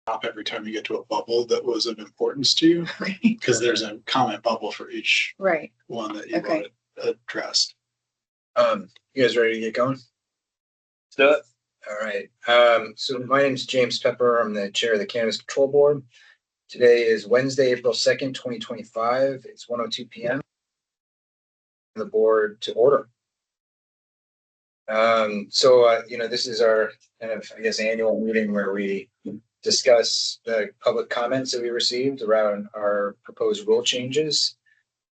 stop every time you get to a bubble that was of importance to you, Okay. because there's a comment bubble for each Right. one that you Okay. want addressed. You guys ready to get going? Let's do it. All right. So my name is James Pepper. I'm the chair of the Cannabis Control Board. Today is Wednesday, April 2nd, 2025. It's 1:02 p.m. The board to order. This is our kind of, I guess, annual meeting where we discuss the public comments that we received around our proposed rule changes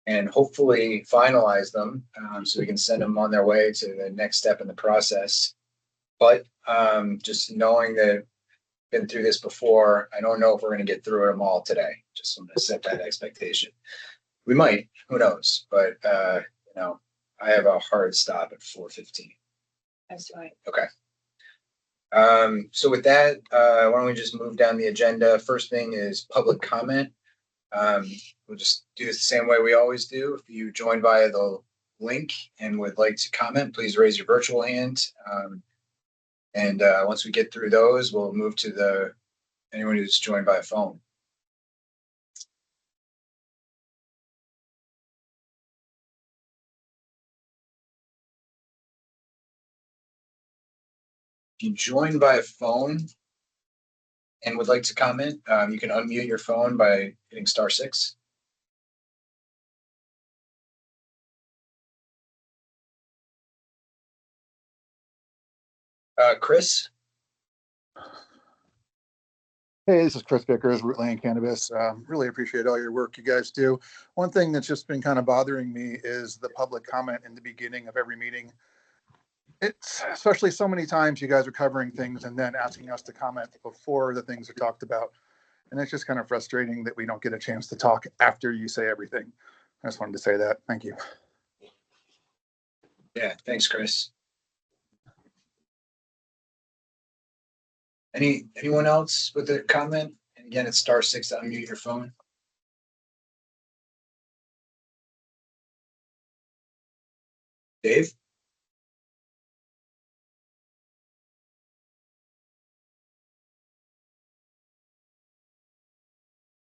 and hopefully finalize them so we can send them on their way to the next step in the process. But just knowing that I've been through this before, I don't know if we're going to get through them all today. Just want to set that expectation. We might, who knows? But I have a hard stop at 4:15. As do I. Okay. So with that, why don't we just move down the agenda? First thing is public comment. We'll just do this the same way we always do. If you join via the link and would like to comment, please raise your virtual hand. Once we get through those, we'll move to anyone who's joined by phone. If you join by phone and would like to comment, you can unmute your phone by hitting *6. Chris? Hey, this is Chris Vickers, Rootland Cannabis. Really appreciate all your work you guys do. One thing that's just been kind of bothering me is the public comment in the beginning of every meeting. It's especially so many times you guys are covering things and then asking us to comment before the things are talked about. And it's just kind of frustrating that we don't get a chance to talk after you say everything. I just wanted to say that. Thank you. Yeah, thanks, Chris. Anyone else with a comment? And again, it's *6 to unmute your phone. Dave?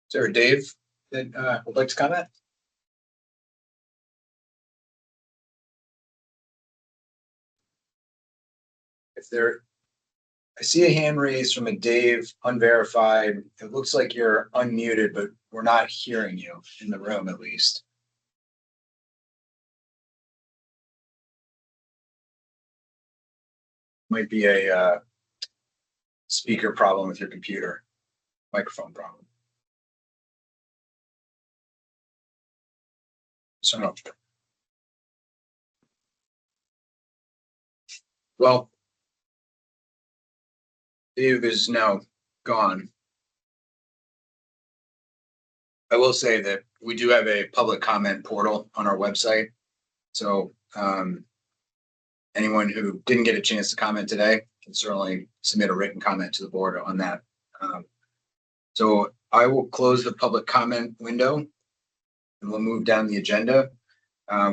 Is there a Dave that would like to comment? I see a hand raised from a Dave, unverified. It looks like you're unmuted, but we're not hearing you in the room, at least. Might be a speaker problem with your computer, microphone problem. So no. Well, Dave is now gone. I will say that we do have a public comment portal on our website. So anyone who didn't get a chance to comment today can certainly submit a written comment to the board on that. So I will close the public comment window and we'll move down the agenda,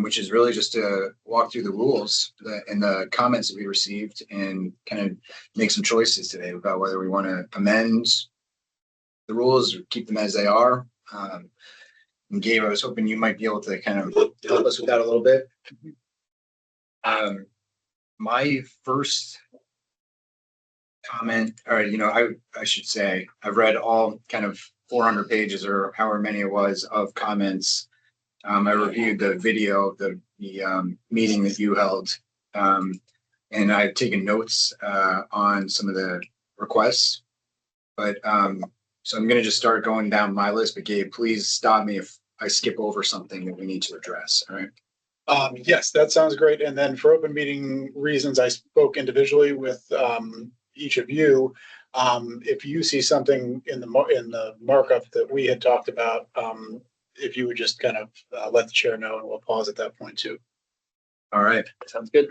which is really just to walk through the rules and the comments that we received and kind of make some choices today about whether we want to amend the rules or keep them as they are. And Gabe, I was hoping you might be able to kind of help us with that a little bit. My first comment, I should say, I've read all kind of 400 pages or however many it was of comments. I reviewed the video of the meeting that you held, and I've taken notes on some of the requests. But so I'm going to just start going down my list. But Gabe, please stop me if I skip over something that we need to address. All right. Yes, that sounds great. And then for open meeting reasons, I spoke individually with each of you. If you see something in the markup that we had talked about, if you would just kind of let the chair know, and we'll pause at that point too. All right. Sounds good.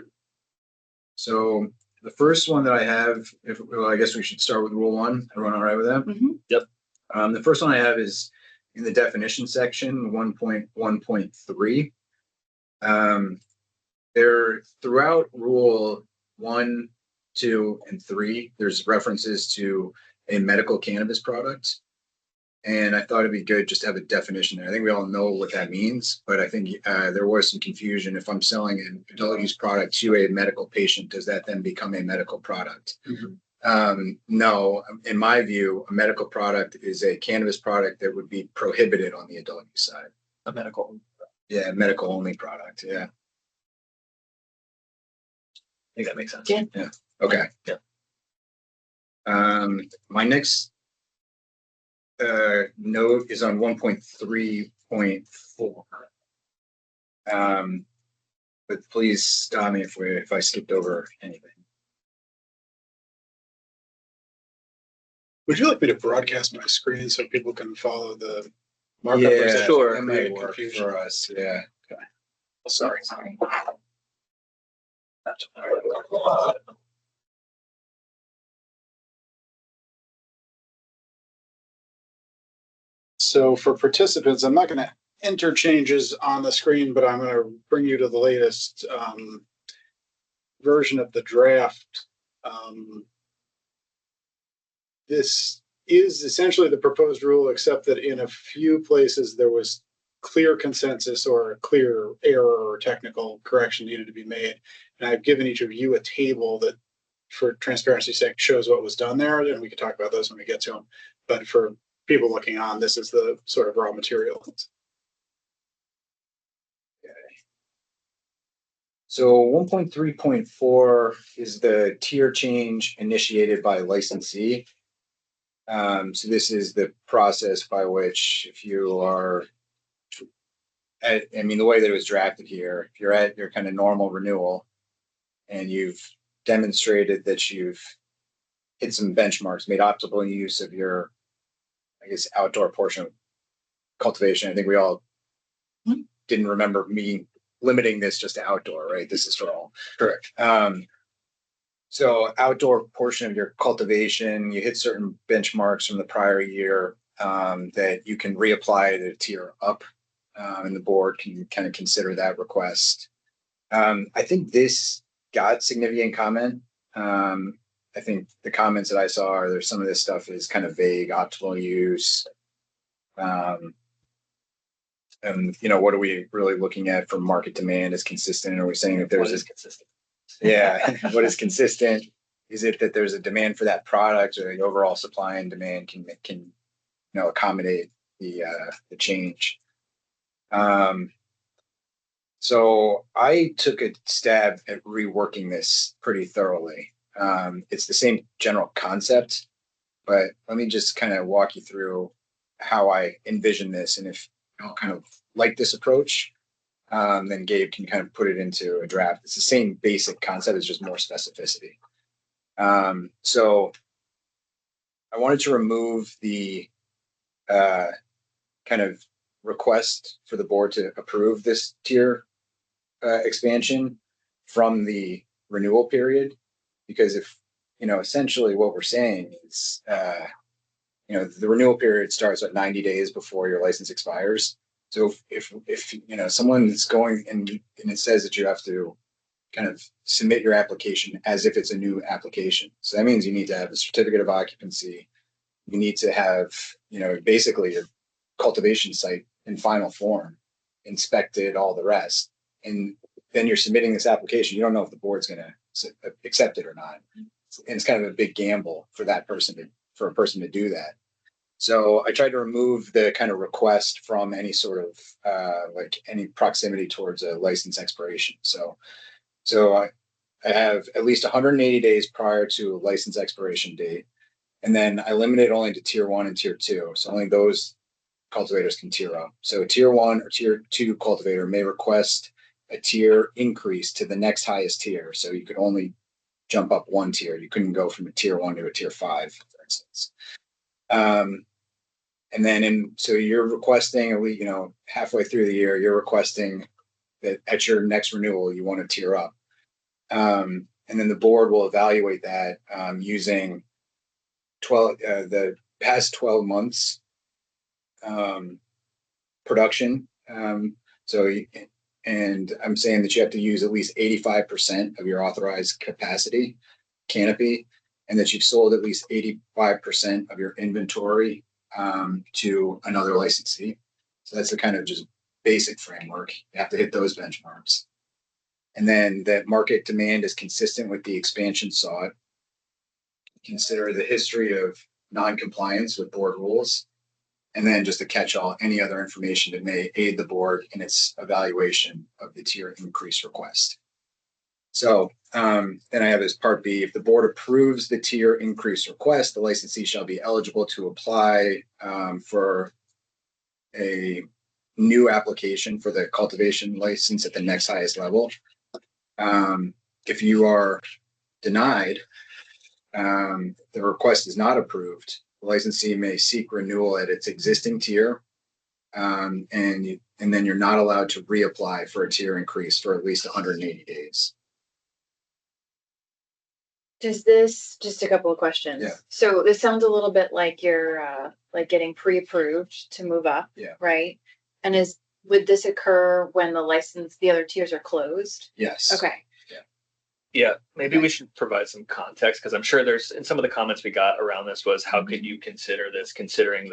So the first one that I have, I guess we should start with Rule 1. Everyone all right with that? Mm-hmm. Yep. The first one I have is in the definition section, 1.1.3. There throughout Rule 1, 2, and 3, there's references to a medical cannabis product. And I thought it'd be good just to have a definition there. I think we all know what that means, but I think there was some confusion. If I'm selling an adult use product to a medical patient, does that then become a medical product? No, in my view, a medical product is a cannabis product that would be prohibited on the adult use side. A medical. Yeah, medical only product. Yeah. I think that makes sense. Yeah. Okay. Yeah. My next note is on 1.3.4. But please stop me if I skipped over anything. Would you like me to broadcast my screen so people can follow the markup? or is Yeah, that sure. That create might work confusion? for us. Yeah. Sorry. Sorry. So for participants, I'm not going to enter changes on the screen, but I'm going to bring you to the latest version of the draft. This is essentially the proposed rule, except that in a few places there was clear consensus or a clear error or technical correction needed to be made. And I've given each of you a table that, for transparency's sake, shows what was done there, and we can talk about those when we get to them. But for people looking on, this is the sort of raw material. So 1.3.4 is the tier change initiated by licensee. So this is the process by which, if you are, I mean, the way that it was drafted here, if you're at your kind of normal renewal and you've demonstrated that you've hit some benchmarks, made optimal use of your, I guess, outdoor portion of cultivation. I think we all didn't remember me limiting this just to outdoor, right? This is for all. Correct. So outdoor portion of your cultivation, you hit certain benchmarks from the prior year that you can reapply the tier up, and the board can kind of consider that request. I think this got significant comment. I think the comments that I saw are there's some of this stuff is kind of vague, optimal use. And what are we really looking at for market demand is consistent? Are we saying that there's consistent? Yeah, what is consistent? Is it that there's a demand for that product, or the overall supply and demand can accommodate the change? So I took a stab at reworking this pretty thoroughly. It's the same general concept, but let me just kind of walk you through how I envision this, and if y'all kind of like this approach, then Gabe can kind of put it into a draft. It's the same basic concept, it's just more specificity. So I wanted to remove the kind of request for the board to approve this tier expansion from the renewal period, because if essentially what we're saying is the renewal period starts at 90 days before your license expires. So if someone is going and it says that you have to kind of submit your application as if it's a new application. So that means you need to have a certificate of occupancy. You need to have, basically your cultivation site in final form, inspected, all the rest. And then you're submitting this application. You don't know if the board's going to accept it or not. And it's kind of a big gamble for a person to do that. So I tried to remove the kind of request from any sort of any proximity towards a license expiration. So I have at least 180 days prior to a license expiration date. And then I limit it only to tier 1 and tier 2. So only those cultivators can tier up. So a tier 1 or tier 2 cultivator may request a tier increase to the next highest tier. So you could only jump up one tier. You couldn't go from a tier 1 to a tier 5, for instance. And then so you're requesting, halfway through the year, you're requesting that at your next renewal, you want to tier up. And then the board will evaluate that using the past 12 months production. And I'm saying that you have to use at least 85% of your authorized capacity canopy. and that you've sold at least 85% of your inventory to another licensee. So that's the kind of just basic framework. You have to hit those benchmarks. And then that market demand is consistent with the expansion sought. Consider the history of non-compliance with board rules. And then just to catch all any other information that may aid the board in its evaluation of the tier increase request. So then I have as part B, if the board approves the tier increase request, the licensee shall be eligible to apply for a new application for the cultivation license at the next highest level. If you are denied, the request is not approved, the licensee may seek renewal at its existing tier. And then you're not allowed to reapply for a tier increase for at least 180 days. Does this, just a couple of questions. Yeah. So this sounds a little bit like you're like getting pre-approved to move up. Yeah. Right? And would this occur when the other tiers are closed? Yes. Okay. Yeah, maybe we should provide some context, because I'm sure there's, in some of the comments we got around this was, how could you consider this, considering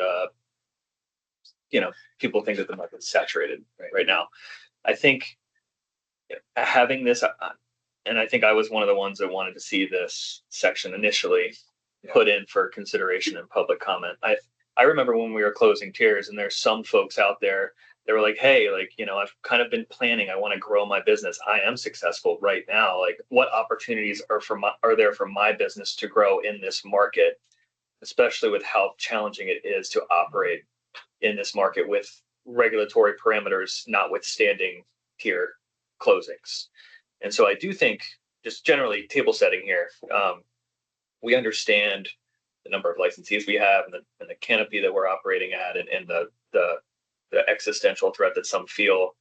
people think that the market's saturated right now. I think having this, and I think I was one of the ones that wanted to see this section initially put in for consideration and public comment. I remember when we were closing tiers, and there's some folks out there, they were like, hey, I've kind of been planning, I want to grow my business. I am successful right now. Like, what opportunities are there for my business to grow in this market, especially with how challenging it is to operate in this market with regulatory parameters notwithstanding tier closings. And so I do think, just generally table setting here, we understand the number of licensees we have and the canopy that we're operating at, and the existential threat that some feel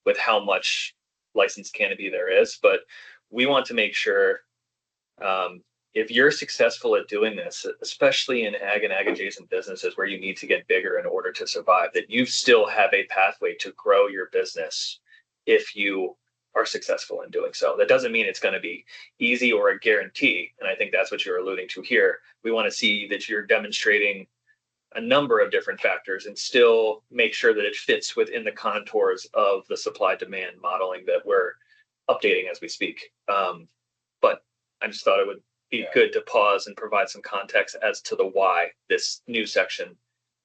with how much licensed canopy there is. But we want to make sure, if you're successful at doing this, especially in ag and ag adjacent businesses where you need to get bigger in order to survive, that you still have a pathway to grow your business if you are successful in doing so. That doesn't mean it's going to be easy or a guarantee. And I think that's what you're alluding to here. We want to see that you're demonstrating a number of different factors and still make sure that it fits within the contours of the supply demand modeling that we're updating as we speak. But I just thought it would be good to pause and provide some context as to the why this new section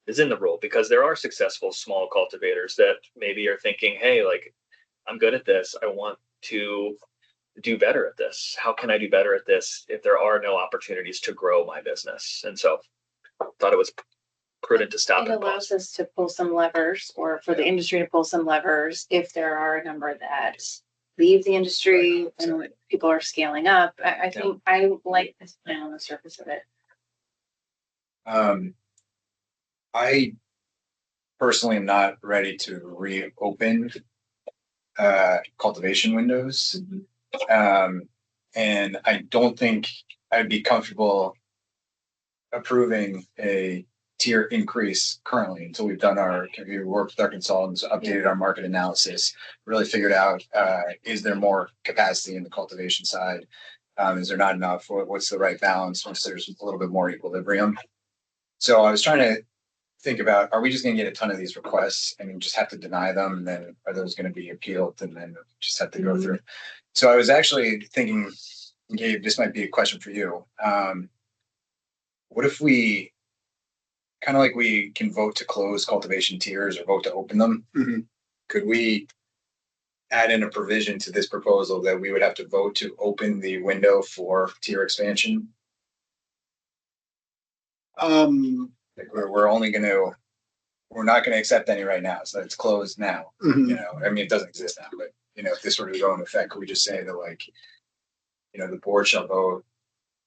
is in the rule, because there are successful small cultivators that maybe are thinking, hey, I'm good at this. I want to do better at this. How can I do better at this if there are no opportunities to grow my business? And so I thought it was prudent to stop It and allows pause. us to pull some levers, or for the industry to pull some levers if there are a number that leave the industry and people are scaling up. I think I like this plan on the surface of it. I personally am not ready to reopen cultivation windows. And I don't think I'd be comfortable approving a tier increase currently until we've done we worked with our consultants, updated our market analysis, really figured out, is there more capacity in the cultivation side? Is there not enough? What's the right balance once there's a little bit more equilibrium? So I was trying to think about, are we just going to get a ton of these requests and we just have to deny them? And then are those going to be appealed and then just have to go through? So I was actually thinking, Gabe, this might be a question for you. What if we, kind of like we can vote to close cultivation tiers or vote to open them? Mhm. Could we add in a provision to this proposal that we would have to vote to open the window for tier expansion? Like we're not going to accept any right now, so it's closed now. Mhm. I mean, it doesn't exist now, but if this were to go into effect, could we just say that the board shall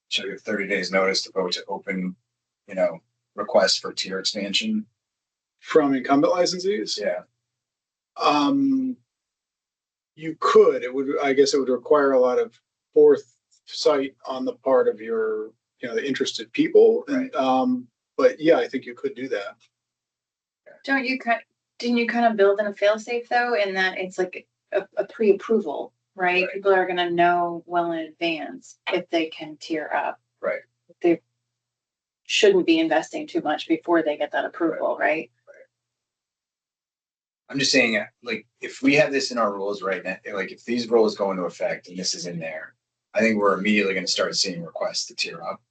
give 30 days notice to vote to open, requests for tier expansion? From incumbent licensees? Yeah. You could, I guess it would require a lot of foresight on the part of your, the interested people. Right. But yeah, I think you could do that. Didn't you kind of build in a fail-safe though, in that it's like a pre-approval, right? Right. People are gonna know well in advance if they can tier up. Right. they shouldn't be investing too much before they get that approval, right? I'm just saying, like, if we have this in our rules right now, like if these rules go into effect and this is in there, I think we're immediately going to start seeing requests to tier up.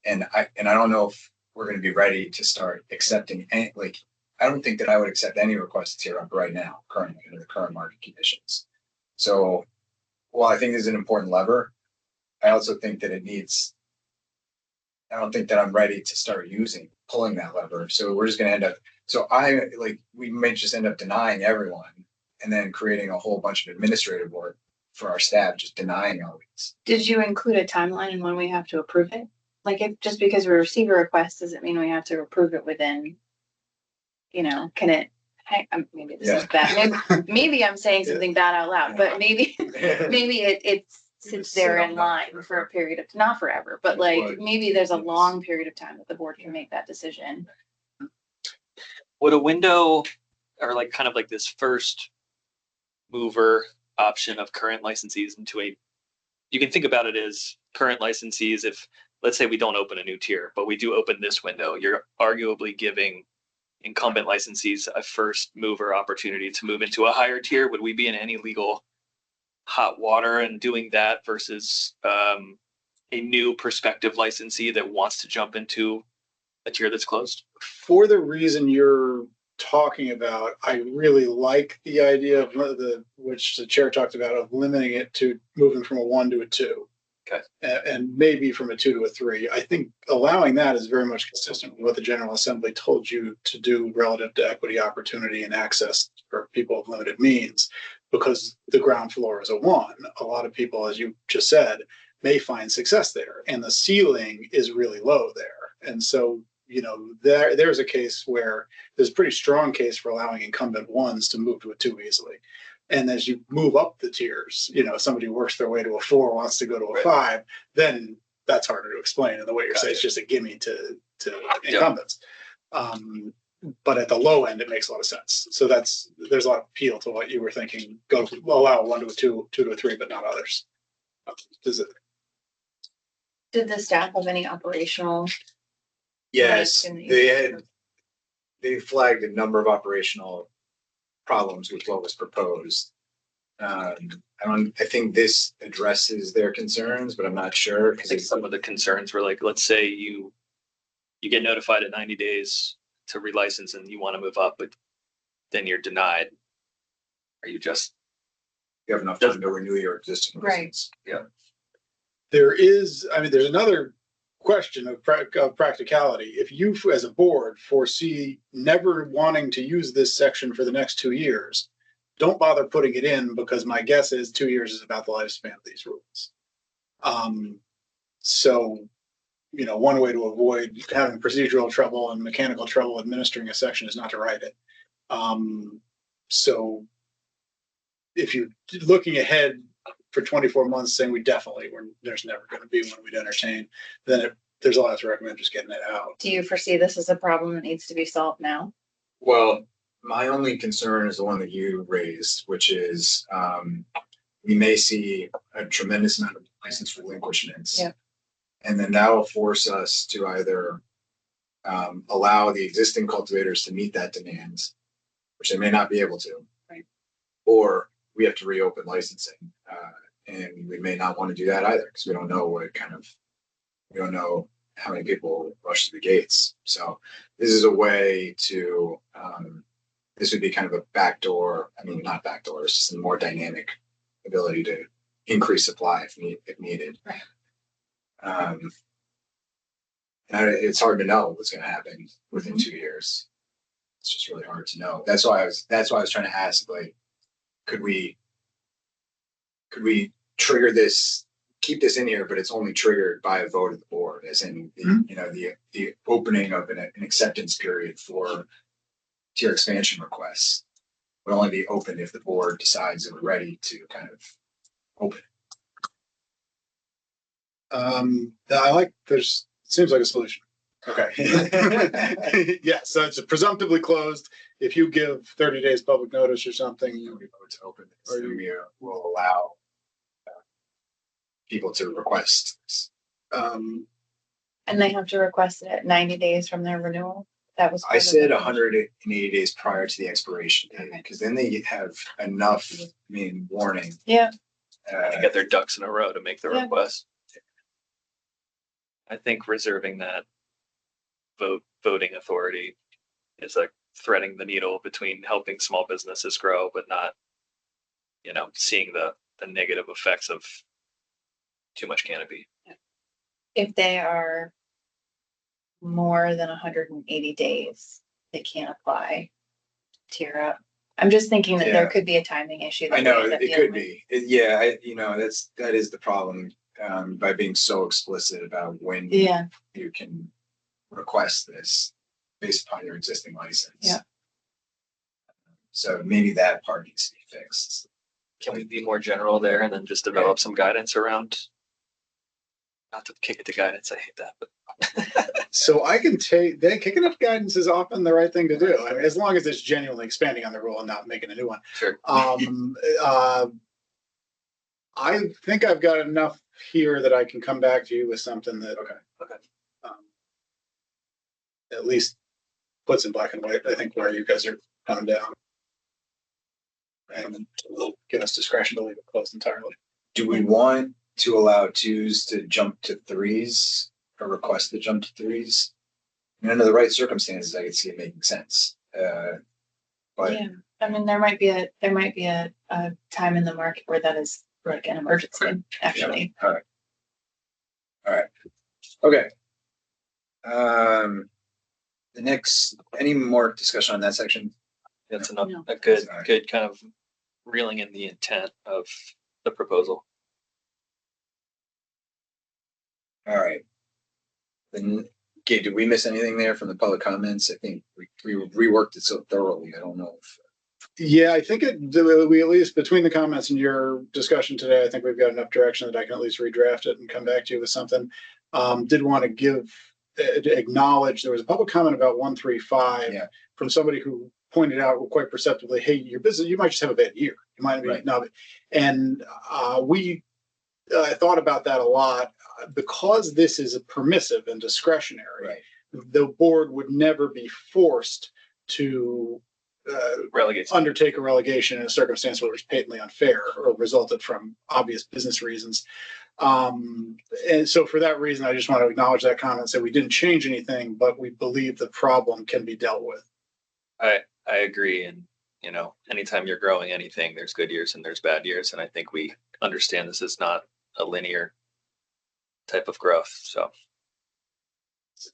And I don't know if we're going to be ready to start accepting any, like, I don't think that I would accept any request to tier up right now, currently under the current market conditions. So while I think this is an important lever, I also think that I don't think that I'm ready to start pulling that lever. So we're just going to end up, we may just end up denying everyone and then creating a whole bunch of administrative work for our staff, just denying all these. Did you include a timeline in when we have to approve it? Like, if just because we receive a request, does it mean we have to approve it within, can it, maybe this is bad. Maybe I'm saying something bad out loud, but maybe it sits there in line for a period of, not forever, but like maybe there's a long period of time that the board can make that decision. Would a window or like kind of like this first mover option of current licensees you can think about it as current licensees. If let's say we don't open a new tier, but we do open this window, you're arguably giving incumbent licensees a first mover opportunity to move into a higher tier. Would we be in any legal hot water and doing that versus a new prospective licensee that wants to jump into a tier that's closed? For the reason you're talking about, I really like the idea of which the chair talked about, of limiting it to moving from a 1 to a 2. Okay. And maybe from a 2 to a 3. I think allowing that is very much consistent with what the General Assembly told you to do relative to equity, opportunity, and access for people of limited means, because the ground floor is a 1. A lot of people, as you just said, may find success there, and the ceiling is really low there. And so, there's a case where there's a pretty strong case for allowing incumbent 1s to move to a 2 easily. And as you move up the tiers, somebody who works their way to a 4 wants to go to a 5, then that's harder to explain. And the way you're saying it's just a gimme to incumbents. But at the low end, it makes a lot of sense. So there's a lot of appeal to what you were thinking. Allow 1 to a 2, 2 to a 3, but not others. Did the staff have any operational? Yes, they flagged a number of operational problems with what was proposed. I think this addresses their concerns, but I'm not sure. I think some of the concerns were like, let's say you get notified at 90 days to relicense and you want to move up, but then you're denied. Are you just? You have enough time to renew your existing license. Yeah. There's another question of practicality. If you, as a board, foresee never wanting to use this section for the next 2 years, don't bother putting it in, because my guess is 2 years is about the lifespan of these rules. So, one way to avoid having procedural trouble and mechanical trouble administering a section is not to write it. So if you're looking ahead for 24 months saying there's never going to be one we'd entertain, then there's a lot to recommend just getting it out. Do you foresee this as a problem that needs to be solved now? Well, my only concern is the one that you raised, which is we may see a tremendous amount of license relinquishments. Yeah. And then that will force us to either allow the existing cultivators to meet that demand, which they may not be able to, right, or we have to reopen licensing. And we may not want to do that either, because we don't know how many people rush to the gates. So this is a way to, this would be kind of a backdoor, not backdoor, it's just a more dynamic ability to increase supply if needed. Right. And it's hard to know what's going to happen within 2 years. It's just really hard to know. That's why I was trying to ask, like, could we trigger this, keep this in here, but it's only triggered by a vote of the board, as in the opening of an acceptance period for tier expansion requests would only be open if the board decides that we're ready to kind of open it. Seems like a solution. Okay. Yeah, so it's presumptively closed. If you give 30 days public notice or something, we vote to open this, then we will allow people to request. And they have to request it at 90 days from their renewal. That was. I part of said the- 180 days prior to the expiration date, Okay. because then they have enough, warning. Yeah, To get their ducks in a row to make the Yeah. request. I think reserving that voting authority is like threading the needle between helping small businesses grow, but not, seeing the negative effects of too much canopy. if they are more than 180 days, they can't apply tier up. I'm just thinking that there Yeah. could be a timing issue. that I we know, end up it dealing could with. be. That is the problem, by being so explicit about when Yeah, you can request this based upon your existing license. Yeah. So maybe that part needs to be fixed. Can we be more general there and then just develop some guidance around? Not to kick it to guidance, I hate that, but So I can take, kicking up guidance is often the right thing to do. I mean, as long as it's genuinely expanding on the rule and not making a new one. sure. I think I've got enough here that I can come back to you with something that. Okay. um, At least puts in black and white, I think, where you guys are coming down. And will give us discretion to leave it closed entirely. Do we want to allow twos to jump to threes or request to jump to threes? And under the right circumstances, I could see it making sense. But yeah. I mean, there might be a time in the market where that is like an emergency, Okay. actually. All right. Okay. The next, any more discussion on that section? That's enough, No. a good Alright. kind of reeling in the intent of the proposal. All right. Then, okay, did we miss anything there from the public comments? I think we reworked it so thoroughly. I don't know if. Yeah, I think we at least between the comments and your discussion today, I think we've got enough direction that I can at least redraft it and come back to you with something. Did want to acknowledge there was a public comment about 135 Yeah. from somebody who pointed out quite perceptively, hey, your business, you might just have a bad year. You might be Right. not. And we thought about that a lot because this is a permissive and discretionary. Right. The board would never be forced to Relegate. undertake a relegation in a circumstance where it was patently unfair or resulted from obvious business reasons. And so for that reason, I just want to acknowledge that comment and say we didn't change anything, but we believe the problem can be dealt with. I agree. And, anytime you're growing anything, there's good years and there's bad years. And I think we understand this is not a linear type of growth.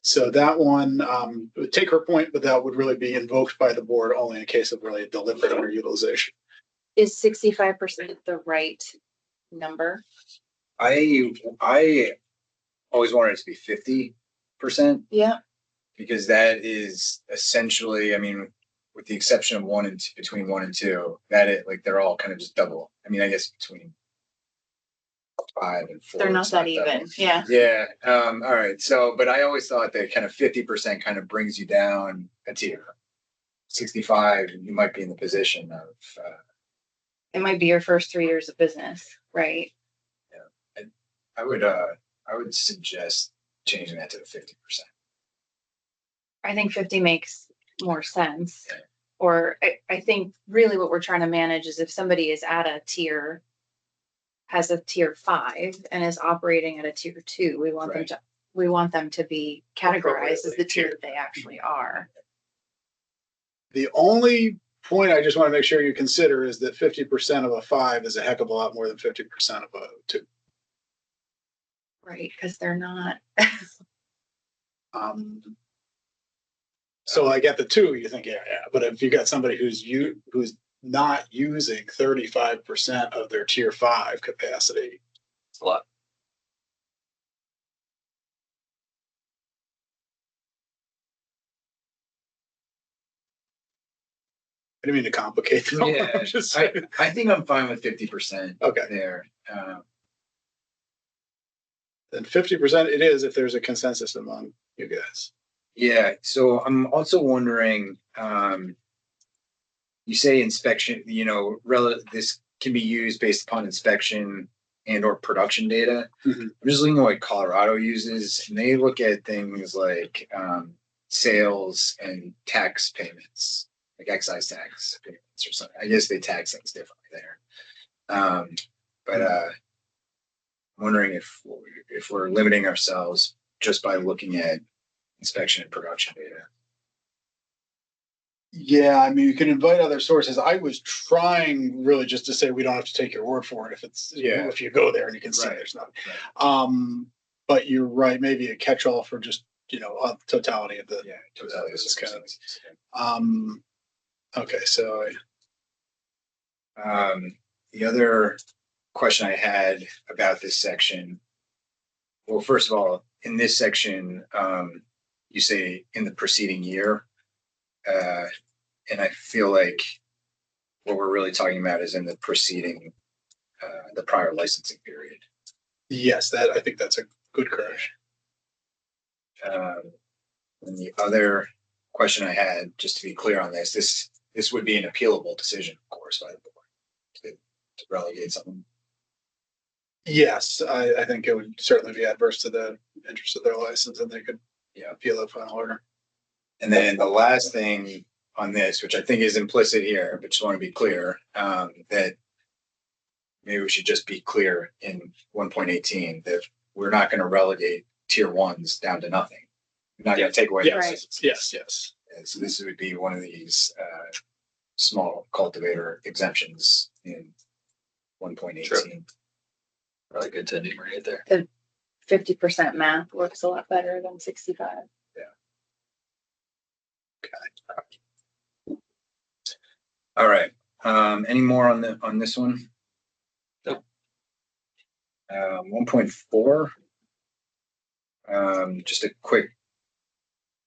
So that one, would take her point, but that would really be invoked by the board only in case of really deliberate underutilization. Is 65% the right number? I always wanted it to be 50%, Yeah, because that is essentially, I mean, with the exception of between 1 and 2, they're all kind of just double. I mean, I guess between 5 and 4. they're not it's that double. even. Yeah. Yeah. All right. So, but I always thought that kind of 50% kind of brings you down a tier. 65, you might be in the position of, It might be your first 3 years of business, right? I would suggest changing that to 50%. I think 50 makes more sense. Yeah. Or I think really what we're trying to manage is if somebody is at a tier, has a tier 5 and is operating at a tier 2, we want them to be categorized as the tier that they actually are. The only point I just want to make sure you consider is that 50% of a 5 is a heck of a lot more than 50% of a 2. Right, because they're not. So like at the 2, you think, yeah. But if you got somebody who's not using 35% of their tier 5 capacity, It's a lot. I didn't mean to complicate them. Yeah, I'm just saying. I think I'm fine with 50% Okay, there. then 50% it is if there's a consensus among you guys. Yeah, so I'm also wondering, you say inspection, this can be used based upon inspection and or production data. Mhm. I'm just looking at what Colorado uses, and they look at things like sales and tax payments, like excise tax payments or something. I guess they tax things differently there. But I'm wondering if we're limiting ourselves just by looking at inspection and production data. Yeah, I mean, you can invite other sources. I was trying really just to say we don't have to take your word for it if it's, Yeah. if you go there and you can see Right. there's not. Right. But you're right, maybe a catch-all for just, totality of the, Yeah, totality of this kind of. circumstances. Okay, so The other question I had about this section. Well, first of all, in this section, you say in the preceding year. And I feel like what we're really talking about is in the preceding, the prior licensing period. yes, I think that's a good correction. And the other question I had, just to be clear on this would be an appealable decision, of course, by the board to relegate something. Yes, I think it would certainly be adverse to the interest of their license and they could, appeal the final order. And then the last thing on this, which I think is implicit here, but just want to be clear, that maybe we should just be clear in 1.18 that we're not going to relegate tier ones down to nothing. We're not going to take away. Yes, Right. licenses. yes. And so this would be one of these small cultivator exemptions in 1.18. Sure. Really good to enumerate there. 50% math works a lot better than 65. All right. Any more on this one? Nope. 1.4. Just a quick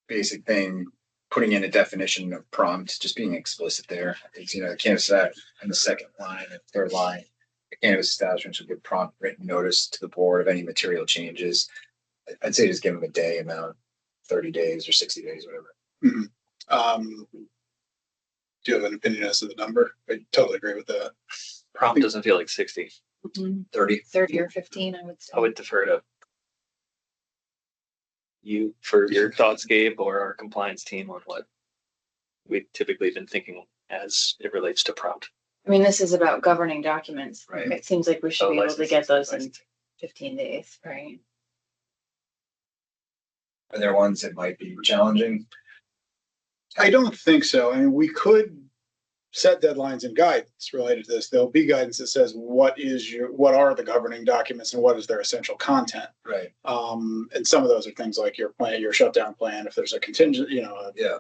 basic thing, putting in a definition of prompt, just being explicit there. It's, cannabis in the second line and third line. The cannabis establishments will give prompt written notice to the board of any material changes. I'd say just give them a day amount, 30 days or 60 days, whatever. Do you have an opinion as to the number? I totally agree with that. Prompt doesn't feel like 60. 30. 30 or 15, I would say. I would defer to you for your thoughts, Gabe, or our compliance team on what we've typically been thinking as it relates to prompt. I mean, this is about governing documents. Right. It seems like we should be able to get those in Licensing. 15 days, right? Are there ones that might be challenging? I don't think so. I mean, we could set deadlines and guidance related to this. There'll be guidance that says what are the governing documents and what is their essential content. Right. And some of those are things like your plan, your shutdown plan, if there's a contingent,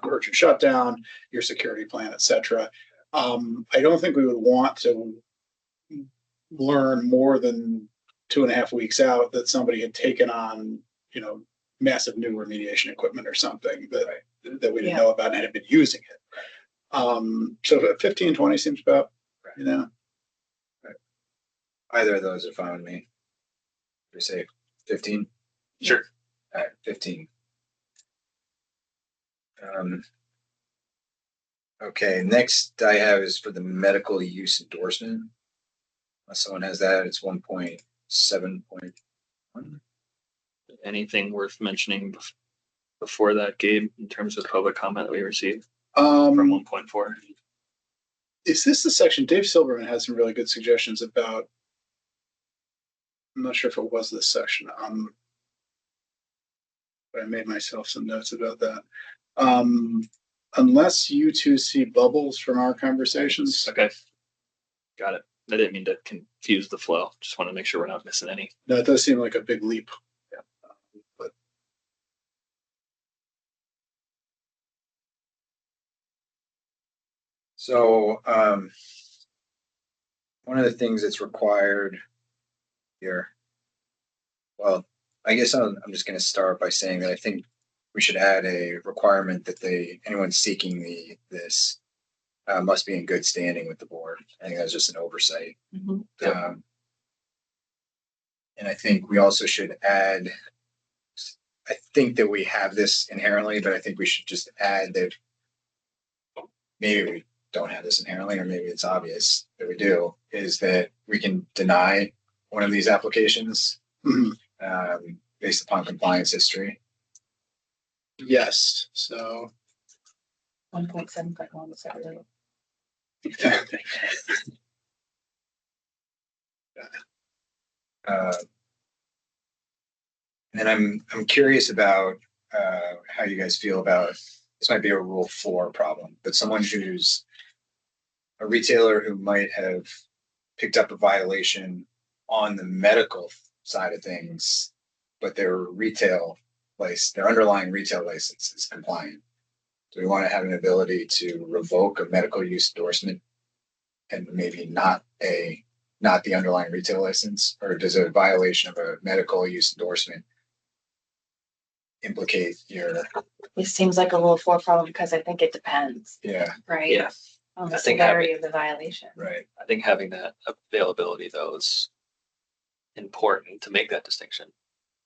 urgent shutdown, your security plan, et cetera. I don't think we would want to learn more than 2.5 weeks out that somebody had taken on, massive new remediation equipment or something that we didn't know about and had been using it. So 15, 20 seems about, Right. Either of those are fine with me. We say 15? Sure. All right, 15. Okay, next I have is for the medical use endorsement. Unless someone has that, it's 1.7.1. Anything worth mentioning before that, Gabe, in terms of public comment that we received from 1.4? Is this the section? Dave Silverman had some really good suggestions about. I'm not sure if it was this section. But I made myself some notes about that. Unless you two see bubbles from our conversations. Okay. Got it. I didn't mean to confuse the flow. Just want to make sure we're not missing any. No, it does seem like a big leap. But So one of the things that's required here, well, I guess I'm just going to start by saying that I think we should add a requirement that anyone seeking this must be in good standing with the board. I think that's just an oversight. Mm-hmm. And I think we also should add, I think that we have this inherently, but I think we should just add that maybe we don't have this inherently, or maybe it's obvious that we do, is that we can deny one of these applications, Mhm. based upon compliance history. Yes, so. 1.7.1 is that really? Uh, And I'm curious about, how you guys feel about, this might be a Rule 4 problem, but someone who's a retailer who might have picked up a violation on the medical side of things, but their underlying retail license is compliant. Do we want to have an ability to revoke a medical use endorsement and maybe not the underlying retail license? Or does a violation of a medical use endorsement implicate your, It seems like a Rule 4 problem because I think it depends, yeah, right? Yeah, On the I think severity of the violation. right. I think having that availability though is important to make that distinction.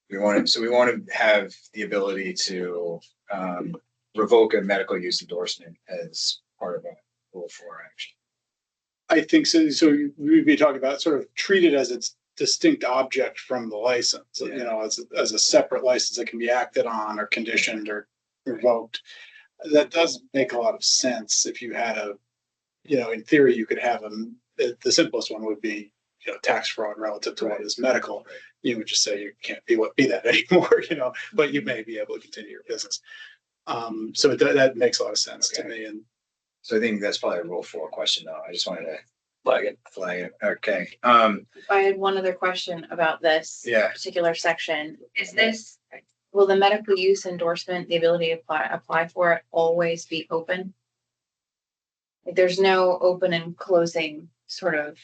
We want to have the ability to revoke a medical use endorsement as part of a Rule 4 action. I think so. So we'd be talking about sort of treat it as its distinct object from the license, you Yeah. know, as a separate license that can be acted on or conditioned or revoked. That does make a lot of sense if you had in theory, you could have the simplest one would be, tax fraud relative to what is medical. You would just say you can't be that anymore, but you may be able to continue your business. So that makes a lot of sense to me. And So I think that's probably a Rule 4 question though. I just wanted to Flag it. Okay. I had one other question about this Yeah. particular section. Will the medical use endorsement, the ability to apply for it, always be open? Like, there's no open and closing sort of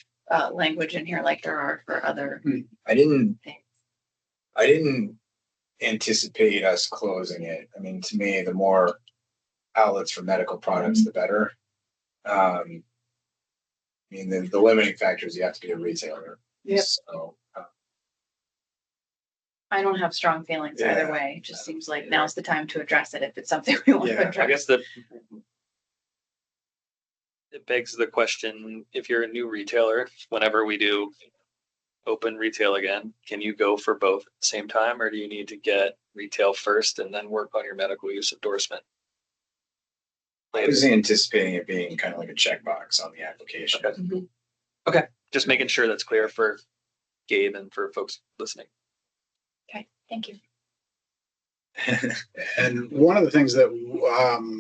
language in here like there are for other I didn't things. anticipate us closing it. I mean, to me, the more outlets for medical products, the better. I mean, the limiting factor is you have to be a retailer. Yep. So, I don't have strong feelings Yeah. either way. It just seems like now's the time to address it if it's something we want Yeah, to I address. I guess it begs the question, if you're a new retailer, whenever we do open retail again, can you go for both at the same time, or do you need to get retail first and then work on your medical use endorsement? I was anticipating it being kind of like a checkbox on the application. Mhm. Just making sure that's clear for Gabe and for folks listening. Okay, thank you. And one of the things that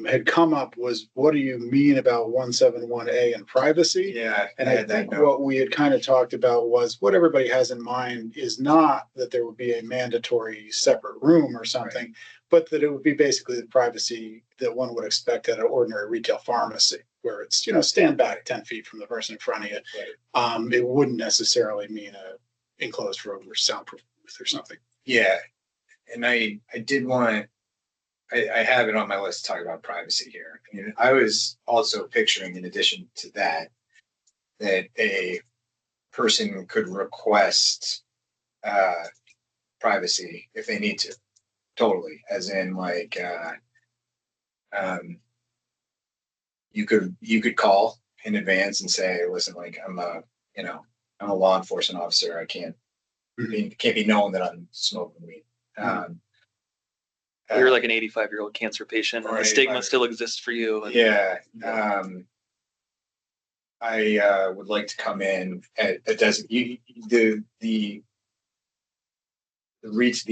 had come up was, what do you mean about 171A and privacy? Yeah. And I had that think note. what we had kind of talked about was what everybody has in mind is not that there would be a mandatory separate room or something, but that it would be basically the privacy that one would expect at an ordinary retail pharmacy, where it's, stand back 10 feet from the person in front of you. Right. It wouldn't necessarily mean a enclosed room or soundproof booth or something. Yeah. And I did want I have it on my list to talk about privacy here. I mean, I was also picturing, in addition to that a person could request privacy if they need to. Totally. As in like you could call in advance and say, listen, like I'm a law enforcement officer. I can't be known that I'm smoking weed. You're like an 85-year-old cancer patient, and Or the stigma 85. still exists for you. And Yeah. I would like to come in at a the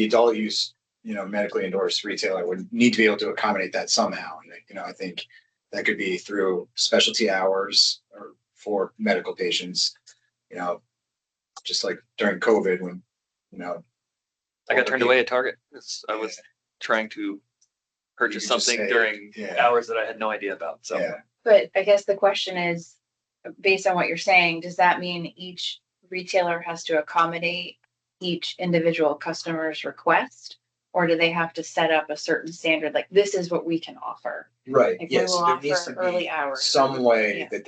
adult use, medically endorsed retailer would need to be able to accommodate that somehow. And, I think that could be through specialty hours or for medical patients, just like during COVID when, I got turned away at Target. I was Yeah. trying to purchase You could just something say, during yeah. hours that I had no idea about. So Yeah. But I guess the question is, based on what you're saying, does that mean each retailer has to accommodate each individual customer's request? Or do they have to set up a certain standard, like this is what we can offer? Right. Like we Yes. will There needs offer to early be hours. some way Yeah. that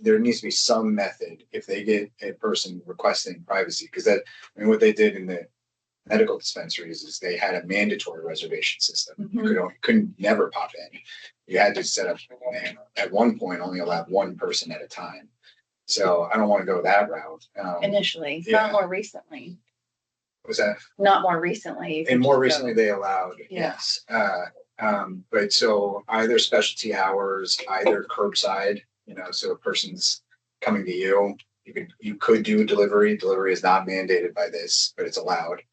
there needs to be some method if they get a person requesting privacy, because what they did in the medical dispensaries is they had a mandatory reservation system. Mhm. You couldn't never pop in. You had to set up, and at one point only allowed one person at a time. So I don't want to go that route. Initially, yeah. not more recently, Was that? not more recently. you could And more just go- recently they allowed, Yeah. yes. But so either specialty hours, either curbside, so a person's coming to you, you could do a delivery. Delivery is not mandated by this, but it's allowed.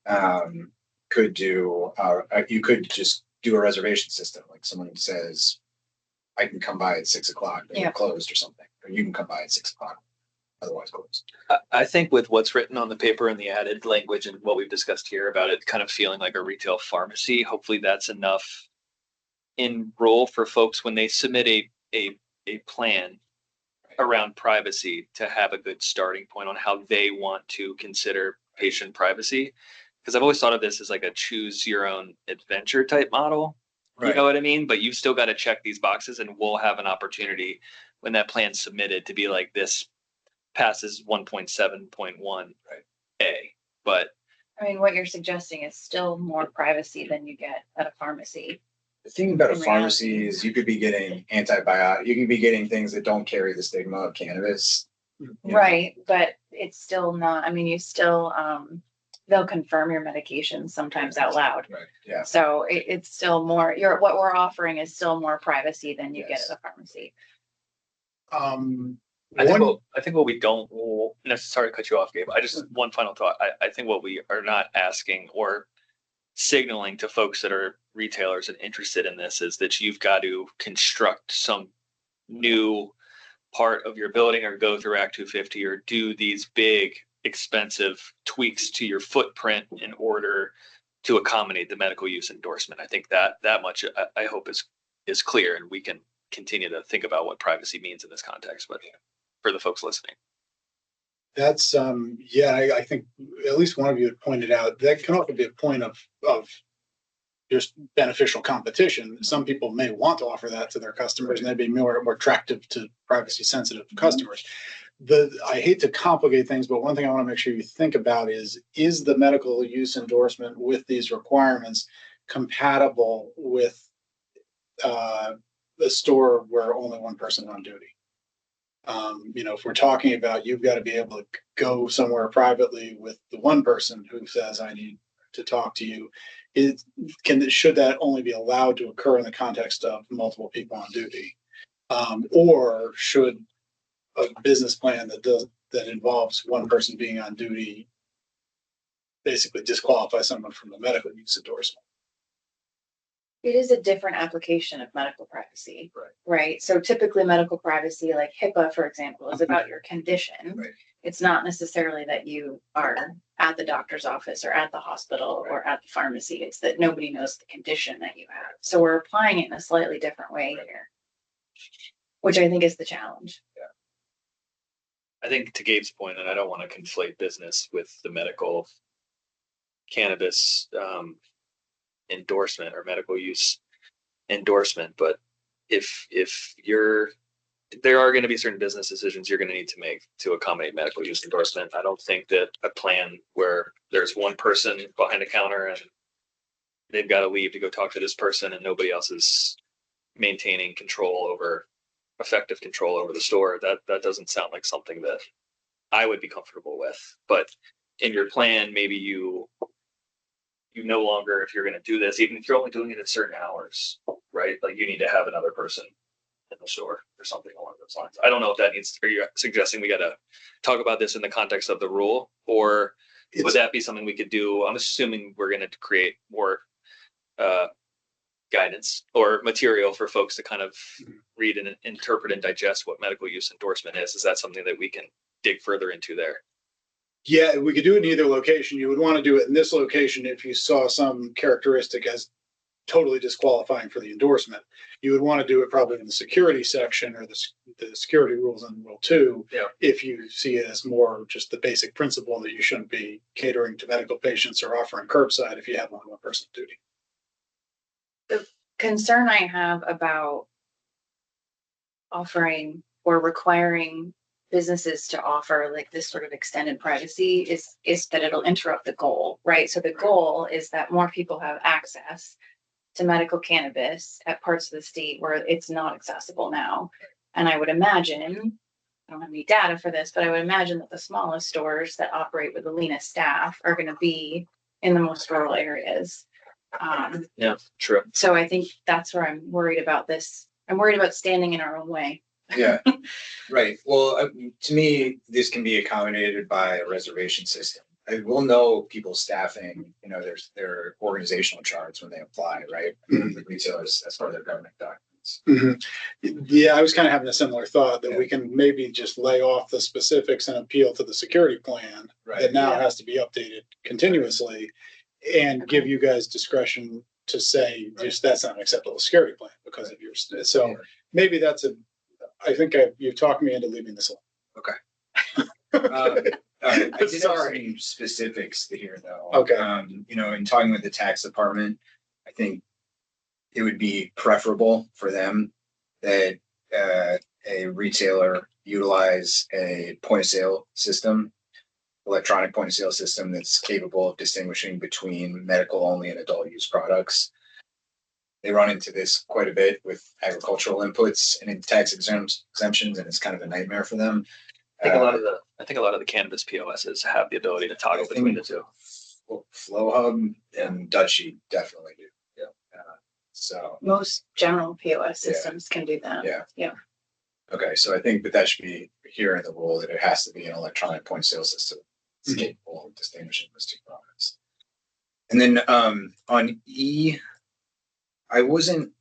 You could just do a reservation system, like someone says, I can come by at 6 o'clock, they're Yeah. closed or something, or you can come by at 6 o'clock, otherwise closed. I think with what's written on the paper and the added language and what we've discussed here about it kind of feeling like a retail pharmacy, hopefully that's enough in role for folks when they submit a plan around privacy to have a good starting point on how they want to consider patient privacy. Because I've always thought of this as like a choose your own adventure type model. You know what I mean? But you've still got to check these boxes, and we'll have an opportunity when that plan's submitted to be like, this passes 1.7.1 A. But I mean, what you're suggesting is still more privacy than you get at a pharmacy. The thing about a In pharmacy reality. is you could be getting antibiotic, you could be getting things that don't carry the stigma of cannabis. you know. Right, but it's still not, I mean, you still, they'll confirm your medications sometimes out loud. Right, yeah. So it's still more, what we're offering is still more privacy than you get Yes. at a pharmacy. I think One, what we don't necessarily cut you off, Gabe. One final thought. I think what we are not asking or signaling to folks that are retailers and interested in this is that you've got to construct some new part of your building or go through Act 250 or do these big expensive tweaks to your footprint in order to accommodate the medical use endorsement. I think that much I hope is clear, and we can continue to think about what privacy means in this context, but for the folks listening. that's, I think at least one of you had pointed out, that can often be a point of just beneficial competition. Some people may want to offer that to their customers, and they'd be more attractive to privacy sensitive customers. I hate to complicate things, but one thing I want to make sure you think about is the medical use endorsement with these requirements compatible with a store where only one person is on duty? If we're talking about, you've got to be able to go somewhere privately with the one person who says, I need to talk to you. Should that only be allowed to occur in the context of multiple people on duty? Or should a business plan that involves one person being on duty basically disqualify someone from the medical use endorsement? It is a different application of medical privacy. Right. Right. So typically medical privacy, like HIPAA, for example, is about your condition. Right. It's not necessarily that you are at the doctor's office or at the hospital or at the pharmacy. It's that nobody knows the condition that you have. So we're applying it in a slightly different way here, which I think is the challenge. I think to Gabe's point, and I don't want to conflate business with the medical cannabis endorsement or medical use endorsement, but if there are going to be certain business decisions you're going to need to make to accommodate medical use endorsement. I don't think that a plan where there's one person behind a counter and they've got to leave to go talk to this person and nobody else is maintaining effective control over the store, that doesn't sound like something that I would be comfortable with. But in your plan, maybe you no longer, if you're going to do this, even if you're only doing it at certain hours, right? Like you need to have another person in the store or something along those lines. I don't know if that needs, are you suggesting we got to talk about this in the context of the rule, or would that be something we could do? I'm assuming we're going to create more guidance or material for folks to kind of read and interpret and digest what medical use endorsement is. Is that something that we can dig further into there? Yeah, we could do it in either location. You would want to do it in this location if you saw some characteristic as totally disqualifying for the endorsement. You would want to do it probably in the security section or the security rules in Rule 2. Yeah. If you see it as more just the basic principle that you shouldn't be catering to medical patients or offering curbside if you have only one person on duty. The concern I have about offering or requiring businesses to offer like this sort of extended privacy is that it'll interrupt the goal, right? So the goal is that more people have access to medical cannabis at parts of the state where it's not accessible now. And I would imagine I don't have any data for this, but I would imagine that the smallest stores that operate with the leanest staff are gonna be in the most rural areas. Yeah, true. So I think that's where I'm worried about this. I'm worried about standing in our own way. Yeah, right. Well, to me, this can be accommodated by a reservation system. I will know people's staffing, their organizational charts when they apply, right? The retailers, as part of their government documents. Yeah, I was kind of having a similar thought that we can maybe just lay off the specifics and appeal to the security plan Right. that now Yeah. has to be updated continuously and give you guys discretion to say, just that's not an acceptable security plan because of your, so maybe I think you've talked me into leaving this alone. All right. I did have Sorry. some specifics here, though. Okay. In talking with the tax department, I think it would be preferable for them that a retailer utilize a point of sale system, electronic point of sale system that's capable of distinguishing between medical only and adult use products. They run into this quite a bit with agricultural inputs and in tax exemptions, and it's kind of a nightmare for them. I think a lot of the cannabis POSs have the ability to toggle I think between the two. Flow Hub and Dutchie definitely do. Yeah. So Most general POS systems can do that. Yeah. Okay, so I think that should be here in the rule that it has to be an electronic point of sale system that's capable of distinguishing those two products. And then on E, I wasn't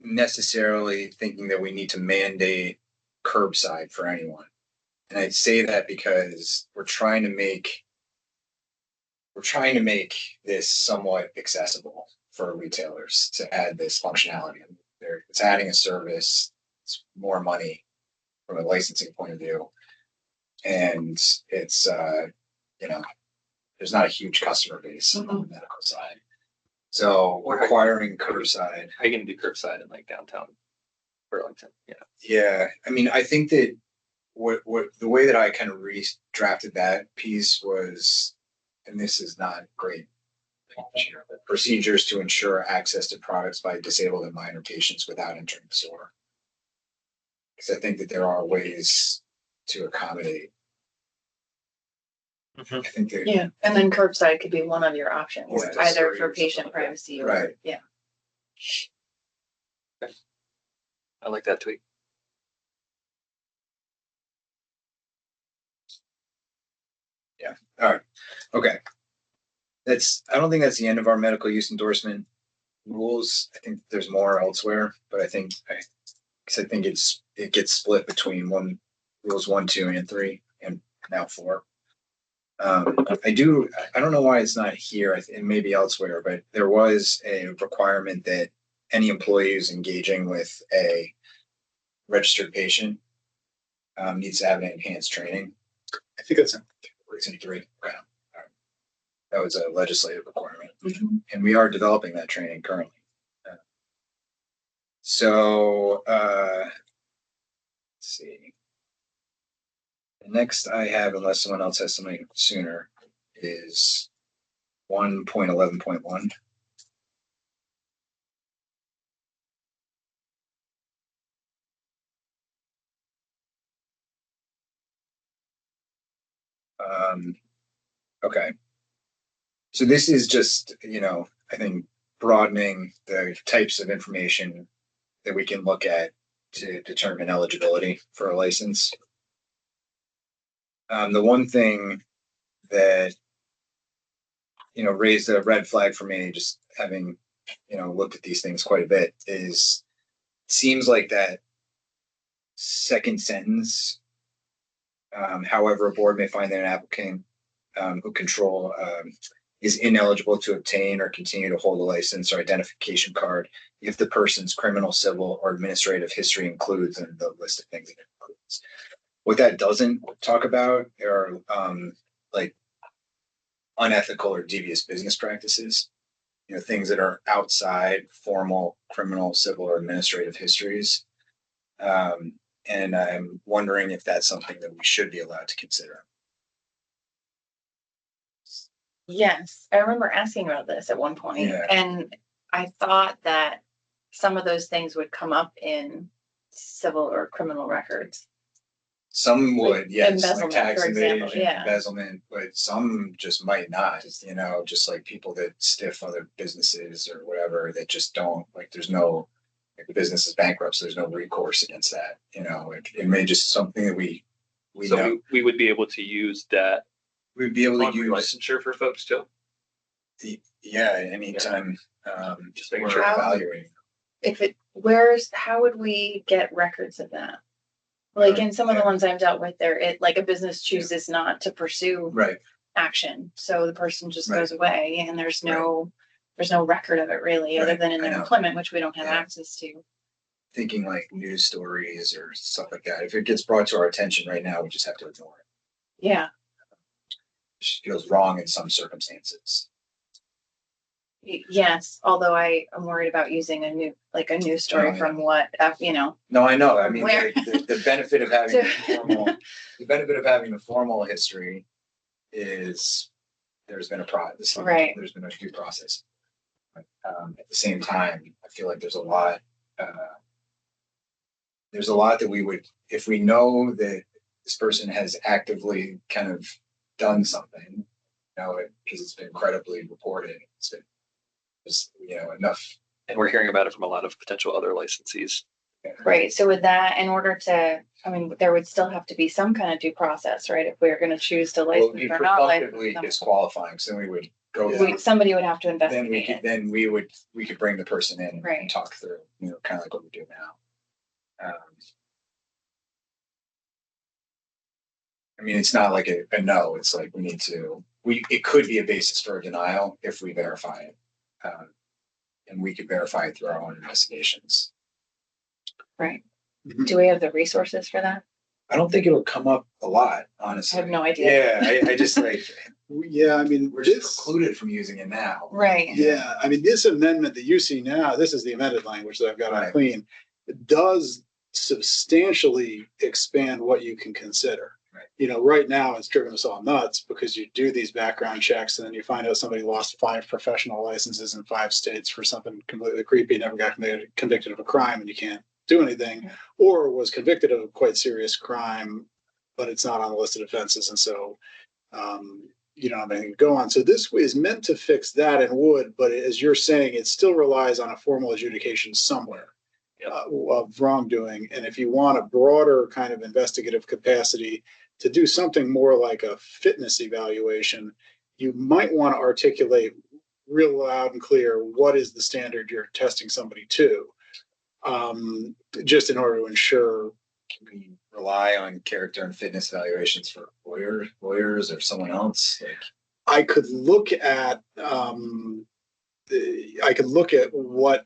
necessarily thinking that we need to mandate curbside for anyone. And I say that because we're trying to make this somewhat accessible for retailers to add this functionality. It's adding a service, it's more money from a licensing point of view. And it's, there's not a huge customer base on the medical side. So requiring curbside. How are you gonna do curbside in like downtown Burlington? Yeah. Yeah, I mean, I think that what the way that I kind of redrafted that piece was, and this is not great, but procedures to ensure access to products by disabled and minor patients without entering the store. Because I think that there are ways to accommodate. I think that, Yeah, and then curbside could be one of your options, Yeah, either sorry, for or patient something like that. privacy or, Right. yeah. I like that tweak. all right, okay. I don't think that's the end of our medical use endorsement rules. I think there's more elsewhere, but I think it gets split between rules 1, 2, and 3, and now 4. I don't know why it's not here. It may be elsewhere, but there was a requirement that any employee who's engaging with a registered patient needs to have an enhanced training. I think that's It's in 3. Okay. All right. That was a legislative requirement, Mhm. and we are developing that training currently. So let's see. The next I have, unless someone else has something sooner, is 1.11.1. Okay. So this is just, I think broadening the types of information that we can look at to determine eligibility for a license. The one thing that, raised a red flag for me, just having, looked at these things quite a bit, is it seems like that second sentence, however, a board may find that an applicant who control is ineligible to obtain or continue to hold a license or identification card if the person's criminal, civil, or administrative history includes in the list of things it includes. What that doesn't talk about are like unethical or devious business practices, things that are outside formal criminal, civil, or administrative histories. And I'm wondering if that's something that we should be allowed to consider. Yes, I remember asking about this at one point, Yeah. and I thought that some of those things would come up in civil or criminal records. Some would, yes, like embezzlement, tax for example, evasion, yeah. embezzlement, but some just might not, you know, just like people that stiff other businesses or whatever, that just don't, like, there's no, like the business is bankrupt, so there's no recourse against that, you know, it may just something that we So know, we would be able to use that we'd be able on to use, licensure for folks too. yeah, anytime, Just making we're sure. evaluating. How would we get records of that? Like in some of the Yeah. ones I've dealt with there, like a business chooses not to pursue Right, action. So the person just Right. goes away and there's no record of it really, other Right, than in I their know. employment, which we don't have Yeah. access to. thinking like news stories or stuff like that, if it gets brought to our attention right now, we just have to ignore it. Yeah. It just feels wrong in some circumstances. Yes, although I am worried about using a news story Oh, yeah. from what, you know. No, I know. I mean, Where- the benefit of having the So- formal, the benefit of having the formal history is there's been Right. there's been a due process. But, at the same time, I feel like there's a lot that we would, if we know that this person has actively kind of done something, you know, because it's been credibly reported, it's been, you know, enough. And we're hearing about it from a lot of potential other licensees. Right, so with that, in order to, I mean, there would still have to be some kind of due process, right? If we are gonna choose to Well, it'd be license or not presumptively license them. disqualifying, so then we would go. Yeah. through- Somebody would have to Then investigate it. we could bring the person in and Right. talk through, you know, kind of like what we do now. I mean, it's not like a no, it's like it could be a basis for a denial if we verify it. And we could verify it through our own investigations. Right. Mhm. Do we have the resources for that? I don't think it'll come up a lot, I honestly. have no idea. Yeah, I just like, Yeah, I mean, we're just this, precluded from using it now. Right. yeah, I mean, this amendment that you see now, this is the amended language that I've got on Right. clean. It does substantially expand what you can consider. Right. You know, right now it's driven us all nuts because you do these background checks and then you find out somebody lost 5 professional licenses in 5 states for something completely creepy, never got convicted of a crime and you can't do anything, or was convicted of a quite serious crime, but it's not on the list of offenses. And so, you know, I mean, go on. So this is meant to fix that and would, but as you're saying, it still relies on a formal adjudication somewhere Yep. of wrongdoing. And if you want a broader kind of investigative capacity to do something more like a fitness evaluation, you might want to articulate real loud and clear what is the standard you're testing somebody to, just in order to ensure. Can we rely on character and fitness evaluations for lawyers or someone else? Like, I could look at what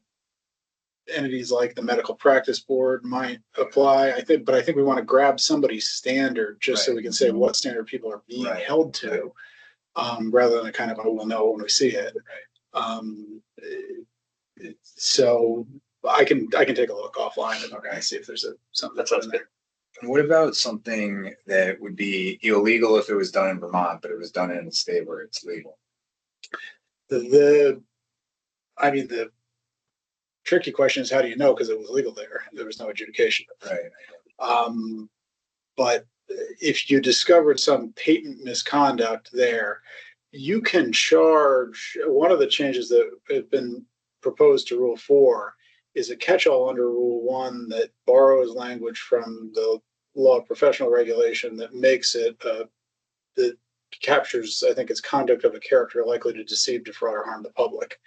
entities like the medical practice board might apply. I think we want to grab somebody's standard just so we can say what standard people are being Right. held to, rather than a kind of, oh, we'll know when we see it. So I can take a look offline and see if there's something. That sounds in there. good. And what about something that would be illegal if it was done in Vermont, but it was done in a state where it's legal? The tricky question is, how do you know? Because it was legal there. There was no adjudication. Right. But if you discovered some patent misconduct there, you can charge. One of the changes that have been proposed to Rule 4 is a catch-all under Rule 1 that borrows language from the law of professional regulation that makes it that captures, I think it's conduct of a character likely to deceive, defraud, or harm the public.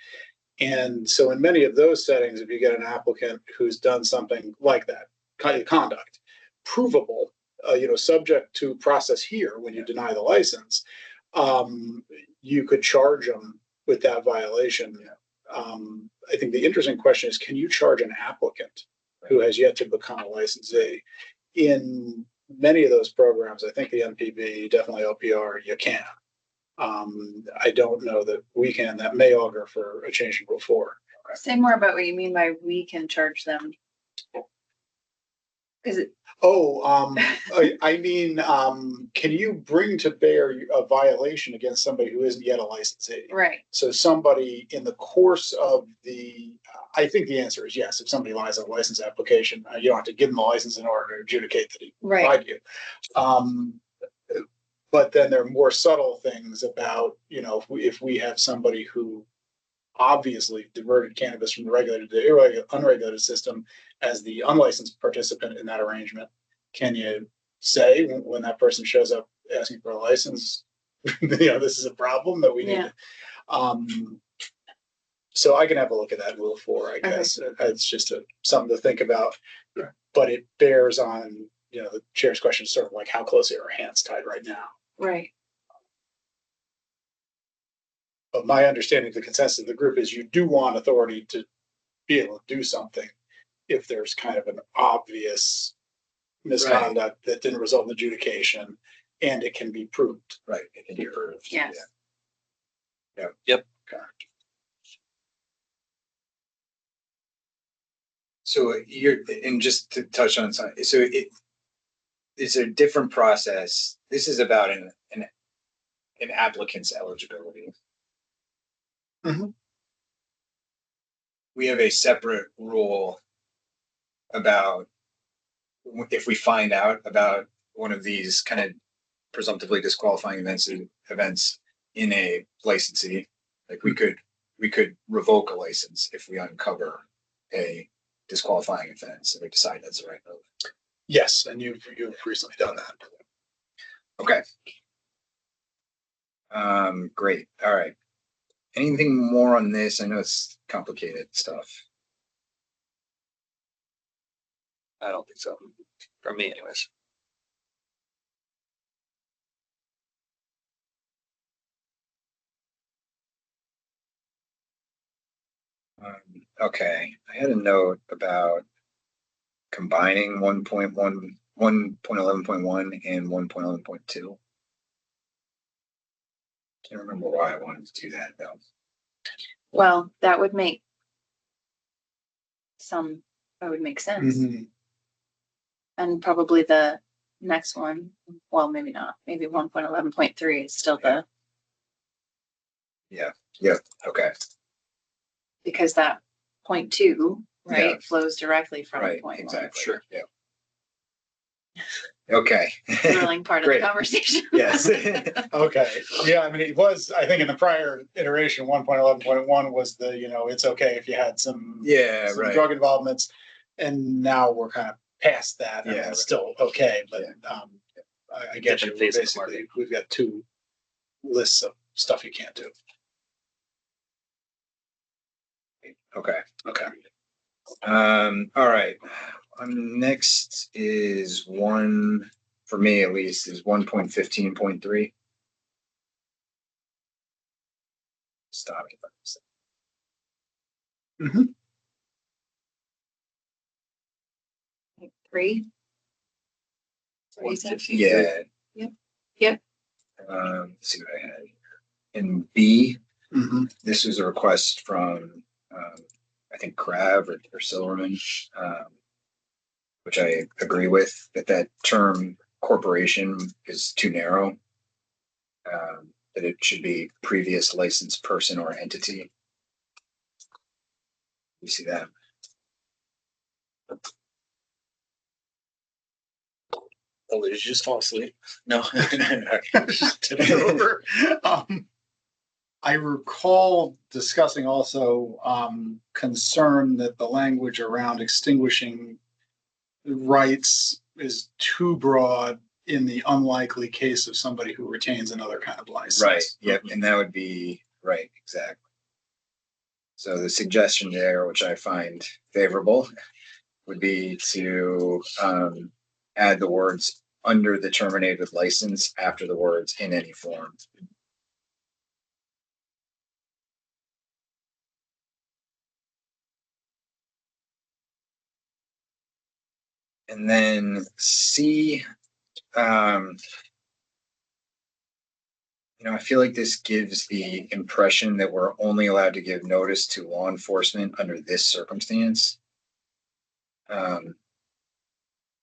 And so in many of those settings, if you get an applicant who's done something like that kind of conduct, provable, subject to process here when you deny the license, you could charge them with that violation. I think the interesting question is, can you charge an applicant who has yet to become a licensee? In many of those programs, I think the NPB, definitely LPR, you can. I don't know that we can. That may augur for a change in Rule 4. Say more about what you mean by we can charge them. Is it? I mean, can you bring to bear a violation against somebody who isn't yet a licensee? Right. So somebody in the course of the I think the answer is yes. If somebody lies on a license application, you don't have to give them a license in order to adjudicate that he Right. lied to you. But then there are more subtle things about, if we have somebody who obviously diverted cannabis from the regulated to the unregulated system as the unlicensed participant in that arrangement, can you say when that person shows up asking for a license, this is a problem that we need to, so I can have a look at that in Rule 4, I guess. It's just something to think about, but it bears on, the chair's question is sort of like how closely are our hands tied right now? Right. But my understanding of the consensus of the group is you do want authority to be able to do something if there's kind of an obvious misconduct that didn't result in adjudication and it can be proved. Right. It can be proved. Yes. Yeah. Yep. Okay. So and just to touch on something, so it's a different process. This is about an applicant's eligibility. Mhm. We have a separate rule about if we find out about one of these kind of presumptively disqualifying events in a licensee, like we could revoke a license if we uncover a disqualifying offense and we decide that's the right move. Yes, and you've recently done that. Okay. Great. All right. Anything more on this? I know it's complicated stuff. I don't think so. From me anyways. Okay. I had a note about combining 1.1, 1.11.1 and 1.11.2. Can't remember why I wanted to do that though. Well, that would make sense. Mhm. And probably the next one, well, maybe not, maybe 1.11.3 is still Okay. because that 0.2, right, Yeah. flows directly from Right. 0.1. Exactly. Sure. Yeah. Okay. Thrilling part of the Great. conversation. Yes. Okay, yeah, I mean, it was, I think in the prior iteration, 1.11.1 was the, it's okay if you had some Right. drug involvements. And now we're kind of past that and Yeah, it's still okay, but I get you. Different phase of the Basically, we've got two lists of stuff you can't do. Okay. Okay. All right. Next is one, for me at least, is 1.15.3. Stop it. Mhm. 3. What do you say? 153. Yeah. Yep. Let's see what I had. In B, Mhm. this was a request from, I think Crav or Silverman, which I agree with, that term corporation is too narrow. That it should be previous licensed person or entity. You see that? Oh, did you just fall asleep? No. Just tip it over. I recall discussing also concern that the language around extinguishing rights is too broad in the unlikely case of somebody who retains another kind of license. Right. Yep. And that would be right. Exactly. So the suggestion there, which I find favorable, would be to add the words under the terminated license after the words in any form. And then C, I feel like this gives the impression that we're only allowed to give notice to law enforcement under this circumstance.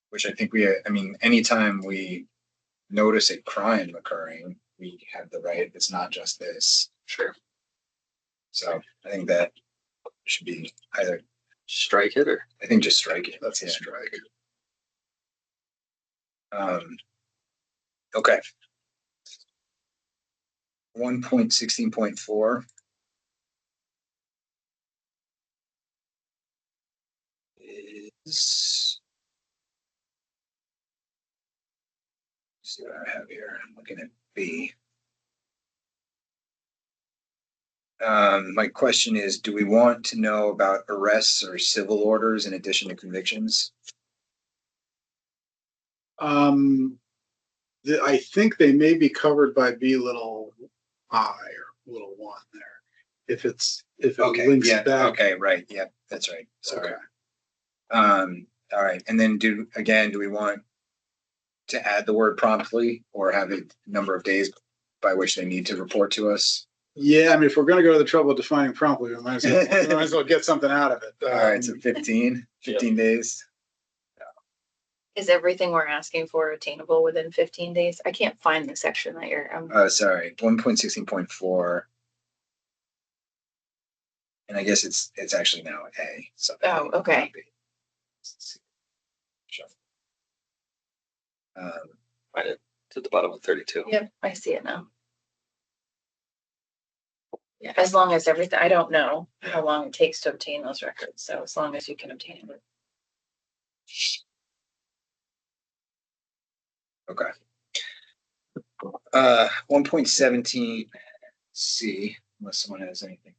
Which I think anytime we notice a crime occurring, we have the right. It's not just this. Sure. So I think that should be either, Strike it or? I think just strike it. That's a Yeah. strike. Okay. 1.16.4. Is. See what I have here. I'm looking at B. My question is, do we want to know about arrests or civil orders in addition to convictions? I think they may be covered by B little I or little one there. If it Okay, links yeah, back. okay, right, yep, that's right, sorry. Okay. All right, and then do we want to add the word promptly or have a number of days by which they need to report to us? Yeah, I mean, if we're gonna go to the trouble of defining promptly, we might as well get something out of it. All right, so 15 days. Is everything we're asking for attainable within 15 days? I can't find the section that you're, Sorry, 1.16.4. And I guess it's actually now A. So Oh, okay. Find it to the bottom of 32. Yep, I see it now. Yeah, as long as everything, I don't know how long it takes to obtain those records, so as long as you can obtain it. Okay. 1.17 C, unless someone has anything.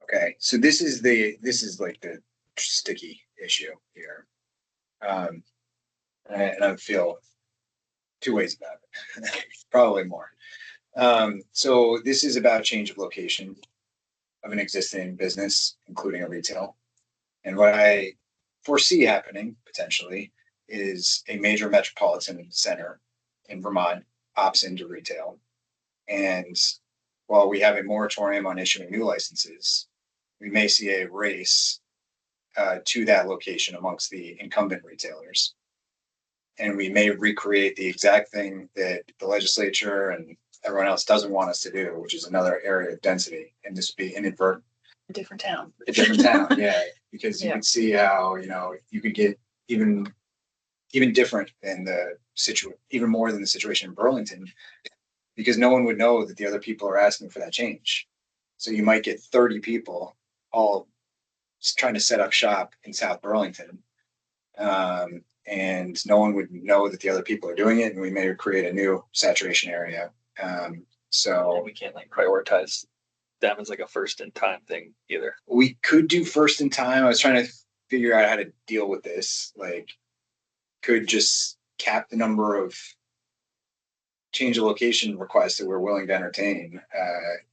Okay, so this is like the sticky issue here. And I feel two ways about it, probably more. So this is about change of location of an existing business, including a retail. And what I foresee happening potentially is a major metropolitan center in Vermont opts into retail. And while we have a moratorium on issuing new licenses, we may see a race to that location amongst the incumbent retailers. And we may recreate the exact thing that the legislature and everyone else doesn't want us to do, which is another area of density. And this would be inadvertent. A different town. A different town, yeah, because you Yeah. can see how, you could get even different than even more than the situation in Burlington, because no one would know that the other people are asking for that change. So you might get 30 people all trying to set up shop in South Burlington. And no one would know that the other people are doing it, and we may create a new saturation area. So We can't like prioritize them as like a first in time thing either. we could do first in time. I was trying to figure out how to deal with this. Like, could just cap the number of change of location requests that we're willing to entertain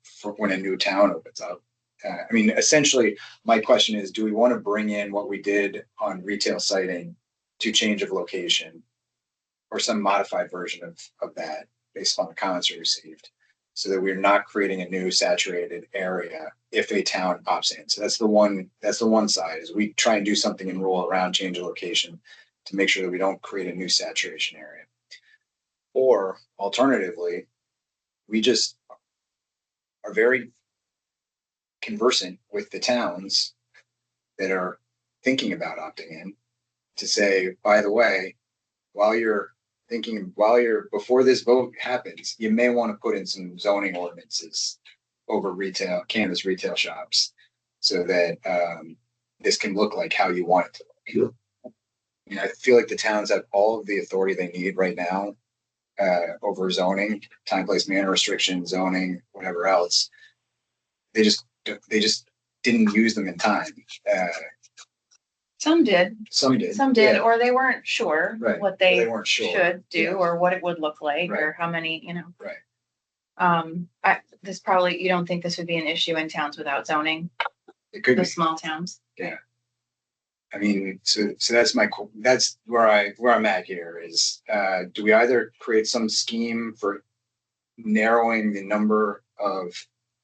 for when a new town opens up. I mean, essentially, my question is, do we want to bring in what we did on retail siting to change of location or some modified version of that based on the comments we received, so that we're not creating a new saturated area if a town opts in? So that's the one side, is we try and do something and rule around change of location to make sure that we don't create a new saturation area. Or alternatively, we just are very conversant with the towns that are thinking about opting in to say, by the way, before this vote happens, you may want to put in some zoning ordinances over cannabis retail shops so that this can look like how you want it to look. I feel like the towns have all of the authority they need right now over zoning, time, place, manner restriction, zoning, whatever else. They just didn't use them in time. Some did, Some did. yeah. Yeah. Or they weren't sure Right. what They they weren't sure. should do Yeah. or what it would look like Right. or how many, Right. you don't think this would be an issue in towns without zoning, It could the be. small towns? I mean, so that's where I'm at here is, do we either create some scheme for narrowing the number of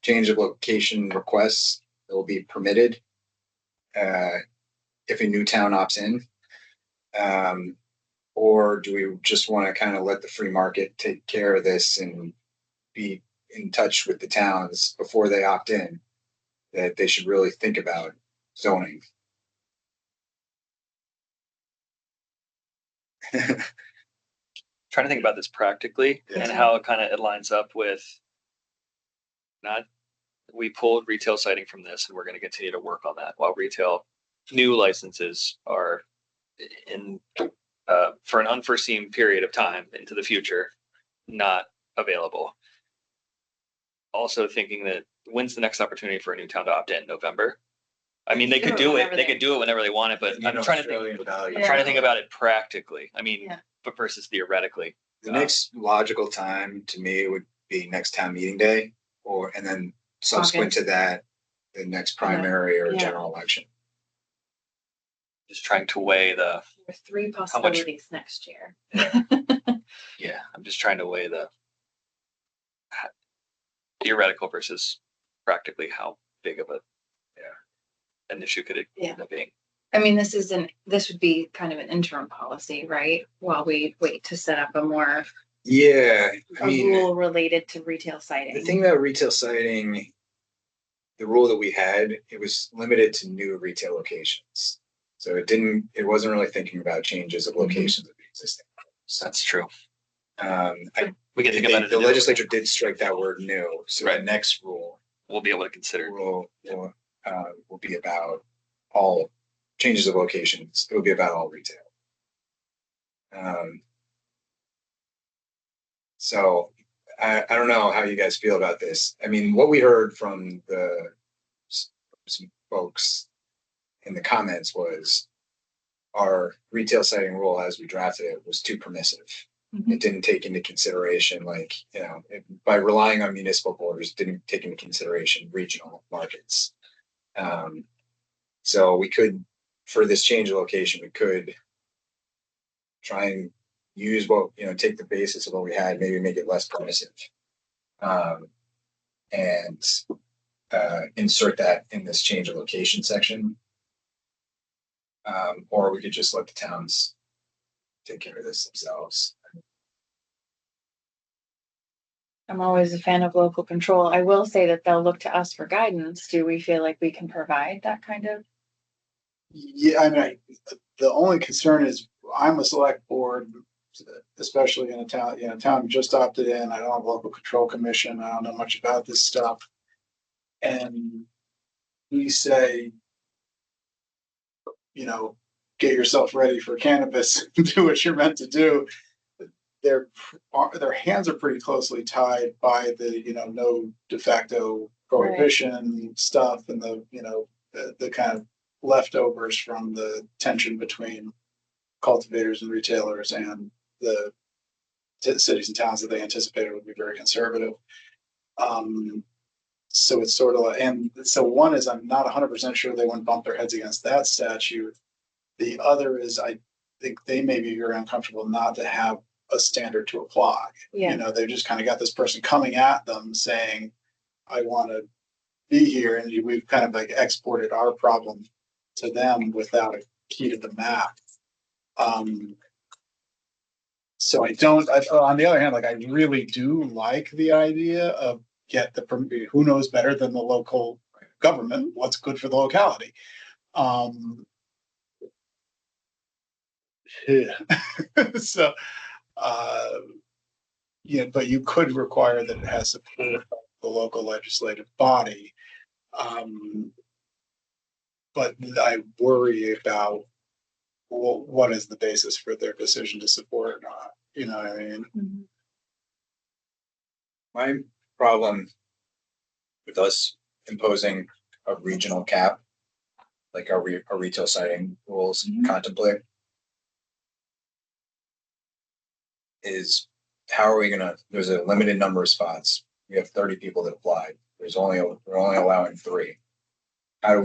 change of location requests that will be permitted if a new town opts in? Or do we just want to kind of let the free market take care of this and be in touch with the towns before they opt in, that they should really think about zoning. Trying to think about this practically Yeah. and how it kind of it lines up with we pulled retail siting from this and we're going to continue to work on that while retail new licenses are in for an unforeseen period of time into the future, not available. Also thinking that when's the next opportunity for a new town to opt in? November? I mean, they could do it. They could do it whenever they want it, but I'm trying to think. I'm trying to think about it practically. I mean, but versus theoretically. The next logical time to me would be next town meeting day, and then subsequent to that, the next primary or general election. Just trying to weigh the. There's 3 possibilities next year. Yeah, I'm just trying to weigh the theoretical versus practically how big of an issue could it end up being. I mean, this would be kind of an interim policy, right? While we wait to set up a more rule related to retail siting. The thing about retail siting, the rule that we had, it was limited to new retail locations. So it wasn't really thinking about changes of locations of the existing. That's true. We can think about it. The legislature did strike that word new. So the next rule we'll be able to consider will be about all changes of locations. It will be about all retail. So I don't know how you guys feel about this. I mean, what we heard from some folks in the comments was our retail siting rule as we drafted it was too permissive. Mm-hmm. It didn't take into consideration, by relying on municipal borders, didn't take into consideration regional markets. So we could, for this change of location, we could try and use take the basis of what we had, maybe make it less permissive, and insert that in this change of location section. Or we could just let the towns take care of this themselves. I'm always a fan of local control. I will say that they'll look to us for guidance. Do we feel like we can provide that kind of? Yeah, I mean, the only concern is I'm a select board, especially in a town just opted in. I don't have a local control commission. I don't know much about this stuff. And we say, get yourself ready for cannabis, do what you're meant to do. Their hands are pretty closely tied by the, no de facto prohibition stuff and the kind of leftovers from the tension between cultivators and retailers and the cities and towns that they anticipated would be very conservative. So it's sort of and so one is I'm not 100% sure they wouldn't bump their heads against that statute. The other is I think they may be very uncomfortable not to have a standard to apply. Yeah. They've just kind of got this person coming at them saying, I want to be here. And we've kind of exported our problem to them without a key to the map. So on the other hand, I really do like the idea of who knows better than the local government, what's good for the locality. So, but you could require that it has support of the local legislative body. But I worry about what is the basis for their decision to support or not. You know what I mean? Mm-hmm. My problem with us imposing a regional cap, like our retail siting rules contemplate, is how are we there's a limited number of spots. We have 30 people that applied. We're only allowing 3. How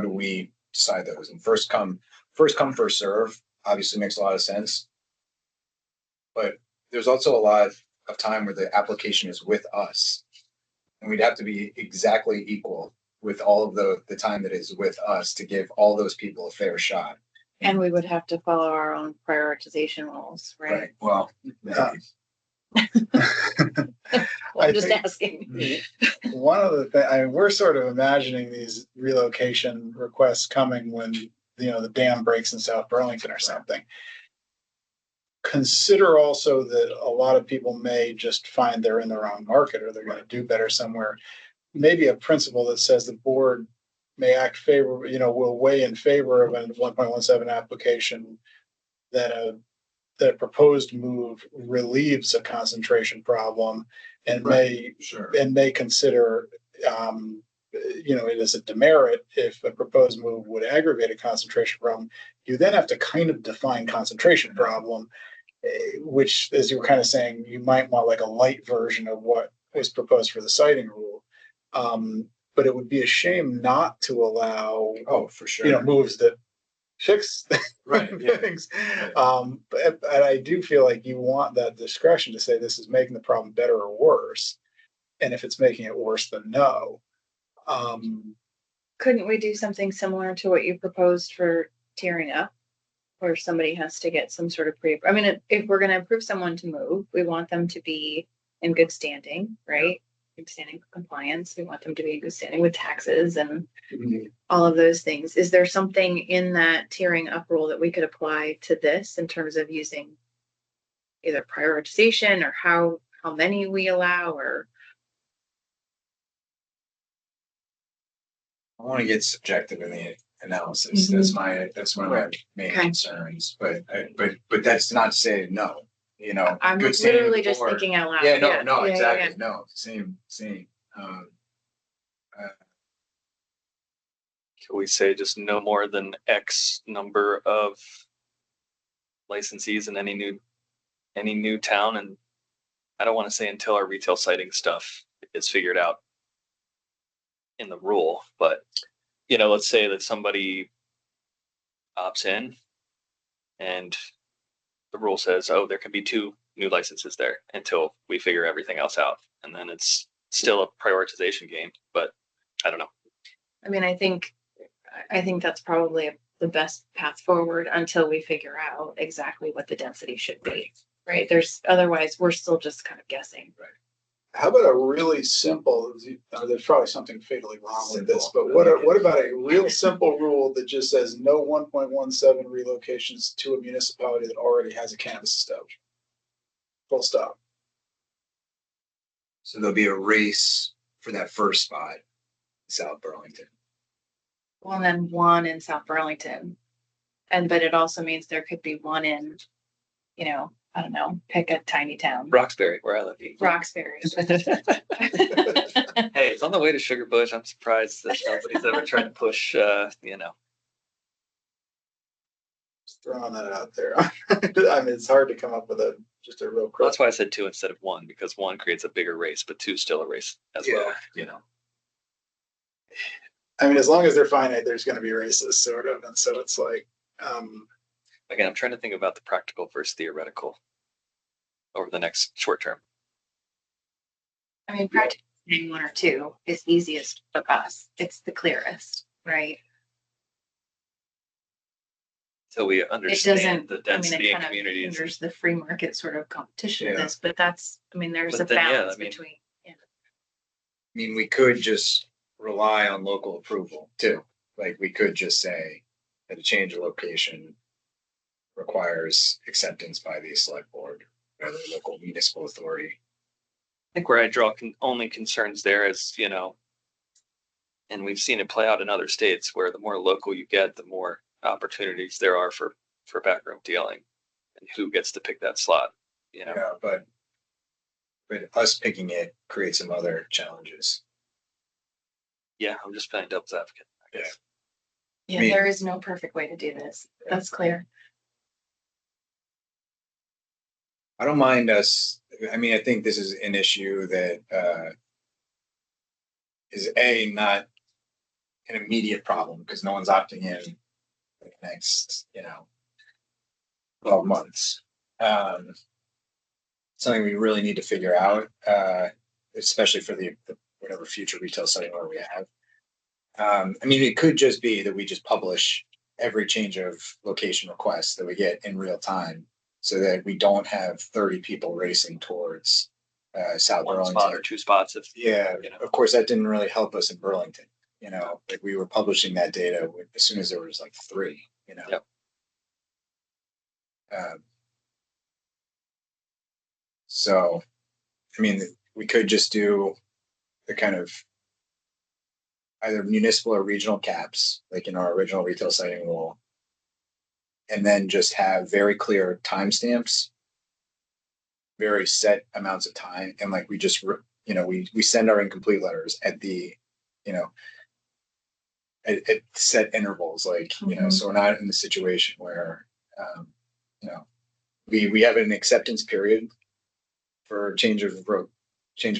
do we decide those? And first come, first serve obviously makes a lot of sense. But there's also a lot of time where the application is with us. And we'd have to be exactly equal with all of the time that is with us to give all those people a fair shot. And we would have to follow our own prioritization rules, right? Well, Well, I I'm just think- asking. One of the things, I mean, we're sort of imagining these relocation requests coming when, the dam breaks in South Burlington or something. Consider also that a lot of people may just find they're in the wrong market or they're going to do better somewhere. Maybe a principle that says the board may act will weigh in favor of a 1.17 application that a proposed move relieves a concentration problem and Sure. may consider, it as a demerit if a proposed move would aggravate a concentration problem. You then have to kind of define concentration problem, which, as you were kind of saying, you might want like a light version of what was proposed for the siting rule. But it would be a shame not to allow, Oh, for sure. moves that fix Right, yeah. things. But I do feel like you want that discretion to say this is making the problem better or worse. And if it's making it worse, then no. Couldn't we do something similar to what you proposed for tearing up? Where somebody has to get some sort of I mean, if we're gonna approve someone to move, we want them to be in good standing, right? Good standing compliance. We want them to be in good standing with taxes and all of those things. Is there something in that tearing up rule that we could apply to this in terms of using either prioritization or how many we allow or? I want to get subjective in the analysis. That's one of my main Okay. concerns. But that's not to say no. I'm good standing literally with the just board. thinking out loud. Yeah, no, Yeah, exactly. yeah. No, same. Can we say just no more than X number of licensees in any new town? And I don't want to say until our retail siting stuff is figured out in the rule, but let's say that somebody opts in and the rule says, oh, there can be 2 new licenses there until we figure everything else out. And then it's still a prioritization game, but I don't know. I mean, I think that's probably the best path forward until we figure out exactly what the density should be, right? Otherwise, we're still just kind of guessing. Right. How about a really simple, there's probably something fatally wrong with this, Simple. but what about a real simple rule that just says no 1.17 relocations to a municipality that already has a cannabis establishment? Full stop. So there'll be a race for that first spot in South Burlington. Well, and then one in South Burlington. But it also means there could be one in, I don't know, pick a tiny town. Roxbury, where I live. Roxbury. Hey, it's on the way to Sugar Bush. I'm surprised that nobody's ever tried to push, Just throwing that out there. I mean, it's hard to come up with just a real quick. That's why I said 2 instead of 1, because 1 creates a bigger race, but 2 is still a race as well, I mean, as long as they're finite, there's going to be races, sort of. And so it's like, Again, I'm trying to think about the practical versus theoretical over the next short term. I mean, practically 1 or 2 is easiest for us. It's the clearest, right? So we It understand doesn't, the I mean, density it in kind of communities. hinders the free market sort of competition of Yeah. this, but there's a But then, yeah, balance I mean- between. Yeah. I mean, we could just rely on local approval too. Like we could just say that a change of location requires acceptance by the select board or the local municipal authority. I think where I draw only concerns there is, and we've seen it play out in other states where the more local you get, the more opportunities there are for backroom dealing and who gets to pick that slot, Yeah, but us picking it creates some other challenges. Yeah, I'm just playing devil's advocate, I guess. Yeah, mean- there is no perfect way to do this. That's clear. I don't mind us, I mean, I think this is an issue that is not an immediate problem because no one's opting in for the next, 12 months. Something we really need to figure out, especially for the whatever future retail setting where we have. I mean, it could just be that we just publish every change of location request that we get in real time so that we don't have 30 people racing towards South One spot or Burlington. 2 spots if, Yeah, you know. of course, that didn't really help us in Burlington. You know, like we were publishing that data as soon as there was like 3. You know. Yep. So, I mean, we could just do the kind of either municipal or regional caps, like in our original retail siting rule, and then just have very clear timestamps, very set amounts of time, and like we just, you know, we send our incomplete letters at the, you know, at set intervals, like, you know, so we're not in the situation where, you know, we have an acceptance period for change of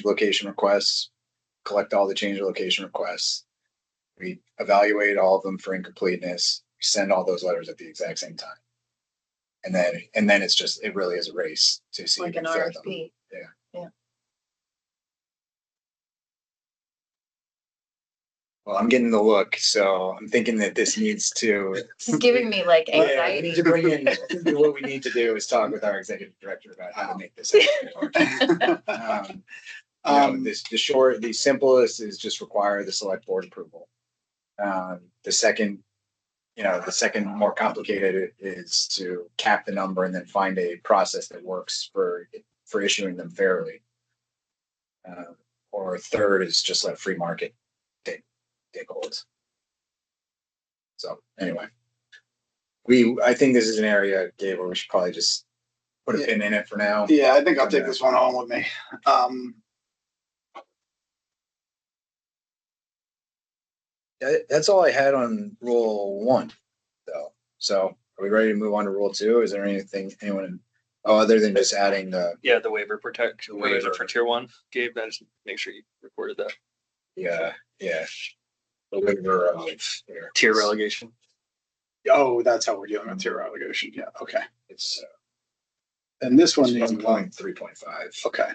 location requests, collect all the change of location requests. We evaluate all of them for incompleteness. We send all those letters at the exact same time. And then it's just, it really is a race to see. Like who an can fill them. RFP. Well, I'm getting the look, so I'm thinking that this needs to. It's giving me like Yeah, we anxiety. need to bring in, what we need to do is talk with our executive director about how to make this happen. The simplest is just require the select board approval. The second more complicated is to cap the number and then find a process that works for issuing them fairly. Or third is just let free market take hold. So anyway, I think this is an area, Gabe, where we should probably just put a pin in it for now. Yeah, I think I'll take this one home with me. That's all I had on rule 1, though. So are we ready to move on to rule 2? Is there anyone, other than just adding the waiver protection, waiver for tier 1, Gabe, I just make sure you recorded that. the waiver of Tier relegation. Oh, that's how we're dealing with tier relegation. Yeah, okay. It's And this one needs 1.3.5. Okay.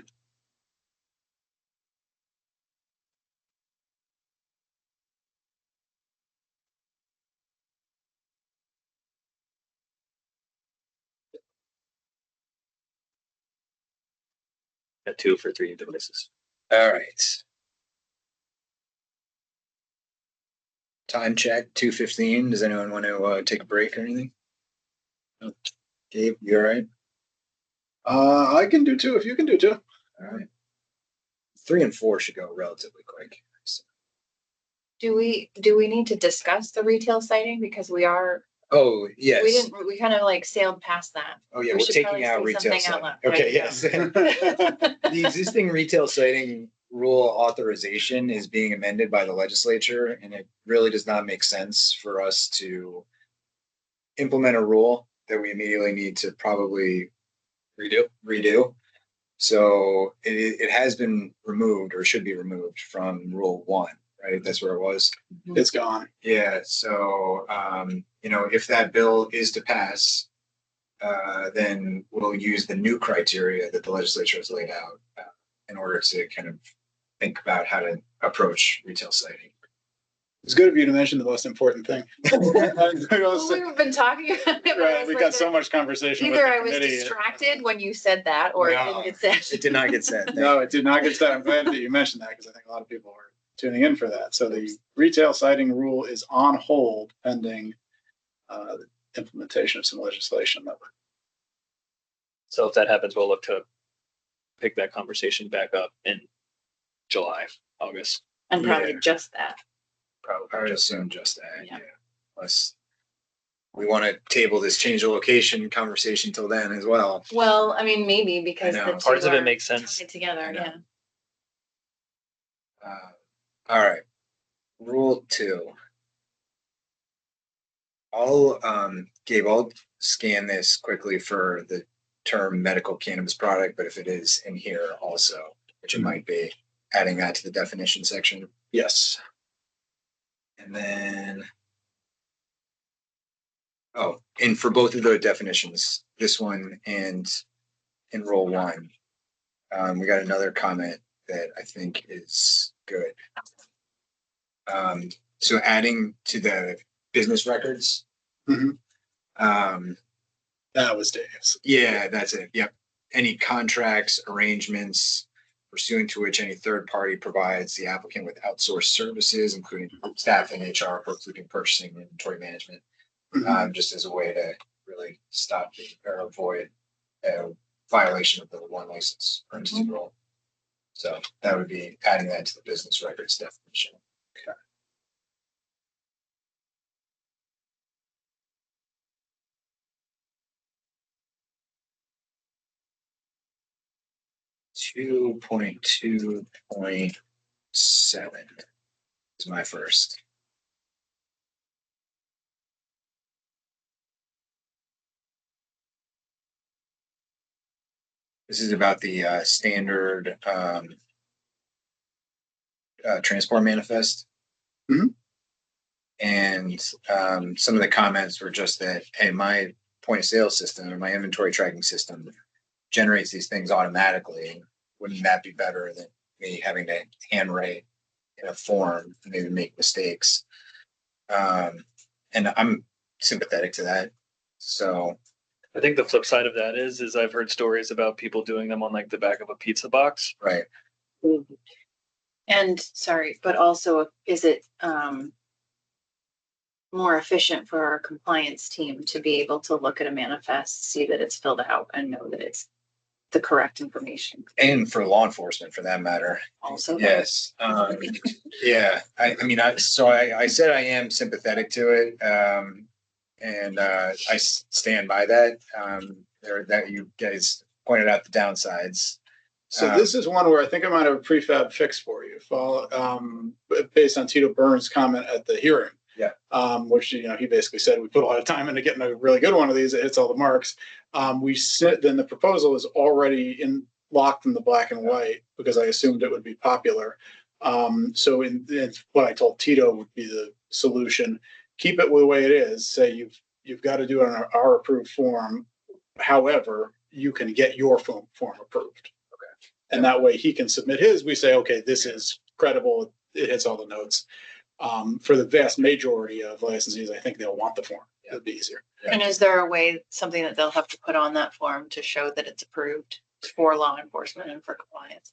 At 2 for 3 devices. All right. Time check 2:15. Does anyone want to take a break or anything? No. Gabe, you all right? I can do 2 if you can do 2. All right. 3 and 4 should go relatively quick. Do we need to discuss the retail siting because we Yes. we kind of like sailed past that. Oh yeah, We we're should taking probably out say retail something out siting. loud. Okay, Right, yes. The existing retail siting rule authorization is being amended by the legislature, and it really does not make sense for us to implement a rule that we immediately need to probably redo. So it has been removed or should be removed from rule 1, right? That's where it was. It's gone. Yeah, so, if that bill is to pass, then we'll use the new criteria that the legislature has laid out in order to kind of think about how to approach retail siting. It's good of you to mention the most important thing. Well, we've been talking about it. Right, we got so much conversation with Either the I was committee. distracted when you said that, or it No, didn't get said. It did not get said. No, it did not get said. I'm glad that you mentioned that because I think a lot of people are tuning in for that. So the retail siting rule is on hold pending the implementation of some legislation that would. So if that happens, we'll look to pick that conversation back up in July, August. And probably Yeah. just that. I would assume just that, Yeah. yeah. Unless we want to table this change of location conversation till then as well. Well, I mean, maybe because I the know. two Parts of it are make sense. tied together, I know. yeah. All right. Rule 2. Gabe, I'll scan this quickly for the term medical cannabis product, but if it is in here also, which it might be, adding that to the definition section. Yes. And then, and for both of the definitions, this one and in rule 1, we got another comment that I think is good. So adding to the business records, Mhm. That was Dave's. Yeah, that's it. Yep. Any contracts, arrangements pursuant to which any third party provides the applicant with outsourced services, including staffing, HR, including purchasing, and inventory management, just as a way to really stop or avoid a violation of the one license per entity rule. So that would be adding that to the business records definition. Okay. Two point two point seven is my first. This is about the standard transport manifest. Mhm. And some of the comments were just that, hey, my point of sale system or my inventory tracking system generates these things automatically. Wouldn't that be better than me having to handwrite in a form and maybe make mistakes? And I'm sympathetic to that. So I think the flip side of that is I've heard stories about people doing them on like the back of a pizza box. right. And sorry, but also is it more efficient for our compliance team to be able to look at a manifest, see that it's filled out and know that it's the correct information And for law enforcement for that matter. also? Yes. Yeah. I mean, I said I am sympathetic to it. And I stand by that. That you guys pointed out the downsides. So this is one where I think I might have a prefab fix for you, based on Tito Burns' comment at the hearing. Yeah. Which, he basically said, we put a lot of time into getting a really good one of these. It hits all the marks. Then the proposal is already locked in the black and white because I assumed it would be popular. So in what I told Tito would be the solution. Keep it the way it is. Say you've got to do it on our approved form. However, you can get your form approved. And that way he can submit his. We say, okay, this is credible. It hits all the notes. For the vast majority of licensees, I think they'll want the form. It'd be easier. And is there a way, something that they'll have to put on that form to show that it's approved for law enforcement and for compliance?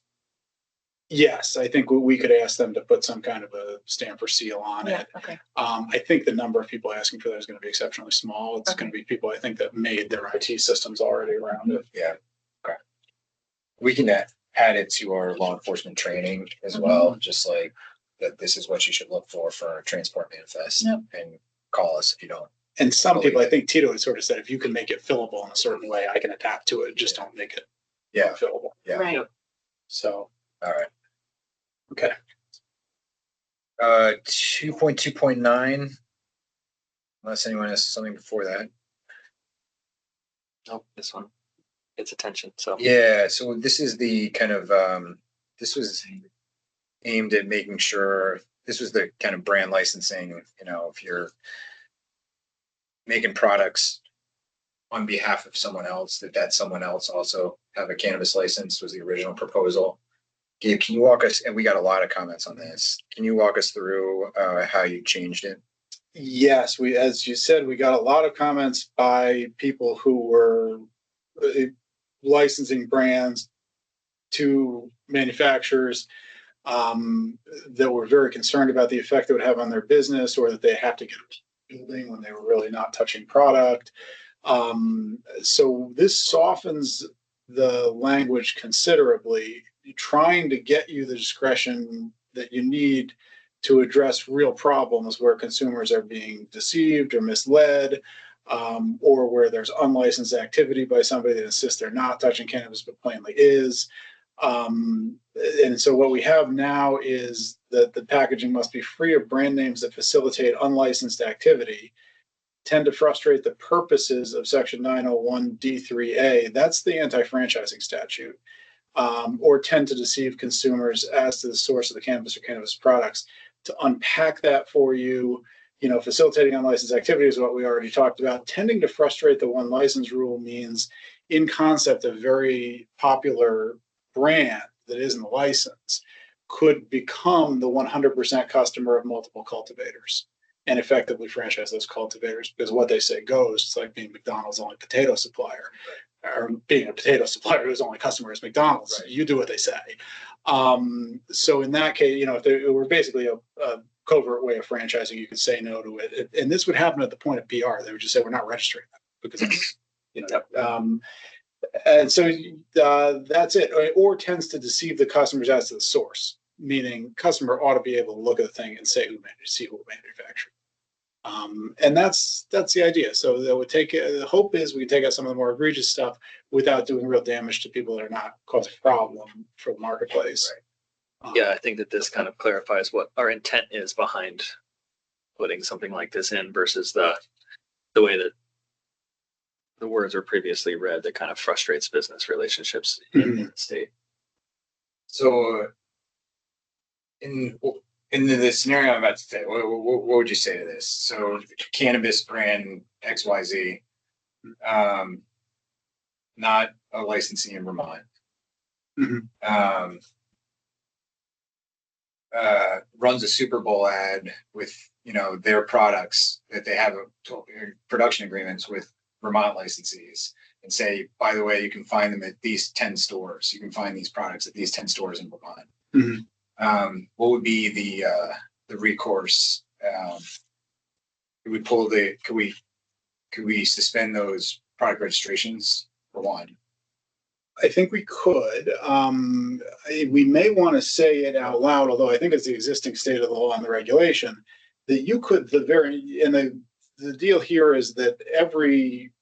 Yes, I think we could ask them to put some kind of a stamp or seal on it. Okay. I think the number of people asking for that is going to be exceptionally small. It's going to be people, I think, that made their IT systems already around it. Yeah. Okay. We can add it to our law enforcement training as well, just like that this is what you should look for a transport manifest. Yep. And call us if you don't. And some people, I think Tito had sort of said, if you can make it fillable in a certain way, I can adapt to it. Just don't make it fillable. Yeah. Right. So, All right. okay. 2.2.9. Unless anyone has something before that. Oh, this one. It's attention. So Yeah. So this is the kind of this was aimed at making sure this was the kind of brand licensing. If you're making products on behalf of someone else, that someone else also have a cannabis license was the original proposal. Gabe, can you walk us, and we got a lot of comments on this. Can you walk us through how you changed it? Yes, as you said, we got a lot of comments by people who were licensing brands to manufacturers that were very concerned about the effect it would have on their business, or that they have to get a building when they were really not touching product. So this softens the language considerably, trying to get you the discretion that you need to address real problems where consumers are being deceived or misled, or where there's unlicensed activity by somebody that insists they're not touching cannabis but plainly is. And so what we have now is that the packaging must be free of brand names that facilitate unlicensed activity, tend to frustrate the purposes of Section 901 D3A. That's the anti-franchising statute. Or tend to deceive consumers as to the source of the cannabis or cannabis products. To unpack that for you, facilitating unlicensed activity is what we already talked about. Tending to frustrate the one license rule means, in concept, a very popular brand that isn't licensed could become the 100% customer of multiple cultivators. and effectively franchise those cultivators, because what they say goes. It's like being McDonald's only potato supplier, or being a potato supplier whose only customer is McDonald's. Right. You do what they say. So in that case, if they were basically a covert way of franchising, you could say no to it. And this would happen at the point of PR. They would just say, we're not registering that because it's, and so that's it, or tends to deceive the customers as to the source, meaning customer ought to be able to look at the thing and say see who manufactured. And that's the idea. So that would the hope is we take out some of the more egregious stuff without doing real damage to people that are not causing a problem for the marketplace. Right. Yeah, I think that this kind of clarifies what our intent is behind putting something like this in versus the way that the words were previously read that kind of frustrates business relationships in the state. So in the scenario I'm about to say, what would you say to this? So cannabis brand XYZ, not a licensing in Vermont. Mhm. Runs a Super Bowl ad with, their products that they have production agreements with Vermont licensees, and say, by the way, you can find them at these 10 stores. You can find these products at these 10 stores in Vermont. Mhm. What would be the recourse? Could we suspend those product registrations for one? I think we could. We may want to say it out loud, although I think it's the existing state of the law and the regulation that you could. The deal here is that every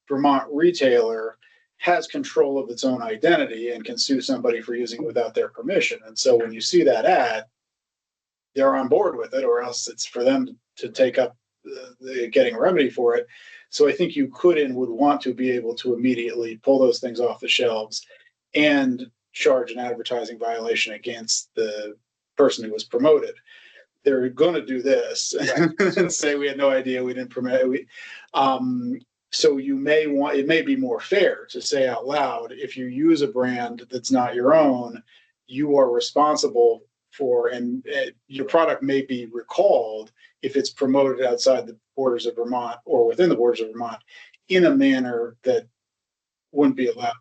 Vermont retailer has control of its own identity and can sue somebody for using it without their permission. And so when you see that ad, they're on board with it, or else it's for them to take up getting a remedy for it. So I think you could and would want to be able to immediately pull those things off the shelves and charge an advertising violation against the person who was promoted. They're going to do this and say we had no idea, we didn't promote it. So it may be more fair to say out loud, if you use a brand that's not your own, you are responsible for, and your product may be recalled if it's promoted outside the borders of Vermont or within the borders of Vermont in a manner that wouldn't be allowed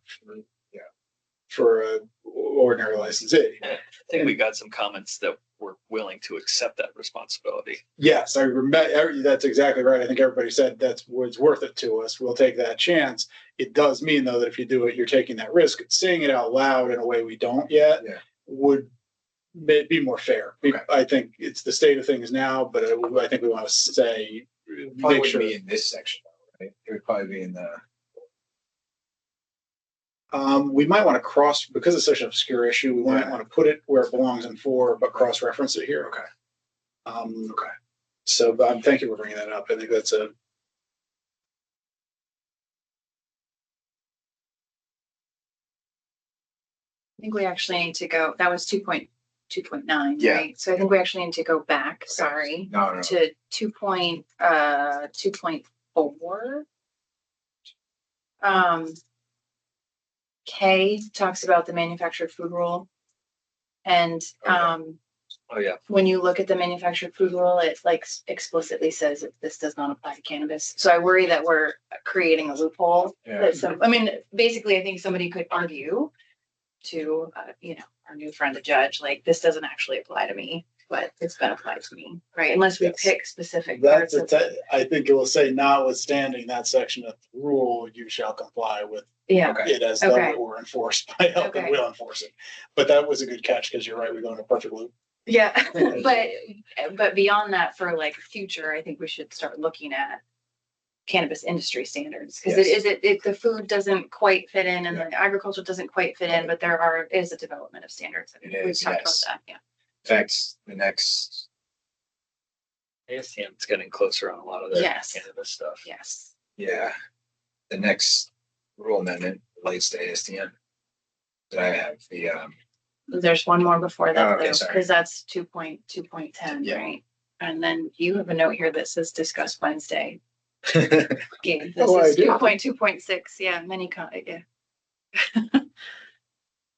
for an ordinary licensee. I think we got some comments that were willing to accept that responsibility. Yes, I remember. That's exactly right. I think everybody said that's what's worth it to us. We'll take that chance. It does mean, though, that if you do it, you're taking that risk. Saying it out loud in a way we don't yet would be more fair. Okay. I think it's the state of things now, but I think we want to say, Probably make wouldn't sure. be in this section, right? It would probably be in the. We might want to because it's such an obscure issue, we might want to put it where it belongs in 4, but cross-reference it here. Okay. Okay. So thank you for bringing that up. I think that's a. I think we actually need to go, that was 2.2.9, Yeah. right? So I think we actually need to go back, Okay. sorry, No. to 2.4. K talks about the manufactured food rule. And Oh yeah. when you look at the manufactured food rule, it like explicitly says that this does not apply to cannabis. So I worry that we're creating a loophole. Yeah. Basically, I think somebody could argue to, our new friend, the judge, like, this doesn't actually apply to me, but it's been applied to me, right? Unless we Yes. pick specific parts of it. I think it will say, notwithstanding that section of the rule, you shall comply with Yeah, Okay. it as though Okay. it were enforced by health and Okay. will enforce it. But that was a good catch, because you're right, we go in a perfect loop. yeah. But beyond that, for like future, I think we should start looking at cannabis industry standards, because Yes. the food doesn't quite fit in and Yeah. the agriculture doesn't quite fit in, but there is a development of standards. It We've is, talked yes. about that, yeah. In fact, the next. ASTM's getting closer on a lot of the Yes. cannabis stuff. Yes. Yeah, the next rule amendment relates to ASTM. That I have There's one more before Oh, that, okay, though, sorry. because that's 2.2.10, Yeah. right? And then you have a note here that says discuss Wednesday. the. Yeah, this Oh, I is do. 2.2.6, yeah, yeah.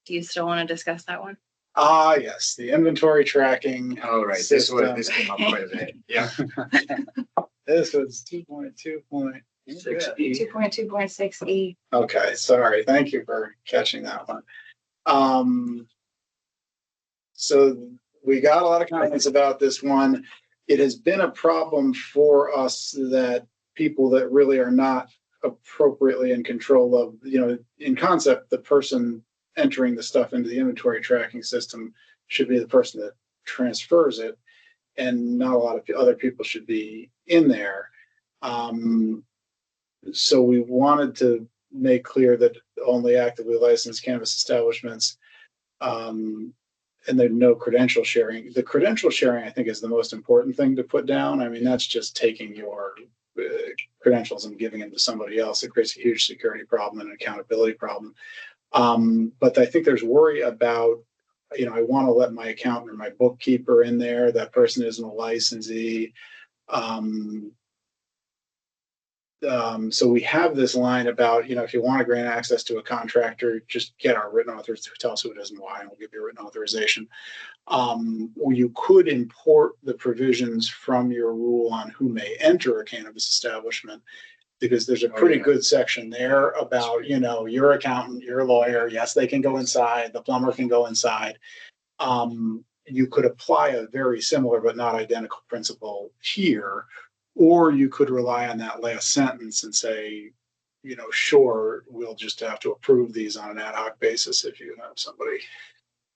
Do you still want to discuss that one? Ah, yes, the inventory tracking. Oh, right, System. this came up quite a bit, yeah. This was 2.2. 6E. 2.2.6E. Okay, sorry. Thank you for catching that one. So we got a lot of comments about this one. It has been a problem for us that people that really are not appropriately in control of, in concept, the person entering the stuff into the inventory tracking system should be the person that transfers it, and not a lot of other people should be in there. So we wanted to make clear that only actively licensed cannabis establishments, and there's no credential sharing. The credential sharing, I think, is the most important thing to put down. I mean, that's just taking your credentials and giving them to somebody else. It creates a huge security problem and an accountability problem. But I think there's worry about, I want to let my accountant or my bookkeeper in there. That person isn't a licensee. So we have this line about, if you want to grant access to a contractor, just get our written authorization, tell us who it is and why, and we'll give you a written authorization. Or you could import the provisions from your rule on who may enter a cannabis establishment, because there's a pretty good section there about, your accountant, your lawyer, yes, they can go inside, the plumber can go inside. You could apply a very similar but not identical principle here. Or you could rely on that last sentence and say, sure, we'll just have to approve these on an ad hoc basis if you have somebody.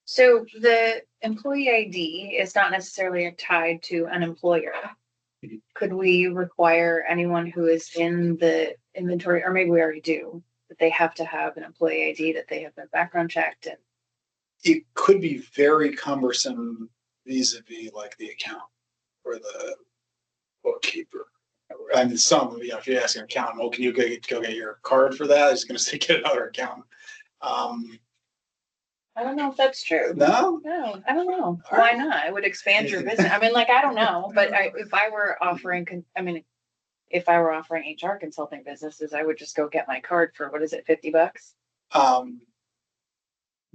So the employee ID is not necessarily tied to an employer. Could we require anyone who is in the inventory, or maybe we already do, that they have to have an employee ID, that they have been background checked? And it could be very cumbersome vis-a-vis like the account or the bookkeeper. I mean, if you ask an accountant, well, can you go get your card for that? He's going to say, get another accountant. I don't know if that's true. No, I don't know. Why not? It would expand your business. I mean, I don't know, but if I were offering HR consulting businesses, I would just go get my card for, what is it, $50?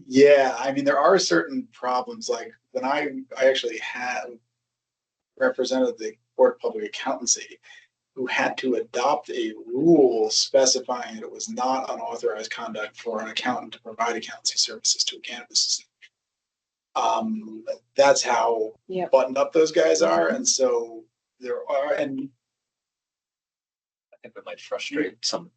Yeah, I mean, there are certain problems. Like when I actually had represented the Board of Public Accountancy, who had to adopt a rule specifying that it was not unauthorized conduct for an accountant to provide accountancy services to a cannabis. That's how buttoned up those guys are, and so there are, and I think it might frustrate some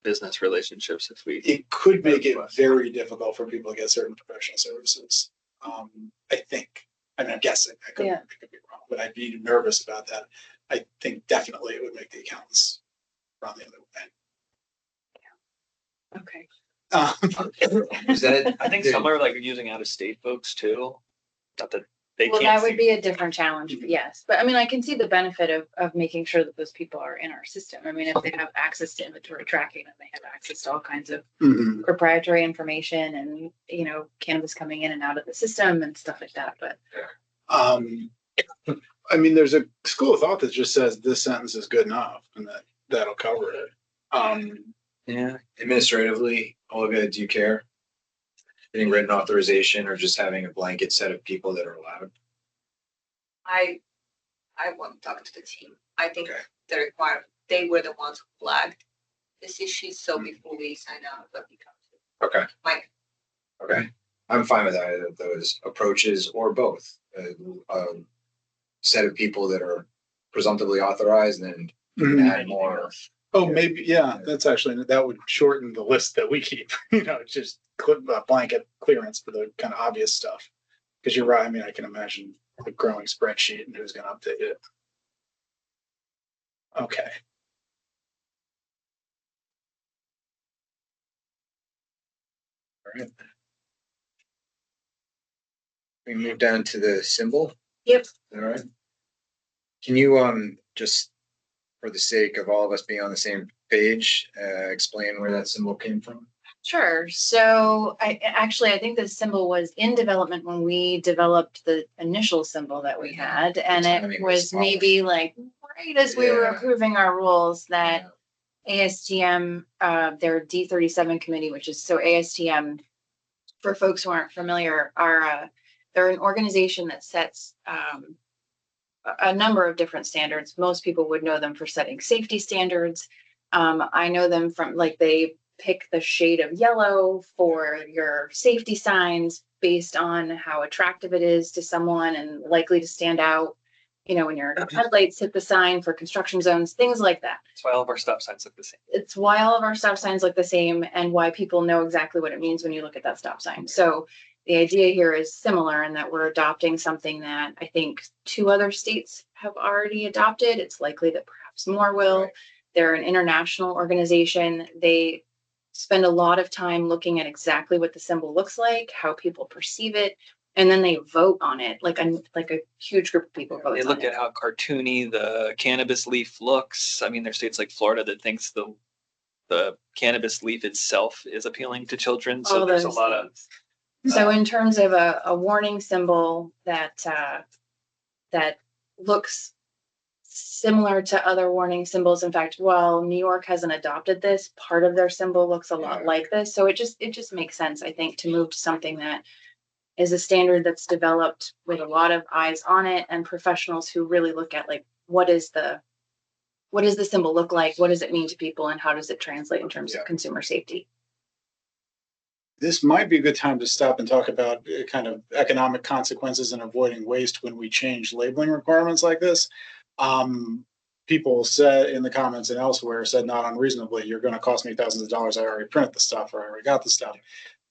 business relationships if we. It could make it very difficult for people to get certain professional services. I think. I mean, I'm guessing. I could be wrong, but I'd be nervous about that. I think definitely it would make the accountants run the other way. Okay. I think some are like using out of state folks too. Not that they Well, can't. that would be a different challenge, yes. But I mean, I can see the benefit of making sure that those people are in our system. I mean, if they have access to inventory tracking and they have access to all kinds of proprietary information and, cannabis coming in and out of the system and stuff like that. But I mean, there's a school of thought that just says this sentence is good enough and that'll cover it. Yeah. Administratively, Olga, do you care? Getting written authorization or just having a blanket set of people that are allowed? I won't talk to the team. I think they were the ones who flagged this issue. So before we sign out, let me come to. Okay. Mike. Okay. I'm fine with either of those approaches or both. Set of people that are presumptively authorized and add more. Oh, maybe, yeah, that would shorten the list that we keep, just a blanket clearance for the kind of obvious stuff. Because you're right, I mean, I can imagine the growing spreadsheet and who's going to update it. Okay. All right. We move down to the symbol. Yep. All right. Can you just for the sake of all of us being on the same page, explain where that symbol came from? Sure. So I think the symbol was in development when we developed the initial symbol that we had. And it was maybe like right as we were approving our rules that ASTM, their D37 committee, which is so ASTM for folks who aren't familiar, they're an organization that sets a number of different standards. Most people would know them for setting safety standards. I know them from like they pick the shade of yellow for your safety signs based on how attractive it is to someone and likely to stand out. You know, when your headlights hit the sign for construction zones, things like that. That's why all of our stop signs look the same. It's why all of our stop signs look the same and why people know exactly what it means when you look at that stop sign. So the idea here is similar in that we're adopting something that I think 2 other states have already adopted. It's likely that perhaps more will. Right. They're an international organization. They spend a lot of time looking at exactly what the symbol looks like, how people perceive it, and then they vote on it. Like a huge group of people vote. They look at how cartoony the cannabis leaf looks. I mean, there's states like Florida that thinks the cannabis leaf itself is appealing to children. So there's a lot of. So in terms of a warning symbol that looks similar to other warning symbols. In fact, while New York hasn't adopted this, part of their symbol looks a lot like this. So it just makes sense, I think, to move to something that is a standard that's developed with a lot of eyes on it and professionals who really look at like what does the symbol look like? What does it mean to people and how does it translate in terms of consumer safety? This might be a good time to stop and talk about kind of economic consequences and avoiding waste when we change labeling requirements like this. People said in the comments and elsewhere said not unreasonably, you're going to cost me thousands of dollars. I already printed the stuff or I already got the stuff.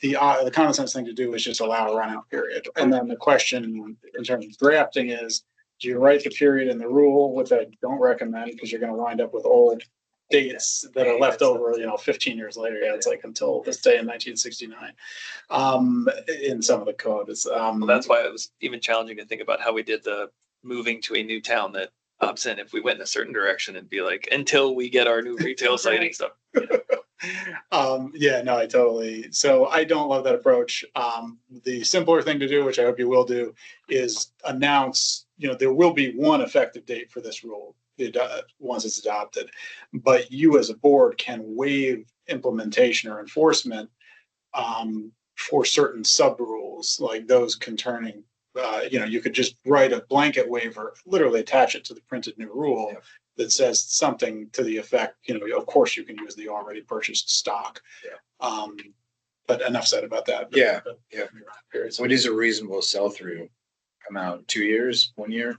The common sense thing to do is just allow a run out period. And then the question in terms of drafting is, do you write the period in the rule, which I don't recommend because you're going to wind up with old dates that are left over, 15 years later. Yeah, it's like until this day in 1969 in some of the code. Well, that's why it was even challenging to think about how we did the moving to a new town that opts in if we went in a certain direction and be like, until we get our new retail site and stuff. Yeah, no, I totally. So I don't love that approach. The simpler thing to do, which I hope you will do, is announce, there will be one effective date for this rule once it's adopted, but you as a board can waive implementation or enforcement for certain sub rules, like those concerning. You could just write a blanket waiver, literally attach it to the printed new rule that says something to the effect, of course you can use the already purchased stock. But enough said about that. So what is a reasonable sell-through amount? 2 years, 1 year?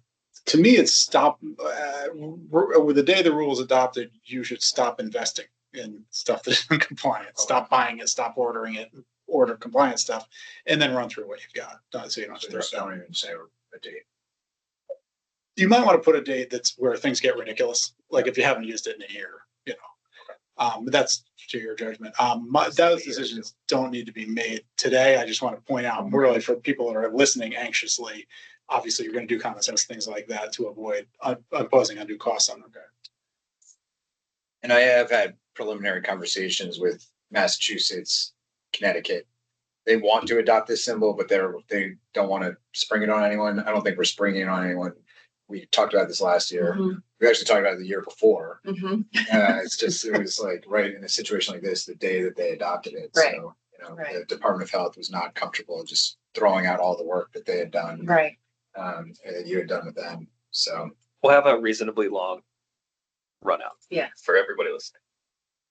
To me, it's stop. With the day the rule is adopted, you should stop investing in stuff that isn't compliant. Stop buying it, stop ordering it, order compliant stuff, and then run through what you've got. So you don't have to throw it Don't out. even say a date. You might want to put a date that's where things get ridiculous, like if you haven't used it in a year, but that's to your judgment. Those decisions don't need to be made today. I just want to point out, really, for people that are listening anxiously, obviously you're going to do common sense things like that to avoid imposing undue costs on them. And I have had preliminary conversations with Massachusetts, Connecticut. They want to adopt this symbol, but they don't want to spring it on anyone. I don't think we're springing it on anyone. We talked about this last year. Mm-hmm. We actually talked about it the year before. Mm-hmm. It was like right in a situation like this, the day that they adopted it. Right. So, the Department of Health was not comfortable just throwing out all the work that they had done. Right. And that you had done with them. So We'll have a reasonably long run out. Yes. For everybody listening.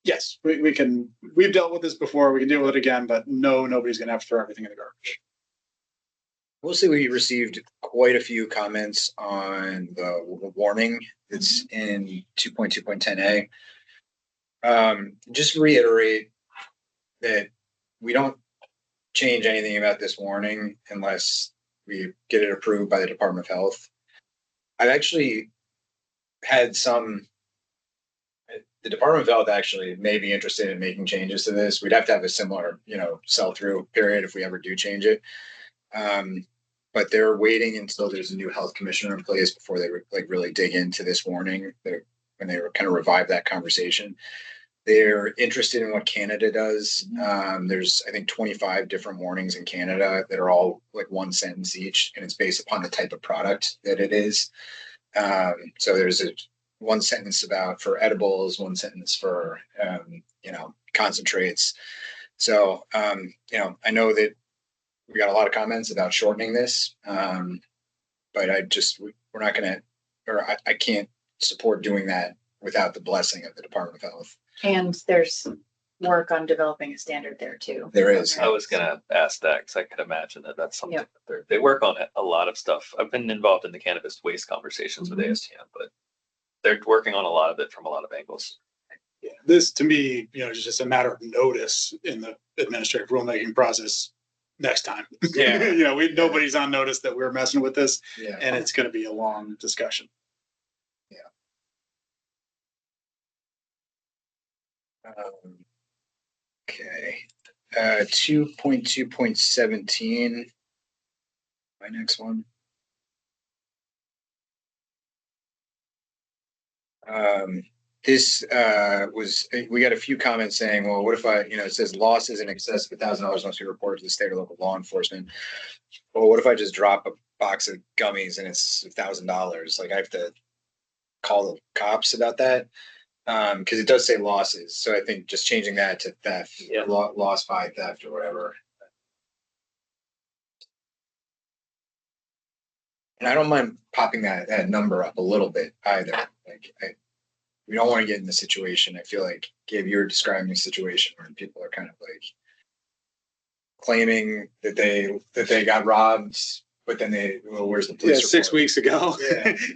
Yes, we can. We've dealt with this before. We can deal with it again, but nobody's going to have to throw everything in the garbage. mostly we received quite a few comments on the warning that's in 2.2.10a. Just reiterate that we don't change anything about this warning unless we get it approved by the Department of Health. I've actually had the Department of Health actually may be interested in making changes to this. We'd have to have a similar, sell-through period if we ever do change it. But they're waiting until there's a new health commissioner in place before they really dig into this warning. When they kind of revive that conversation, they're interested in what Canada does. There's, I think, 25 different warnings in Canada that are all like one sentence each, and it's based upon the type of product that it is. So there's one sentence for edibles, one sentence for, concentrates. So, I know that we got a lot of comments about shortening this. But we're not gonna, or I can't support doing that without the blessing of the Department of Health. And there's work on developing a standard there too. There is. I was gonna ask that because I could imagine that that's something that they work on a lot of stuff. I've been involved in the cannabis waste conversations with ASTM, but they're working on a lot of it from a lot of angles. Yeah, this to me, is just a matter of notice in the administrative rulemaking process next time. Yeah. Nobody's on notice that we're messing with this, Yeah. and it's going to be a long discussion. Okay. 2.2.17. My next one. This we got a few comments saying, well, what if it says losses in excess of $1,000 must be reported to the state or local law enforcement. Well, what if I just drop a box of gummies and it's $1,000? Like I have to call the cops about that? Because it does say losses. So I think just changing that to theft, loss by theft or whatever. And I don't mind popping that number up a little bit either. Like we don't want to get in the situation. I feel like, Gabe, you were describing a situation where people are kind of like claiming that they got robbed, but then where's the police? Yeah, 6 weeks ago.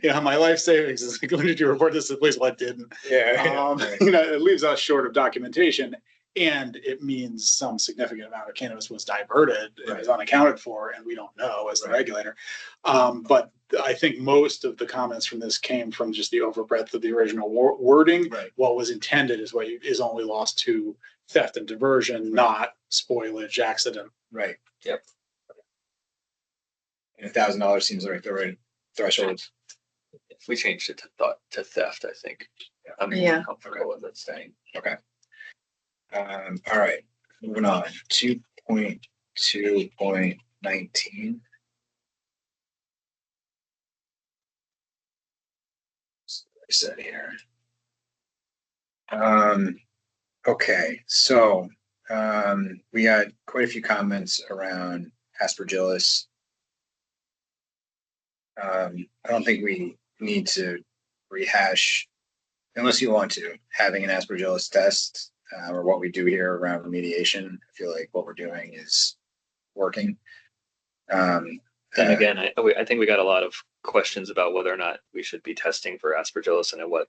Yeah. My life savings is like, when did you report this to the police? Well, I didn't. Yeah. It leaves us short of documentation, and it means some significant amount of cannabis was diverted and is unaccounted for, and we don't know as the regulator. But I think most of the comments from this came from just the overbreadth of the original wording. Right. What was intended is what is only lost to theft and diversion, not spoilage, accident. Right. Yep. And $1,000 seems like the right threshold. If we changed it to theft, I think I'm more comfortable with it staying. Okay. All right. Moving on. 2.2.19. I said here. Okay, so we got quite a few comments around aspergillus. I don't think we need to rehash, unless you want to, having an aspergillus test or what we do here around remediation. I feel like what we're doing is working. And again, I think we got a lot of questions about whether or not we should be testing for aspergillus and at what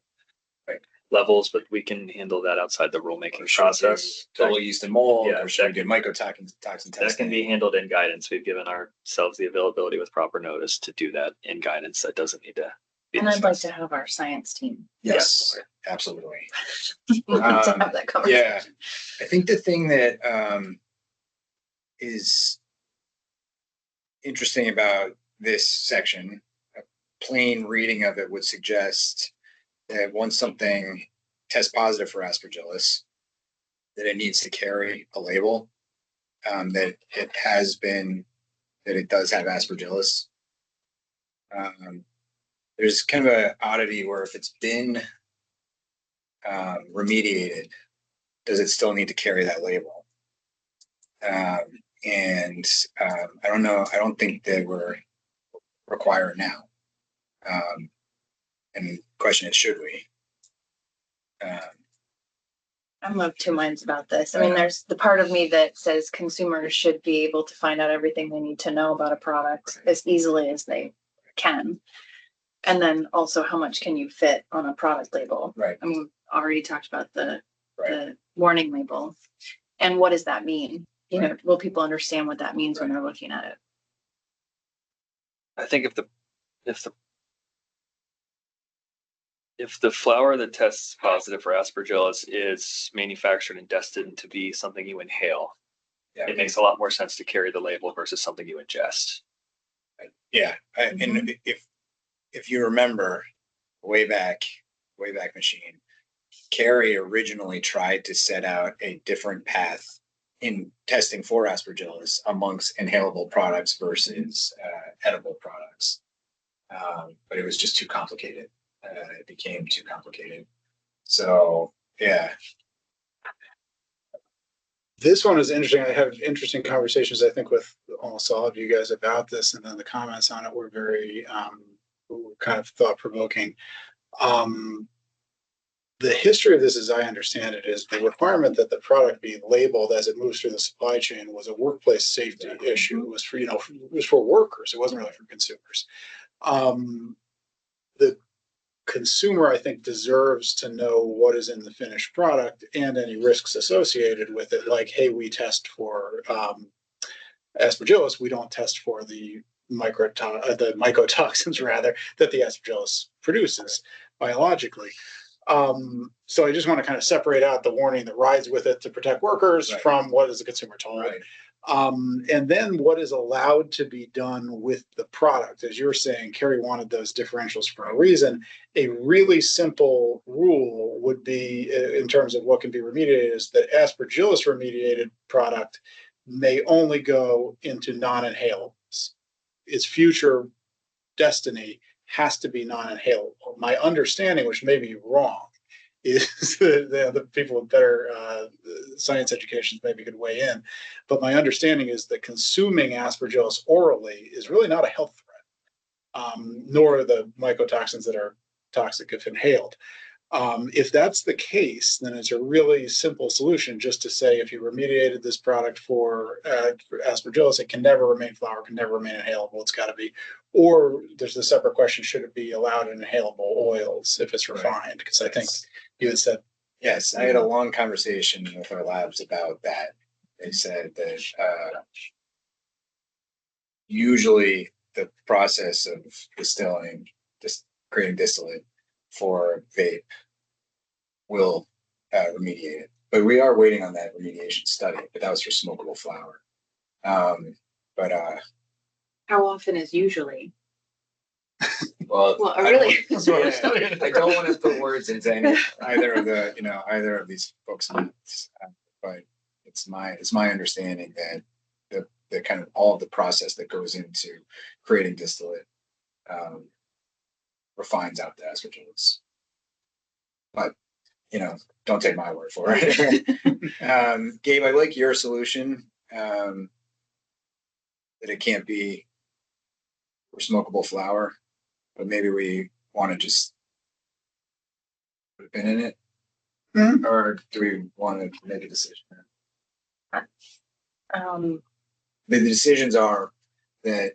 levels, but we can handle that outside the rulemaking process. Total yeast and mold, Yeah, or should we do mycotoxin testing? That can be handled in guidance. We've given ourselves the availability with proper notice to do that in guidance. That doesn't need to be And I'd like discussed. to have our science team Yes, absolutely. to have that conversation. Yeah, I think the thing that is interesting about this section, a plain reading of it would suggest that once something tests positive for aspergillus, that it needs to carry a label that it does have aspergillus. There's kind of an oddity where if it's been remediated, does it still need to carry that label? I don't know. I don't think they were required now. And the question is, should we? I'm of two minds about this. I mean, there's the part of me that says consumers should be able to find out everything they need to know about a product as easily as they can. And then also, how much can you fit on a product label? Right. I mean, already talked about the warning label. And what does that mean? Will people understand what that means when they're looking at it? I think if the flower that tests positive for aspergillus is manufactured and destined to be something you inhale, it makes a lot more sense to carry the label versus something you ingest. Yeah, and if you remember, way back machine, Carrie originally tried to set out a different path in testing for aspergillus amongst inhalable products versus edible products, but it was just too complicated. It became too complicated. So yeah, This one is interesting. I have interesting conversations, I think, with almost all of you guys about this, and then the comments on it were very kind of thought provoking. The history of this, as I understand it, is the requirement that the product be labeled as it moves through the supply chain was a workplace safety issue. It was for, it was for workers. It wasn't really for consumers. The consumer, I think, deserves to know what is in the finished product and any risks associated with it. Like, hey, we test for aspergillus. We don't test for the mycotoxins rather that the aspergillus produces biologically. So I just want to kind of separate out the warning that rides with it to protect workers from what is the consumer told. And then what is allowed to be done with the product. As you're saying, Carrie wanted those differentials for a reason. A really simple rule would be, in terms of what can be remediated, is that aspergillus remediated product may only go into non-inhalables. Its future destiny has to be non-inhalable. My understanding, which may be wrong, is the people with better science educations maybe could weigh in, but my understanding is that consuming aspergillus orally is really not a health threat, nor are the mycotoxins that are toxic if inhaled. If that's the case, then it's a really simple solution just to say, if you remediated this product for aspergillus, it can never remain flour, can never remain inhalable. It's got to be, or there's a separate question, should it be allowed in inhalable oils if it's refined? Because I think you had said. Yes, I had a long conversation with our labs about that. They said that usually the process of distilling, just creating distillate for vape will remediate it. But we are waiting on that remediation study, but that was for smokable flour. How often is usually? Well, really? I don't want to put words into either of these folks' mouths, but it's my understanding that the kind of all of the process that goes into creating distillate refines out the aspergillus. But don't take my word for it. Gabe, I like your solution, that it can't be for smokable flour, but maybe we want to just put a pin in it. Mm-hmm. Or do we want to make a decision? The decisions are that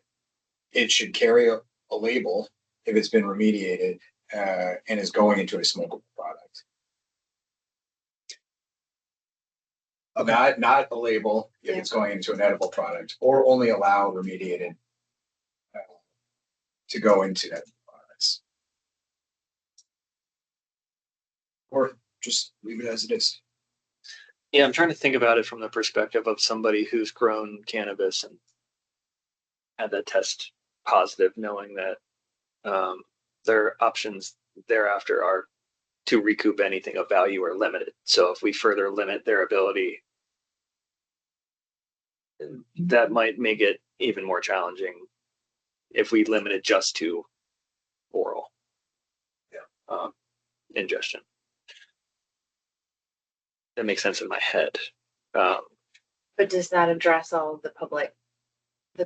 it should carry a label if it's been remediated and is going into a smokable product. Okay. Not a label if it's going into an edible product, or only allow remediated to go into edible products. Or just leave it as it is. Yeah, I'm trying to think about it from the perspective of somebody who's grown cannabis and had that test positive, knowing that their options thereafter are to recoup anything of value or limited. So if we further limit their ability, that might make it even more challenging if we limit it just to oral ingestion. That makes sense in my head. But does that address all of the public?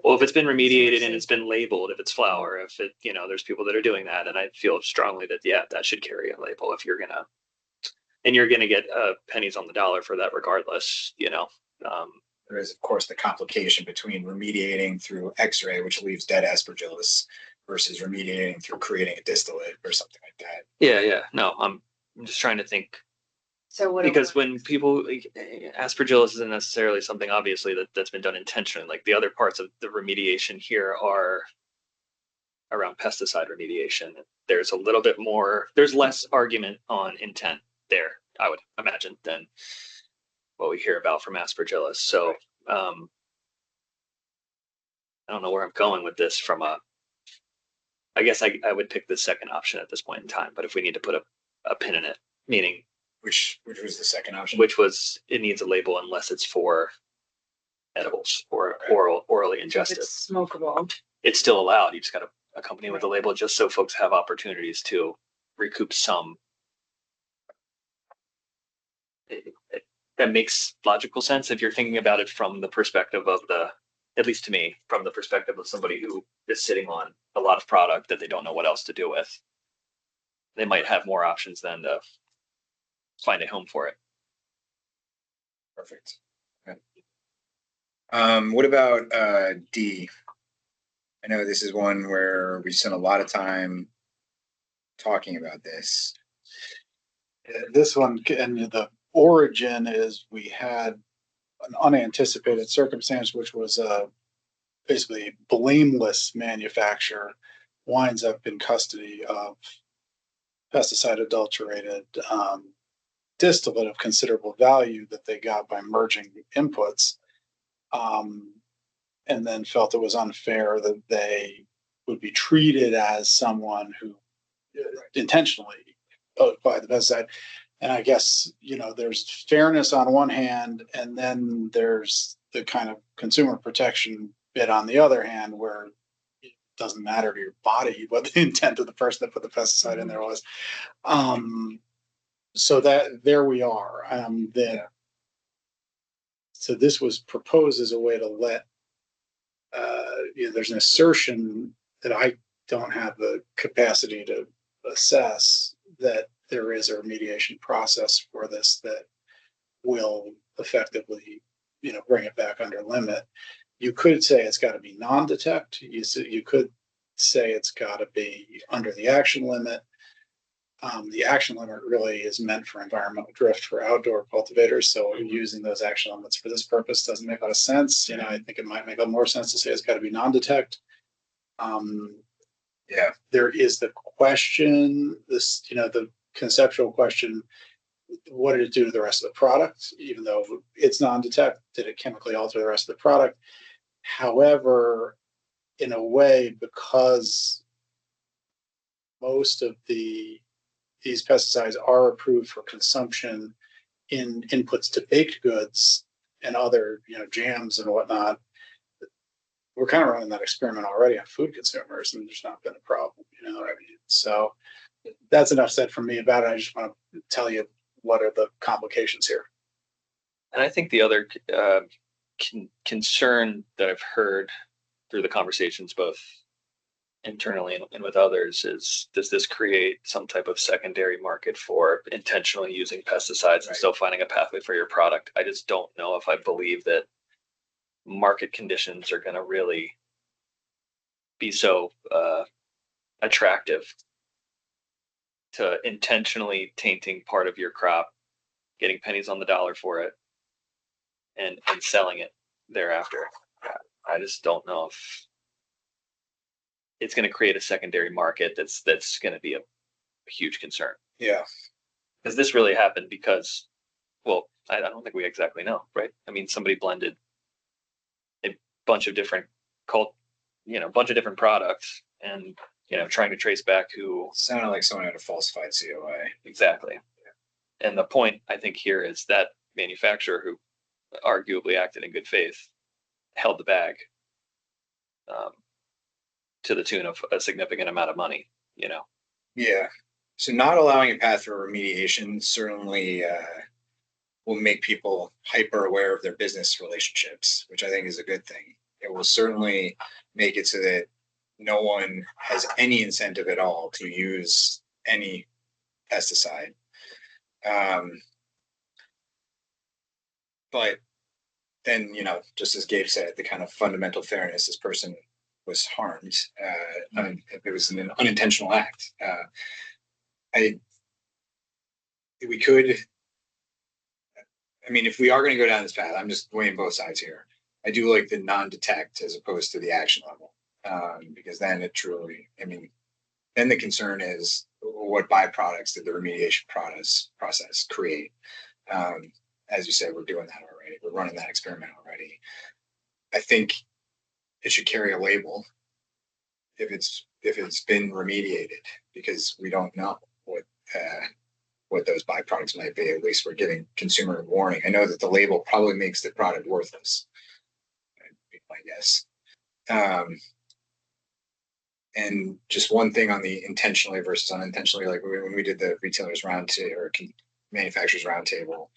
Well, if it's been remediated and it's been labeled, if it's flour, if it, there's people that are doing that, and I feel strongly that, that should carry a label if you're gonna get pennies on the dollar for that regardless, There is, of course, the complication between remediating through X-ray, which leaves dead aspergillus, versus remediating through creating a distillate or something like that. Yeah. No, I'm just trying to think. So what? Because when people, aspergillus isn't necessarily something obviously that's been done intentionally. Like the other parts of the remediation here are around pesticide remediation. There's a little bit more. There's less argument on intent there, I would imagine, than what we hear about from aspergillus. So I don't know where I'm going with this I guess I would pick the second option at this point in time, but if we need to put a pin in it, meaning which was the second option, which was it needs a label unless it's for edibles or orally ingested. If it's smokable. It's still allowed. You just got to accompany it with a label just so folks have opportunities to recoup some. that makes logical sense if you're thinking about it from the perspective of at least to me, from the perspective of somebody who is sitting on a lot of product that they don't know what else to do with. They might have more options than to find a home for it. Perfect. Okay. What about D? I know this is one where we spent a lot of time talking about this. This one, and the origin is we had an unanticipated circumstance, which was basically blameless manufacturer winds up in custody of pesticide adulterated distillate of considerable value that they got by merging inputs, and then felt it was unfair that they would be treated as someone who intentionally applied the pesticide. And I guess, there's fairness on one hand, and then there's the kind of consumer protection bit on the other hand, where it doesn't matter to your body what the intent of the person that put the pesticide in there was. So that there we are. So this was proposed as a way to let, there's an assertion that I don't have the capacity to assess that there is a remediation process for this that will effectively, bring it back under limit. You could say it's got to be non-detect. You could say it's got to be under the action limit. The action limit really is meant for environmental drift for outdoor cultivators. So using those action limits for this purpose doesn't make a lot of sense. I think it might make a lot more sense to say it's got to be non-detect. There is the question, the conceptual question, what did it do to the rest of the product? Even though it's non-detect, did it chemically alter the rest of the product? However, in a way, because most of these pesticides are approved for consumption in inputs to baked goods and other, jams and whatnot, we're kind of running that experiment already on food consumers, and there's not been a problem, So that's enough said from me about it. I just want to tell you what are the complications here. And I think the other concern that I've heard through the conversations, both internally and with others, is does this create some type of secondary market for intentionally using pesticides and still finding a pathway for your product? I just don't know if I believe that market conditions are going to really be so attractive to intentionally tainting part of your crop, getting pennies on the dollar for it, and selling it thereafter. I just don't know if it's going to create a secondary market that's going to be a huge concern. Yeah. Because this really happened because, well, I don't think we exactly know, right? I mean, somebody blended a bunch of different products and, trying to trace back who. Sounded like someone had a falsified COA. Exactly. Yeah. And the point I think here is that manufacturer, who arguably acted in good faith, held the bag to the tune of a significant amount of money, Yeah. So not allowing a path for remediation certainly will make people hyper aware of their business relationships, which I think is a good thing. It will certainly make it so that no one has any incentive at all to use any pesticide. But then, just as Gabe said, the kind of fundamental fairness, this person was harmed. It was an unintentional act. If we are going to go down this path, I'm just weighing both sides here. I do like the non-detect as opposed to the action level, because then it truly, then the concern is what byproducts did the remediation process create? As you said, we're doing that already. We're running that experiment already. I think it should carry a label if it's been remediated, because we don't know what those byproducts might be. At least we're giving consumer a warning. I know that the label probably makes the product worthless, I guess. And just one thing on the intentionally versus unintentionally, like when we did the retailers roundtable or manufacturers roundtable,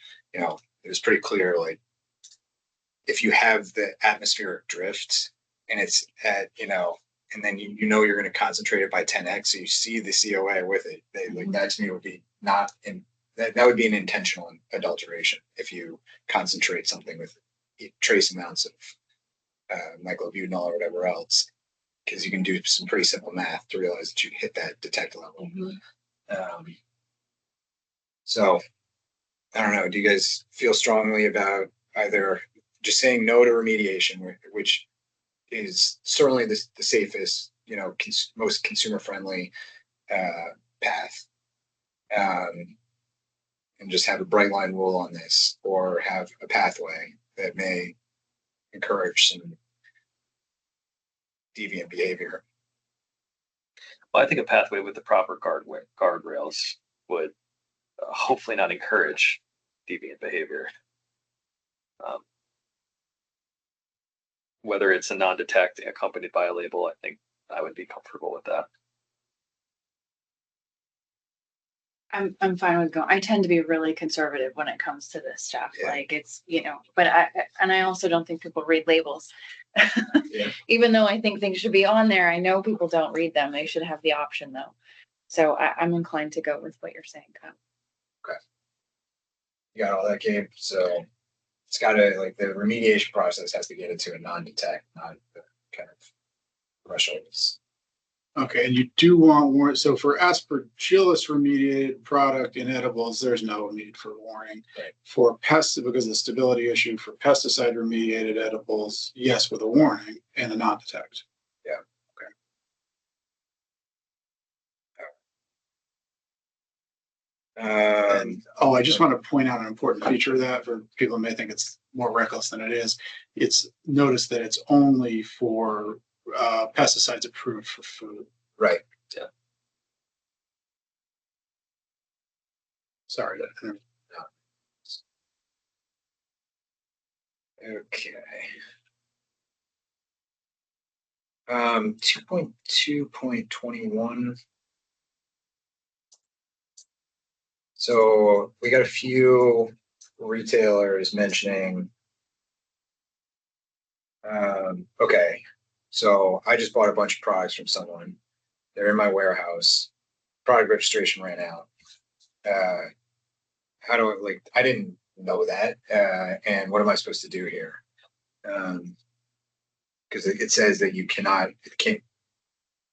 it was pretty clear, like, if you have the atmospheric drift and it's at, and then you know you're going to concentrate it by 10x, so you see the COA with it. Like that to me would be not in that would be an intentional adulteration if you concentrate something with trace amounts of myclobutanol or whatever else, because you can do some pretty simple math to realize that you hit that detect level. So I don't know. Do you guys feel strongly about either just saying no to remediation, which is certainly the safest, most consumer friendly path, and just have a bright line rule on this, or have a pathway that may encourage some deviant behavior? Well, I think a pathway with the proper guardrails would hopefully not encourage deviant behavior. Whether it's a non-detect accompanied by a label, I think I would be comfortable with that. I'm fine with going. I tend to be really conservative when it comes to this stuff. Yeah. Like it's, but I also don't think people read labels. Yeah. Even though I think things should be on there, I know people don't read them. They should have the option though. So I'm inclined to go with what you're saying, Kyle. Okay. You got all that, Gabe? So it's got to, like, the remediation process has to get it to a non-detect, not the kind of thresholds. Okay, and you do want warning. So for aspergillus remediated product in edibles, there's no need for warning. Right. For pests, because of the stability issue, for pesticide remediated edibles, yes, with a warning and a non-detect. Yeah. Okay. And I just want to point out an important feature of that for people who may think it's more reckless than it is. It's notice that it's only for pesticides approved for food. Right. Yeah. Sorry. Okay. 2.2.21. So we got a few retailers mentioning. Okay, so I just bought a bunch of products from someone. They're in my warehouse. Product registration ran out. How do I didn't know that. And what am I supposed to do here? Because it says that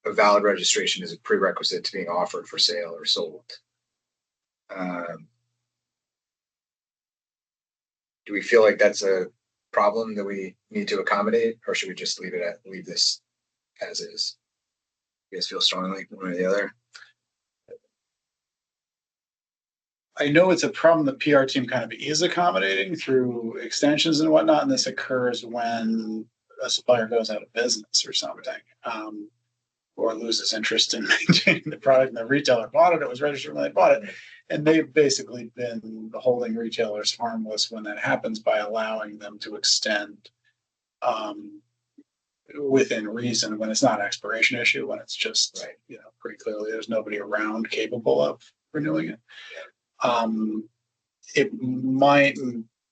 a valid registration is a prerequisite to being offered for sale or sold. Do we feel like that's a problem that we need to accommodate, or should we just leave this as is? You guys feel strongly one or the other? I know it's a problem the PR team kind of is accommodating through extensions and whatnot, and this occurs when a supplier goes out of business or something, or loses interest in maintaining the product, and the retailer bought it. It was registered when they bought it, and they've basically been holding retailers harmless when that happens by allowing them to extend within reason when it's not an expiration issue, when it's just pretty clearly there's nobody around capable of renewing it. It might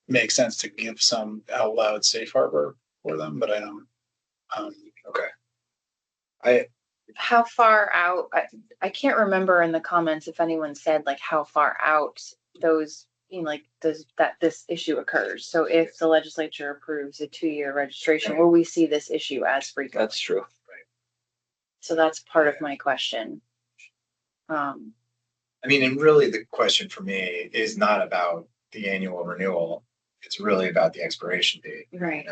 make sense to give some out loud safe harbor for them, but I don't. Okay. How far out? I can't remember in the comments if anyone said like how far out those, this issue occurs. So if the legislature approves a 2-year registration, will we see this issue as frequently? That's true. Right. So that's part of my question. I mean, and really the question for me is not about the annual renewal. It's really about the expiration date. Right.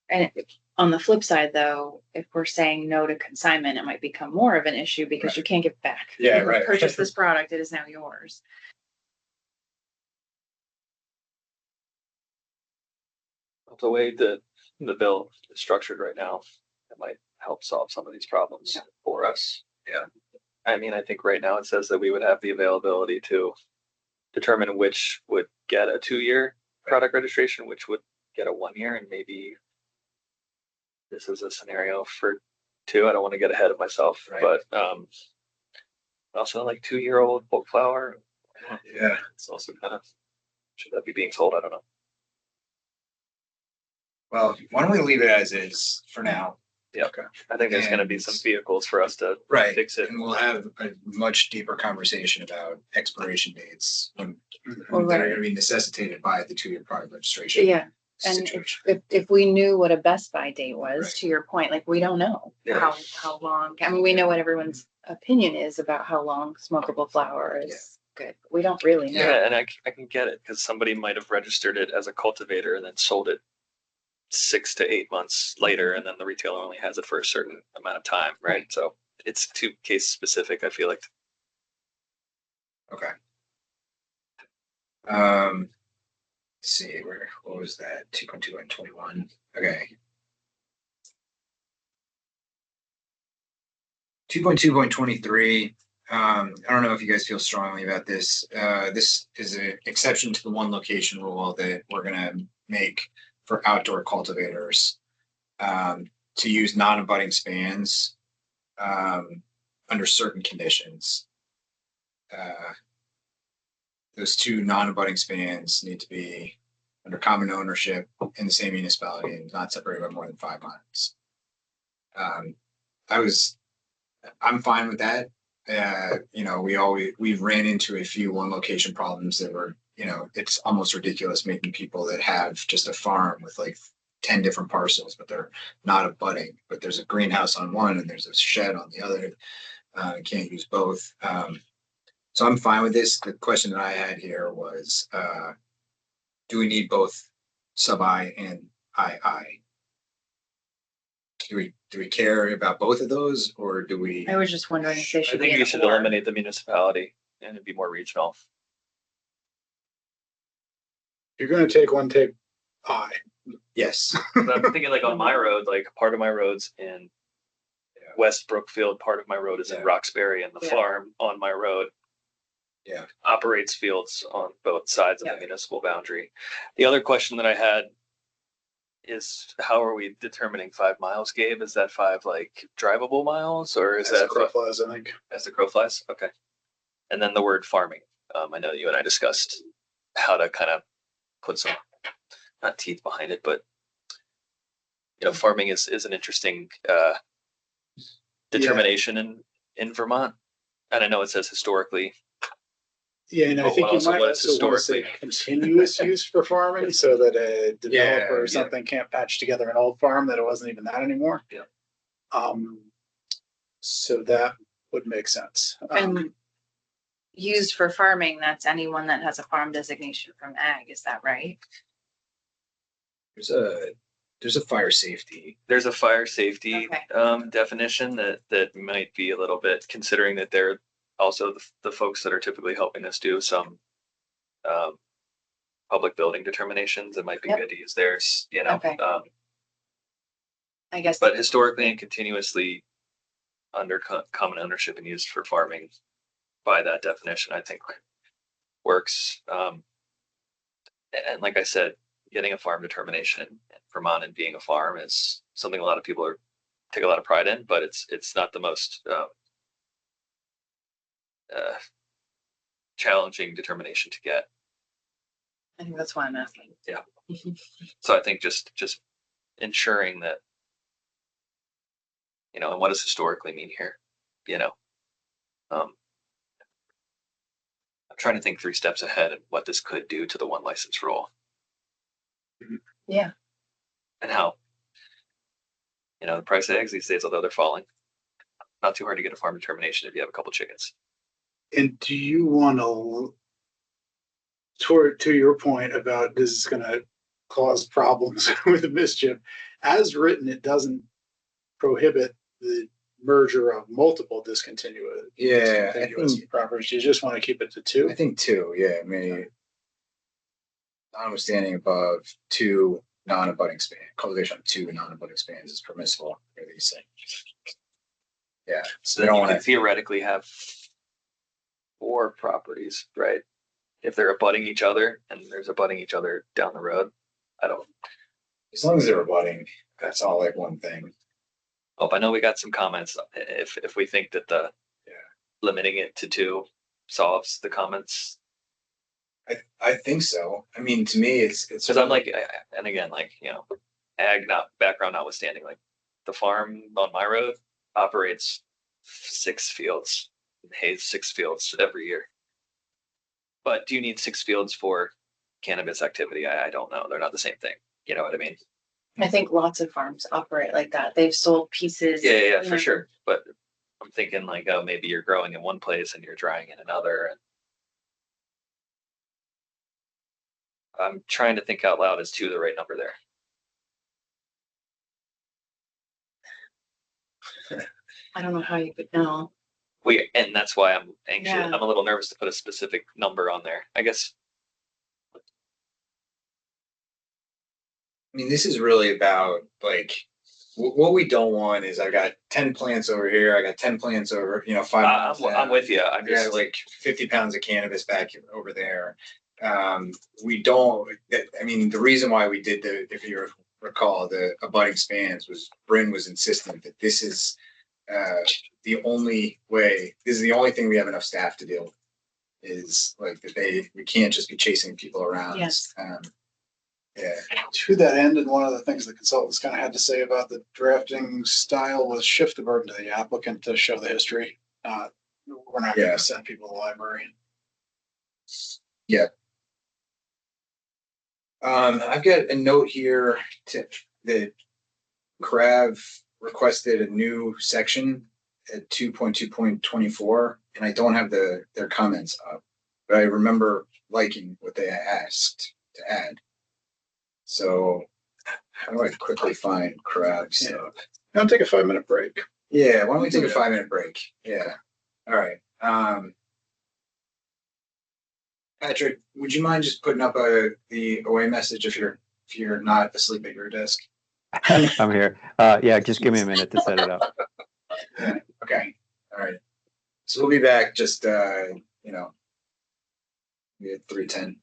And on the flip side, though, if we're saying no to consignment, it might become more of an issue because you can't give back. Yeah, You right. Purchase this product, it is now yours. The way that the bill is structured right now, it might help solve some of these problems for us. Yeah. I mean, I think right now it says that we would have the availability to determine which would get a 2-year product registration, which would get a 1-year, and maybe this is a scenario for 2. I don't want to get ahead of myself, but also like 2-year-old bulk flower. Yeah, it's also kind of Should that be being sold? I don't know. Well, why don't we leave it as is for now? I think there's gonna be some vehicles for us to Right. fix it. And we'll have a much deeper conversation about expiration dates when Well, that are right. gonna be necessitated by the 2-year product registration. Yeah, and Situation. if we knew what a Best Buy date was, Right. to your point, like, we don't know Yeah. how long, I mean, we know what everyone's opinion is about how long smokable flower is good. We don't really know. Yeah, and I can get it because somebody might have registered it as a cultivator and then sold it 6 to 8 months later, and then the retailer only has it for a certain amount of time, right? So it's too case specific, I feel like. Okay. Let's see, what was that? 2.2 and 21. Okay. 2.2.23. I don't know if you guys feel strongly about this. This is an exception to the one location rule that we're gonna make for outdoor cultivators to use non-abutting spans under certain conditions. Those 2 non-abutting spans need to be under common ownership in the same municipality and not separated by more than 5 miles. I'm fine with that. We've ran into a few one location problems that were, it's almost ridiculous making people that have just a farm with like 10 different parcels, but they're not abutting, but there's a greenhouse on one and there's a shed on the other. Can't use both. So I'm fine with this. The question that I had here was, do we need both sub I and II? Do we care about both of those, or do we? I was just wondering if they I should be think in you should or. eliminate the municipality and it'd be more regional. You're gonna take one, take I. Yes. But I'm thinking like on my road, like part of my road's in West Brookfield, part of my road is in Yeah. Roxbury, and the Yeah. farm on my road operates fields on both sides of Yeah. the municipal boundary. The other question that I had is how are we determining 5 miles, Gabe? Is that 5 like drivable miles, or is As that crow flies, I think. as the crow flies? Okay. And then the word farming. I know you and I discussed how to kind of put some, not teeth behind it, but farming is an interesting determination in Vermont. And I know it says historically. Yeah, and I But think you also might what is also want to say historically- continuous use for farming so that a developer Yeah. or something can't patch together an old farm that it wasn't even that anymore. Yeah. So that would make sense. And used for farming, that's anyone that has a farm designation from ag, is that right? There's a fire safety. There's a fire safety Okay. definition that might be a little bit, considering that they're also the folks that are typically helping us do some public building determinations. It might be Yep. good to use theirs, Okay. I guess, But historically and continuously under common ownership and used for farming by that definition, I think works. And like I said, getting a farm determination in Vermont and being a farm is something a lot of people take a lot of pride in, but it's not the most challenging determination to get. I think that's why I'm asking. Yeah. So I think just ensuring that, and what does historically mean here? I'm trying to think 3 steps ahead and what this could do to the one license rule Yeah, and how, the price of eggs these days, although they're falling, not too hard to get a farm determination if you have a couple chickens. And do you want to your point about this is gonna cause problems with the mischief, as written, it doesn't prohibit the merger of multiple discontinuous Yeah, I discontinuous think- properties. You just want to keep it to 2? I think 2, yeah, maybe. Notwithstanding above 2 non-abutting span, cultivation of 2 non-abutting spans is permissible for these things. Yeah, So they then don't you want could to, theoretically have 4 properties, right? If they're abutting each other and there's abutting each other down the road. as long as they're abutting, that's all like one thing. I know we got some comments. If we think that the limiting it to 2 solves the comments, I think so. I mean, to me, it's. Cause I'm like, and again, like, ag not background notwithstanding, like the farm on my road operates 6 fields, hay 6 fields every year. But do you need 6 fields for cannabis activity? I don't know. They're not the same thing. You know what I mean? I think lots of farms operate like that. They've sold pieces. Yeah, you for know, sure. But I'm thinking like, oh, maybe you're growing in one place and you're drying in another. And I'm trying to think out loud. Is 2 the right number there? I don't know how you could know. And that's why I'm anxious. Yeah. I'm a little nervous to put a specific number on there. I guess. I mean, this is really about like, what we don't want is I got 10 plants over here. I got 10 plants over, 5 miles I'm down. with you. I'm I got just like 50 pounds of cannabis back over there. We don't, I mean, the reason why we did if you recall, the abutting spans was Bryn was insistent that this is the only way, this is the only thing we have enough staff to deal with, is like that we can't just be chasing people around. Yes. Yeah. To that end, and one of the things the consultants kind of had to say about the drafting style was shift the burden to the applicant to show the history. We're not going Yeah. to send people to the library. I've got a note here that Crav requested a new section at 2.2.24, and I don't have their comments up, but I remember liking what they asked to add. So how do I quickly find Crav stuff? I'll take a 5-minute break. Yeah, why don't we take a 5-minute break? Yeah. All right. Patrick, would you mind just putting up the away message if you're not asleep at your desk? I'm here. Yeah, just give me a minute to set it up. Yeah. Okay. All right. So we'll be back just we at 3:10.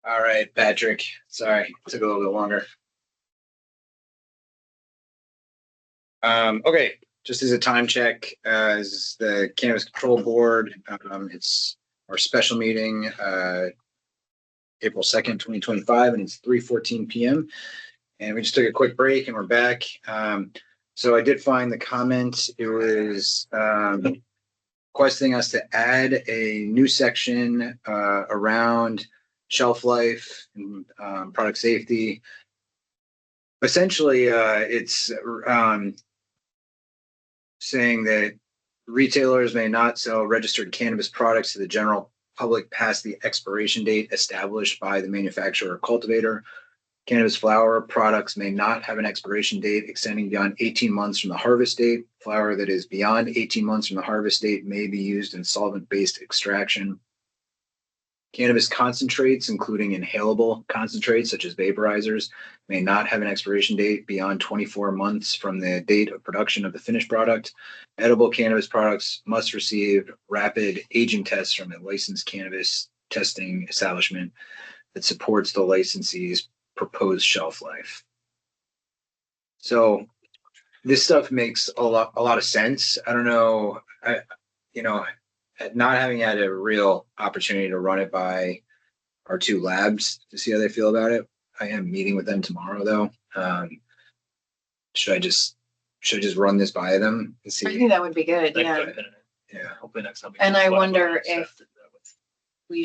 All right, Patrick, sorry, took a little bit longer. Okay, just as a time check, as the Cannabis Control Board, it's our special meeting, April 2nd, 2025, and it's 3:14 PM. And we just took a quick break and we're back. So I did find the comment. It was requesting us to add a new section around shelf life and product safety. Essentially, it's saying that retailers may not sell registered cannabis products to the general public past the expiration date established by the manufacturer or cultivator. Cannabis flower products may not have an expiration date extending beyond 18 months from the harvest date. Flower that is beyond 18 months from the harvest date may be used in solvent-based extraction. Cannabis concentrates, including inhalable concentrates such as vaporizers, may not have an expiration date beyond 24 months from the date of production of the finished product. Edible cannabis products must receive rapid aging tests from a licensed cannabis testing establishment that supports the licensee's proposed shelf life. So this stuff makes a lot of sense. I don't know, not having had a real opportunity to run it by our two labs to see how they feel about it. I am meeting with them tomorrow though. Should I just run this by them and I see? think that would be good, yeah. Yeah. Hopefully next time. we And can I fly wonder by and if accept that with- we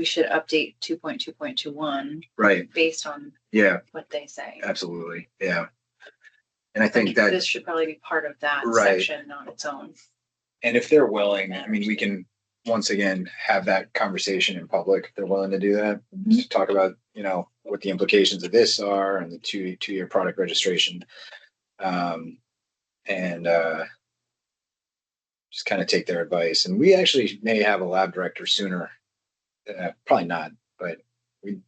should update 2.2.21 Right. based on Yeah, what they say. absolutely. Yeah. And I think Like, that, this should probably be part of that Right. section on its own. and if they're willing, I mean, we can once again have that conversation in public. If they're willing to do that, to talk about, what the implications of this are and the two-year product registration. And just kind of take their advice. And we actually may have a lab director sooner. Probably not, but we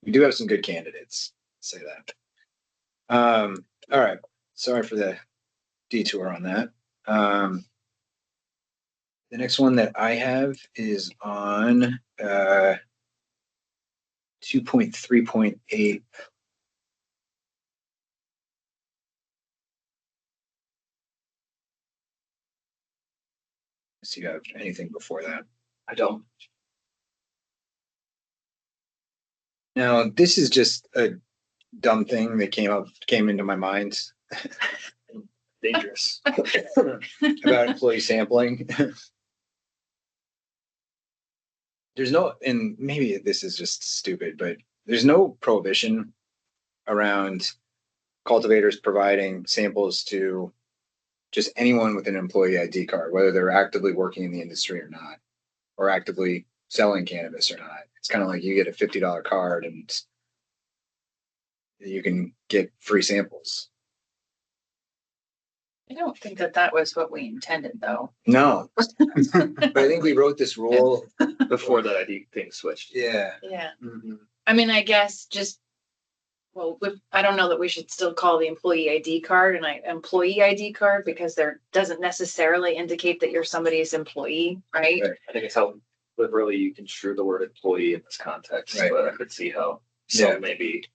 do have some good candidates. Say that. All right. Sorry for the detour on that. The next one that I have is on 2.3.8. See if you have anything before that. I don't. Now, this is just a dumb thing that came into my mind Dangerous. about employee sampling. There's no, and maybe this is just stupid, but there's no prohibition around cultivators providing samples to just anyone with an employee ID card, whether they're actively working in the industry or not, or actively selling cannabis or not. It's kind of like you get a $50 card and you can get free samples. I don't think that was what we intended, though. No, but I think we wrote this rule. Before that ID thing switched. Yeah. Yeah. Mhm. I mean, I guess I don't know that we should still call the employee ID card an employee ID card, because there doesn't necessarily indicate that you're somebody's employee, right? Right. I think it's how liberally you construe the word employee in this context, Right. but I could see how Yeah. some maybe,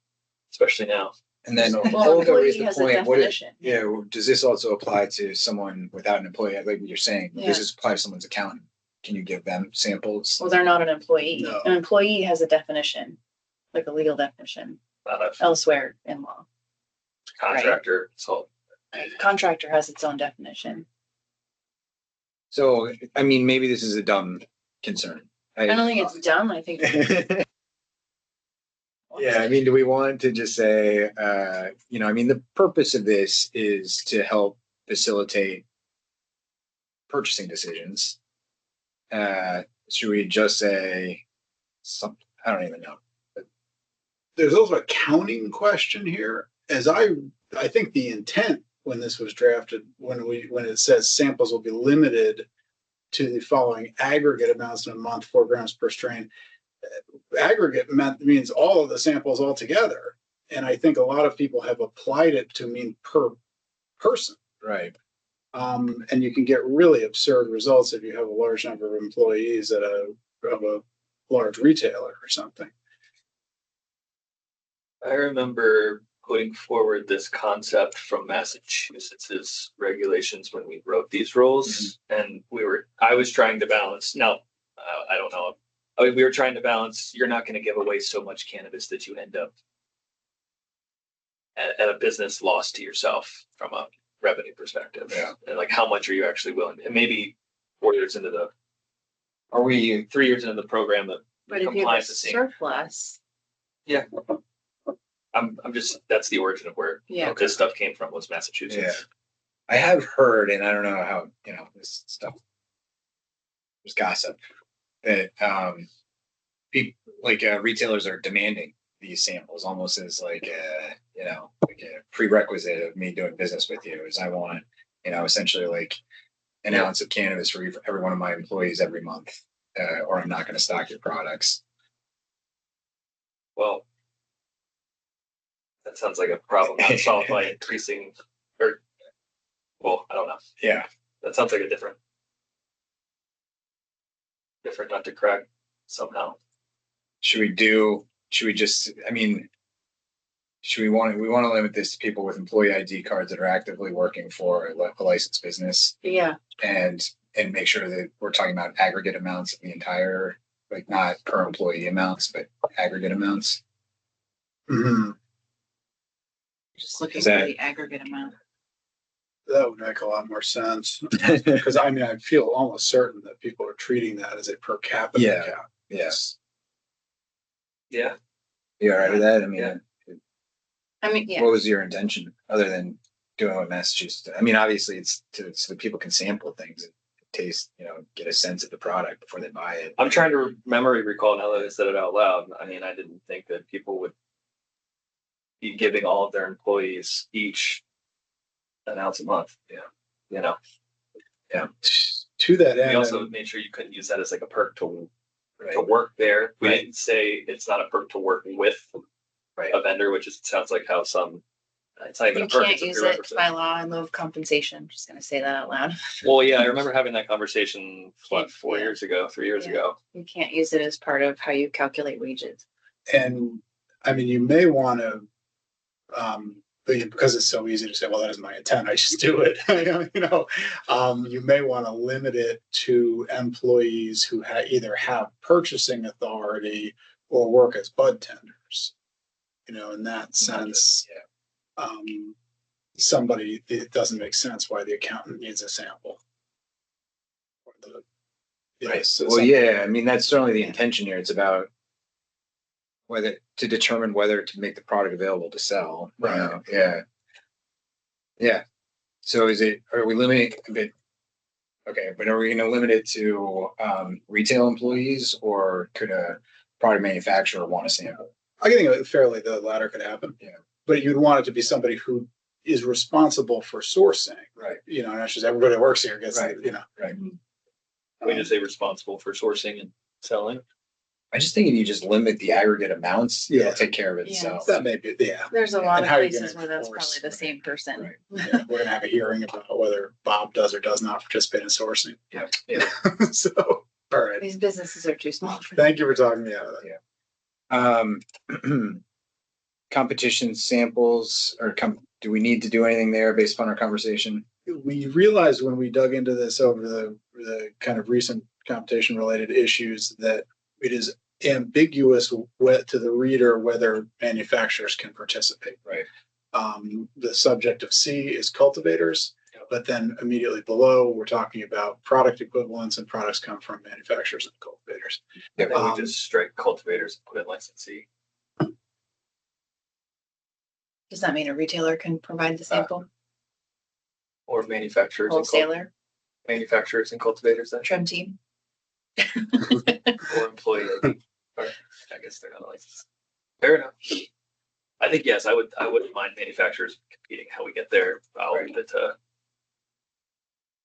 especially now. And then Well, Olga employee raised the has a point, what if, definition. does this also apply to someone without an employee? Like what you're saying, Yeah. does this apply to someone's accountant? Can you give them samples? Well, they're not an employee. No. An employee has a definition, like a legal definition Not a elsewhere in law. contractor, so Contractor has its own definition. So, I mean, maybe this is a dumb concern. I don't think it's dumb. I think. Yeah, I mean, do we want to just say, the purpose of this is to help facilitate purchasing decisions. Should we just say something? I don't even know. There's also a counting question here. As I think the intent when this was drafted, when it says samples will be limited to the following aggregate amounts in a month, 4 grams per strain. Aggregate means all of the samples altogether. And I think a lot of people have applied it to mean per person. Right. And you can get really absurd results if you have a large number of employees of a large retailer or something. I remember putting forward this concept from Massachusetts's regulations when we wrote these rules, and I was trying to balance. Now, I don't know. I mean, we were trying to balance. You're not going to give away so much cannabis that you end up at a business loss to yourself from a revenue perspective. Yeah. And like, how much are you actually willing? And maybe 3 years into the program that But if you have a compliance is seeing. surplus, I'm just, that's the origin of where Yeah. this stuff came from, was Massachusetts. I have heard, and I don't know how, this stuff was gossip, that people like retailers are demanding these samples almost as like like a prerequisite of me doing business with you, is I want, essentially like an ounce of cannabis for every one of my employees every month, or I'm not going to stock your products. Well, that sounds like a problem not solved by increasing, I don't know. Yeah. That sounds like a different nut to crack somehow. Should we want to limit this to people with employee ID cards that are actively working for a licensed business, yeah, and make sure that we're talking about aggregate amounts of the entire, like not per employee amounts, but aggregate amounts? Mhm. just looking Is for that- the aggregate amount. That would make a lot more sense. Because I mean, I feel almost certain that people are treating that as a per capita Yeah. count. Yes. Yeah. You all right with that? I mean, Yeah. I mean, yeah, what was your intention other than doing what Massachusetts did? I mean, obviously it's so that people can sample things and taste, get a sense of the product before they buy it. I'm trying to memory recall now that I said it out loud. I mean, I didn't think that people would be giving all of their employees each an ounce a month. Yeah. To that We end, also made sure you couldn't use that as like a perk to Right. work there. We Right. didn't say it's not a perk to work with Right. a vendor, which sounds like how some, it's not even you a perk, can't it's a use it prerequisite. by law in lieu of compensation. I'm just gonna say that out loud. Well, yeah, I remember having that conversation, Yeah. 3 years Yeah. ago. You can't use it as part of how you calculate wages. and I mean, you may want to, because it's so easy to say, well, that is my intent, I just do it. You may want to limit it to employees who either have purchasing authority or work as bud tenders. In that sense, it doesn't make sense why the accountant needs a sample. Or Right. so Well, yeah, I mean, that's certainly the intention here. It's about to determine whether to make the product available to sell. Right. Yeah. Yeah. So are we limiting a bit? Okay, but are we going to limit it to retail employees, or could a product manufacturer want a sample? I think fairly the latter could happen. Yeah. But you'd want it to be somebody who is responsible for sourcing. Right. Not just everybody that works here gets, Right. Right. We just say responsible for sourcing and selling. I just think if you just limit the aggregate amounts, Yeah. it'll take care of Yeah. itself. That may be, yeah. There's a Yeah, lot and of how are you places gonna where that's enforce- probably the same person. Right. Yeah, we're gonna have a hearing about whether Bob does or does not participate in sourcing. Yeah. So, all right. These businesses are too small for Thank you for talking me out of that. Competition samples, or do we need to do anything there based upon our conversation? We realized when we dug into this over the kind of recent competition related issues that it is ambiguous to the reader whether manufacturers can participate. Right. The subject of C is cultivators, but then immediately below, we're talking about product equivalents, and products come from manufacturers and cultivators. I think Um, we just strike cultivators and put in licensee. Does that mean a retailer can provide the sample? Or manufacturers. Wholesaler, Manufacturers and cultivators then, trim team? or employee. Or, I guess they're not licensed. Fair enough. I think, yes, I wouldn't mind manufacturers competing. How we get there, I'll leave it to,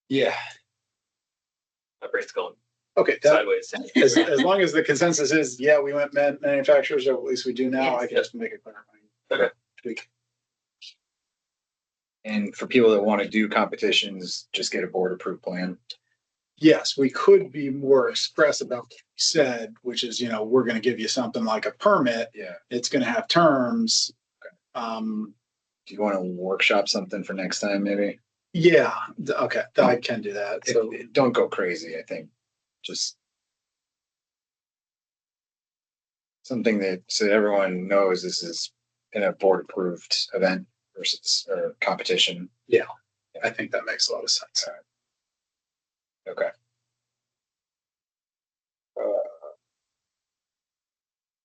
Yeah. my brain's going Okay, that, sideways. as long as the consensus is, yeah, we went manufacturers, or at least we do now, I can just make a clarifying Okay. tweak. And for people that want to do competitions, just get a board approved plan. yes, we could be more express about what we said, which is, we're gonna give you something like a permit. Yeah. It's gonna have terms. Do you want to workshop something for next time, maybe? Yeah, okay, I can do that. So, Don't go crazy, I think. Just something that, so everyone knows this is in a board approved event versus, or competition. I think that makes a lot of sense. Okay.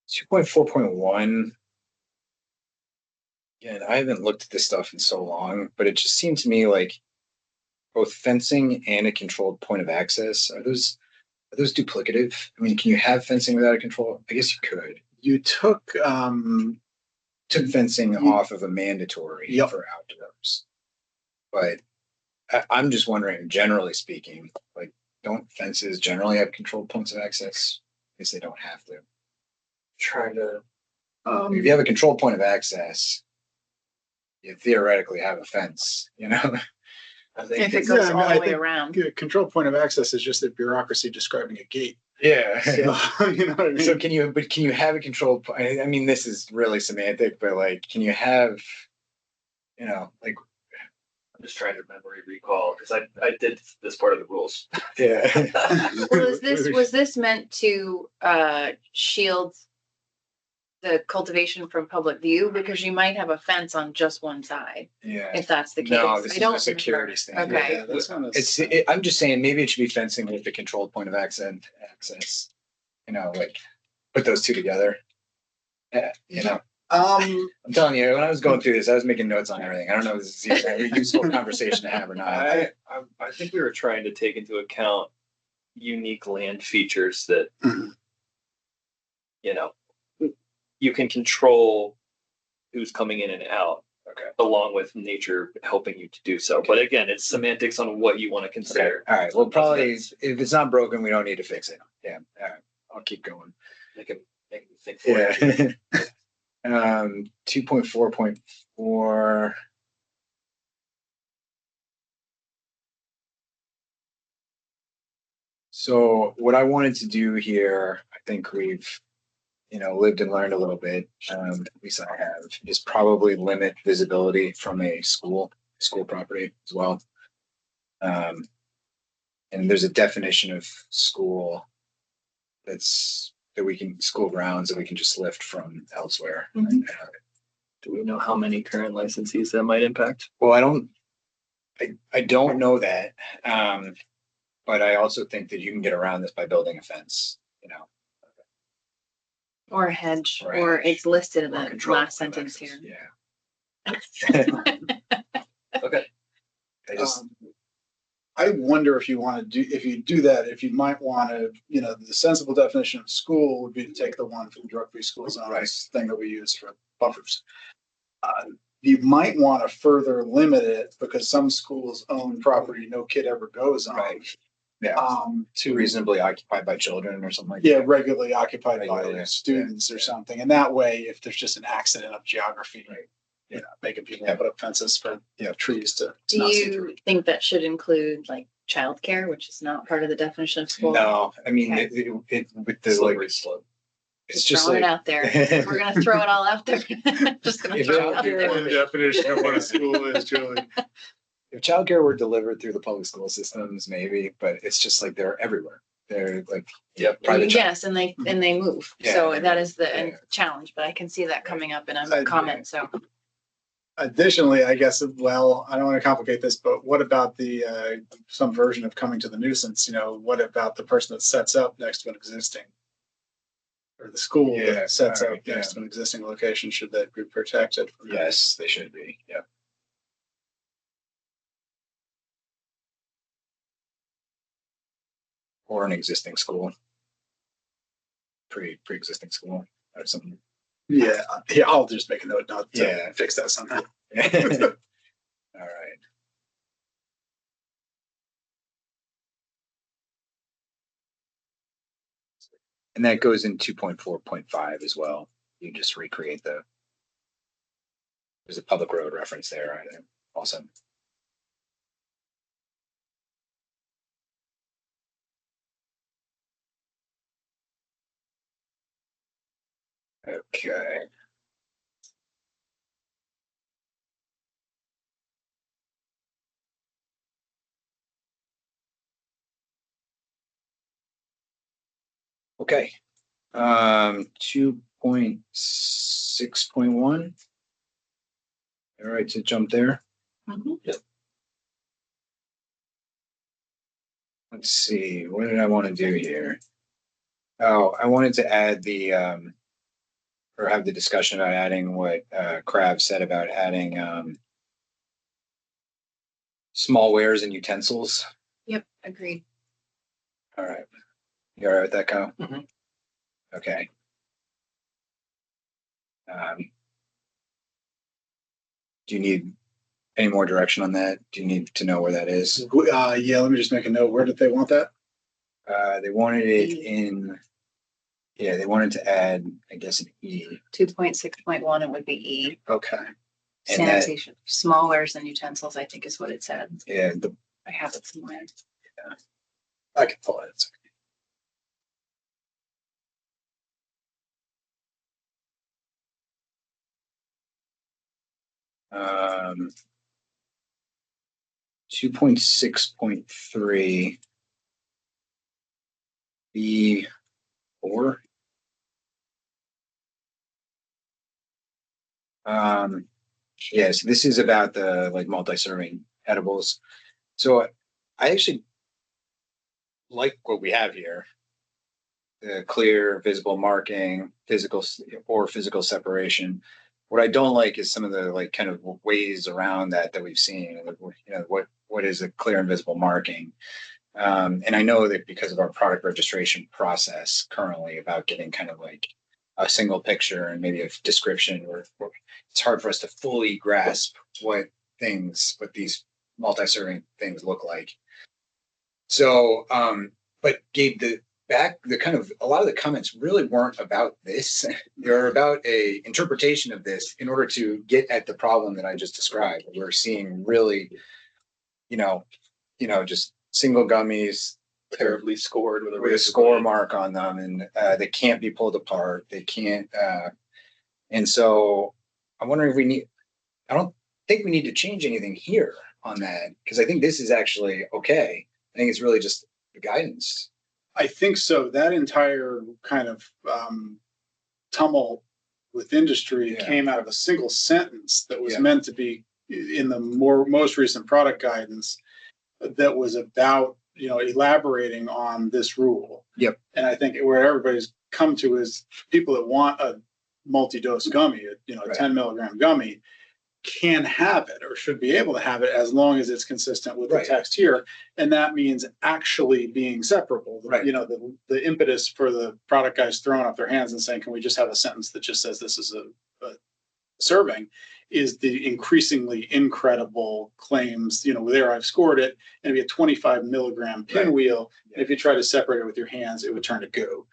2.4.1. Again, I haven't looked at this stuff in so long, but it just seemed to me like both fencing and a controlled point of access, are those duplicative? I mean, can you have fencing without a control? I guess you could. You took, Took fencing off of a mandatory Yep. for outdoors. But I'm just wondering, generally speaking, like, don't fences generally have controlled points of access? I guess they don't have to. Trying to, If you have a controlled point of access, you theoretically have a fence, I think If it it's, goes I mean, all I the way think- around. control point of access is just a bureaucracy describing a gate. Yeah. So, you know what I mean? So can you have a controlled, I mean, this is really semantic, but like, can you have, like, I'm just trying to memory recall, because I did this part of the rules. yeah. Well, was this meant to shield the cultivation from public view? Because you might have a fence on just one side, Yeah. if that's the case. No, this I is don't a security remember. thing. Okay. Yeah, this one is. I'm just saying, maybe it should be fencing with the controlled point of access, like, put those two together. Yeah, I'm telling you, when I was going through this, I was making notes on everything. I don't know if this is even a useful conversation to have or not. I think we were trying to take into account unique land features that, Mhm. You can control who's coming in and out. Okay. Along with nature helping you to do so. But again, it's semantics on what you want to Okay, consider. all right, well, probably, if it's not broken, we don't need to fix it. Yeah, all right, I'll keep going. Make me think for you. Yeah. 2.4.4. So what I wanted to do here, I think we've, lived and learned a little bit, at least I have, is probably limit visibility from a school property as well. And there's a definition of school school grounds that we can just lift from elsewhere. Mhm. Do we know how many current licensees that might impact? Well, I don't know that. But I also think that you can get around this by building a fence, Or a hedge, Or a or hedge. it's listed in or the control last point of sentence here. access. Yeah. Okay. I just, I wonder if you do that, if you might want to, the sensible definition of school would be to take the one from drug-free school zones thing that we use for buffers. You might want to further limit it because some schools own property no kid ever goes on. Right. yeah, To reasonably occupied by children or something like yeah, that. regularly occupied Regularly, by students yeah, or yeah. something. And that way, if there's just an accident of geography, making people Yeah. put up fences for, trees to Do not see through. you think that should include like childcare, which is not part of the definition of school? No, I mean, Okay. it with the Slippery slope. it's just Throwing like it out there. We're gonna throw it all out there. Just gonna If throw it out childcare there. were- definition of what a school is, Julie. if childcare were delivered through the public school systems, maybe, but it's just like they're everywhere. They're like private. Yes, and they move. Yeah, So they that move, is the yeah. challenge, but I can see that coming up in I- a comment, so. Additionally, I guess, well, I don't want to complicate this, but what about the, some version of coming to the nuisance? What about the person that sets up next to an existing? Or the school Yeah, that sets alright, up next to an existing location, should that be protected? from that? Yes, they should be. Yeah. Or an existing school. Pre-existing school or something. Yeah, I'll just make a note not to Yeah. fix that somehow. All right. And that goes in 2.4.5 as well. You just recreate there's a public road reference there, right? Also. Okay. Okay. 2.6.1. All right, to jump there. Let's see, what did I want to do here? Oh, I wanted to add the, or have the discussion about adding what Krav said about adding small wares and utensils. Yep, agreed. All right. You all right with that, Kyle? Mhm. Okay. Do you need any more direction on that? Do you need to know where that is? Yeah, let me just make a note. Where did they want that? They wanted it in, yeah, they wanted to add, I guess, an E. 2.6.1, it would be E. Okay. And that, Sanitation, small wares and utensils, I think is what it said. yeah, I have it somewhere. I can pull it. um, 2.6.3 B4. Yes, this is about the like multi-serving edibles. So I actually like what we have here. The clear, visible marking, physical separation. What I don't like is some of the like kind of ways around that we've seen. You know, what is a clear and visible marking? And I know that because of our product registration process currently about getting kind of like a single picture and maybe a description, or it's hard for us to fully grasp what these multi-serving things look like. So, but Gabe, the kind of a lot of the comments really weren't about this. They're about a interpretation of this in order to get at the problem that I just described. We're seeing really, just single gummies Terribly scored with with a score mark on them, and they can't be pulled apart. They can't, and so I'm wondering if I don't think we need to change anything here on that, because I think this is actually okay. I think it's really just the guidance. I think so. That entire kind of tumult with industry Yeah. came out of a single sentence that was Yeah. meant to be in the most recent product guidance that was about, elaborating on this rule. Yep. And I think where everybody's come to is people that want a multi-dose gummy, a Right. 10 milligram gummy, can have it or should be able to have it as long as it's consistent with Right. the text here. And that means actually being separable. Right. The impetus for the product guys throwing up their hands and saying, can we just have a sentence that just says this is a serving, is the increasingly incredible claims, there I've scored it, and it'd be a 25 milligram pinwheel. Yeah. And if you try to separate it with your hands, it would turn to goo.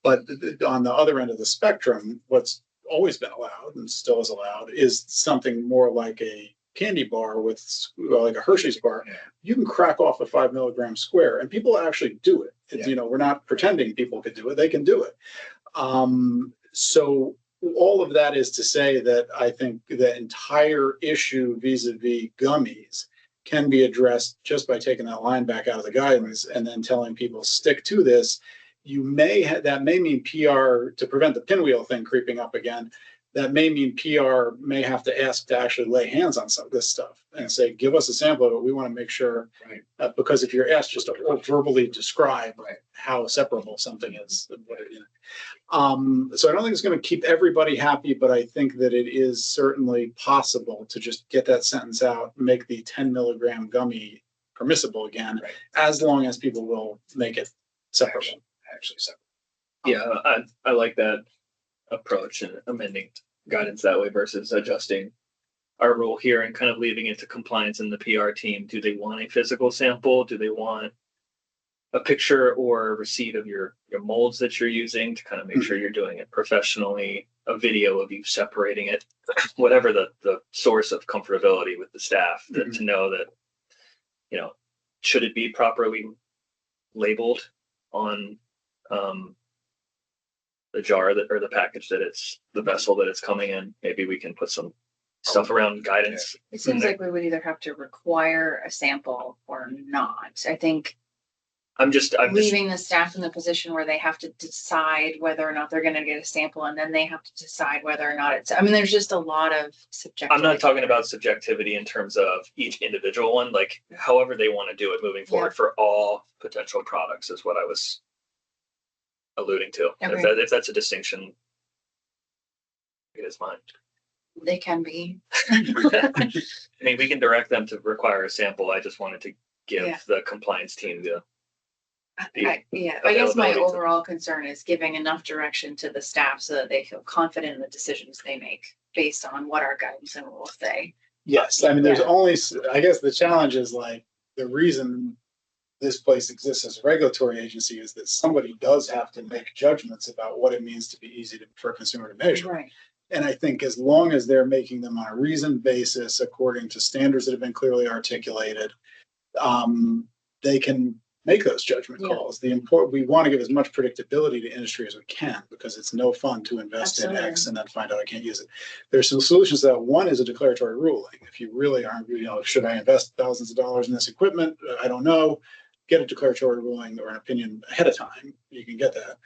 But on the other end of the spectrum, what's always been allowed and still is allowed is something more like a candy bar with like a Hershey's bar. Yeah. You can crack off a 5 milligram square, and people actually do it. Yeah. We're not pretending people could do it; they can do it. So all of that is to say that I think the entire issue vis-a-vis gummies can be addressed just by taking that line back out of the guidance and then telling people stick to this. That may mean PR to prevent the pinwheel thing creeping up again. That may mean PR may have to ask to actually lay hands on some of this stuff and say, give us a sample of it. We want to make sure, Right. Because if you're asked just to verbally describe Right. how separable something is, so I don't think it's going to keep everybody happy, but I think that it is certainly possible to just get that sentence out, make the 10 milligram gummy permissible again, Right. as long as people will make it separable. Actually separate. Yeah, I like that approach and amending guidance that way versus adjusting our rule here and kind of leaving it to compliance in the PR team. Do they want a physical sample? Do they want a picture or a receipt of your molds that you're using to kind of make sure you're doing it professionally, a video of you separating it, whatever the source of comfortability with the staff to know that, should it be properly labeled on the jar that, or the package that it's, the vessel that it's coming in, maybe we can put some stuff around guidance. It seems like we would either have to require a sample or not. I think I'm just, leaving the staff in the position where they have to decide whether or not they're gonna get a sample, and then they have to decide whether or not it's, I mean, there's just a lot of subjective. I'm not talking about subjectivity in terms of each individual one, like however they want to do it moving forward for all potential products is what I was alluding to. Okay. If that's a distinction, it is mine. They can be. I mean, we can direct them to require a sample. I just wanted to give Yeah. the compliance team the I guess my availability to- overall concern is giving enough direction to the staff so that they feel confident in the decisions they make based on what our guidance and rules say. Yes, I mean, there's Yeah. only, I guess the challenge is like, the reason this place exists as a regulatory agency is that somebody does have to make judgments about what it means to be easy for a consumer to measure. Right. And I think as long as they're making them on a reasoned basis, according to standards that have been clearly articulated, they can make those judgment Yeah. calls. We want to give as much predictability to industry as we can, because it's no fun to invest in Absolutely. X and then find out I can't use it. There's some solutions to that. One is a declaratory ruling. If you really aren't, should I invest thousands of dollars in this equipment? I don't know. Get a declaratory ruling or an opinion ahead of time. You can get that.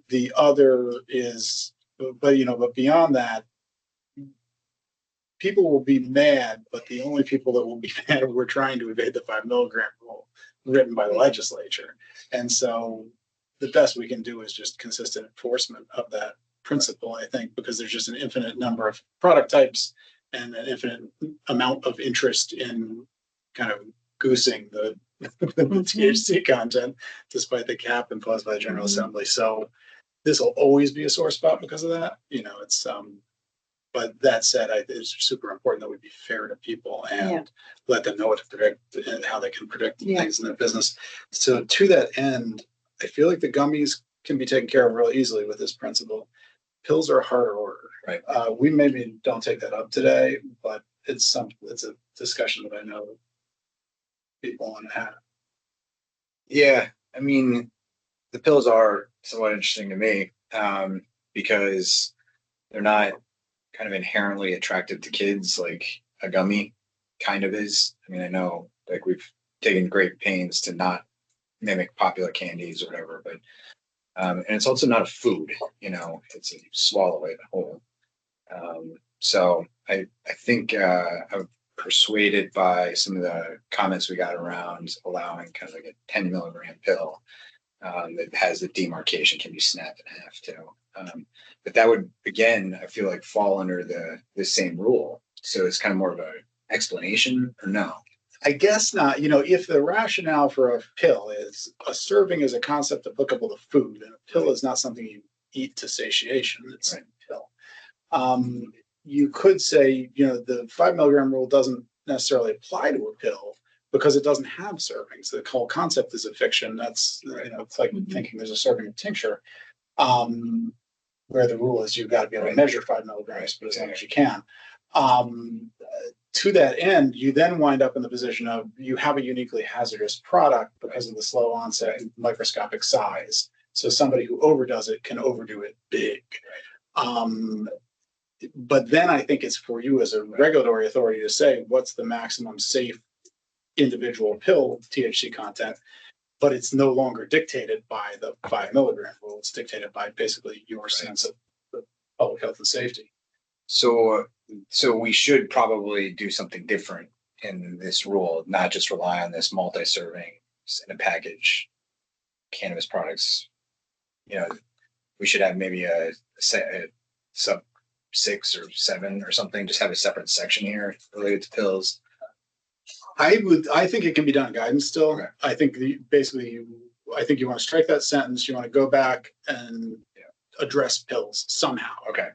The other is, but beyond that, people will be mad, but the only people that will be mad are we're trying to evade the 5 milligram rule written by the legislature. And so the best we can do is just consistent enforcement of that principle, I think, because there's just an infinite number of product types and an infinite amount of interest in kind of goosing the THC content, despite the cap imposed by the General Assembly. So this will always be a sore spot because of that. It's but that said, it's super important that we be fair to people and let them know what to predict and how they can predict things in their business. So to that end, I feel like the gummies can be taken care of real easily with this principle. Pills are a harder order. Right. We maybe don't take that up today, but it's a discussion that I know people want to have. Yeah, I mean, the pills are somewhat interesting to me, because they're not kind of inherently attractive to kids like a gummy kind of is. I mean, I know like we've taken great pains to not mimic popular candies or whatever, but and it's also not a food, it's you swallow it whole. So I think I'm persuaded by some of the comments we got around allowing kind of like a 10 milligram pill that has the demarcation, can be snapped in half too. But that would, again, I feel like fall under the same rule. So it's kind of more of a explanation, or no? I guess not. If the rationale for a pill is a serving is a concept applicable to food, and a pill is not something you eat to satiation, it's a pill. You could say, the 5 milligram rule doesn't necessarily apply to a pill because it doesn't have servings. The whole concept is a fiction. That's, it's like thinking there's a serving of tincture, where the rule is you've got to be able to measure 5 milligrams, but as long as you can. To that end, you then wind up in the position of you have a uniquely hazardous product because of the slow onset and microscopic size. So somebody who overdoes it can overdo it big. But then I think it's for you as a regulatory authority to say what's the maximum safe individual pill THC content, but it's no longer dictated by the 5 milligram rule. It's dictated by basically your sense of public health and safety. So we should probably do something different in this rule, not just rely on this multi-serving in a package cannabis products. We should have maybe a sub 6 or 7 or something, just have a separate section here related to pills. I think it can be done in guidance still. Okay. I think I think you want to strike that sentence. You want to go back and address pills somehow. Okay.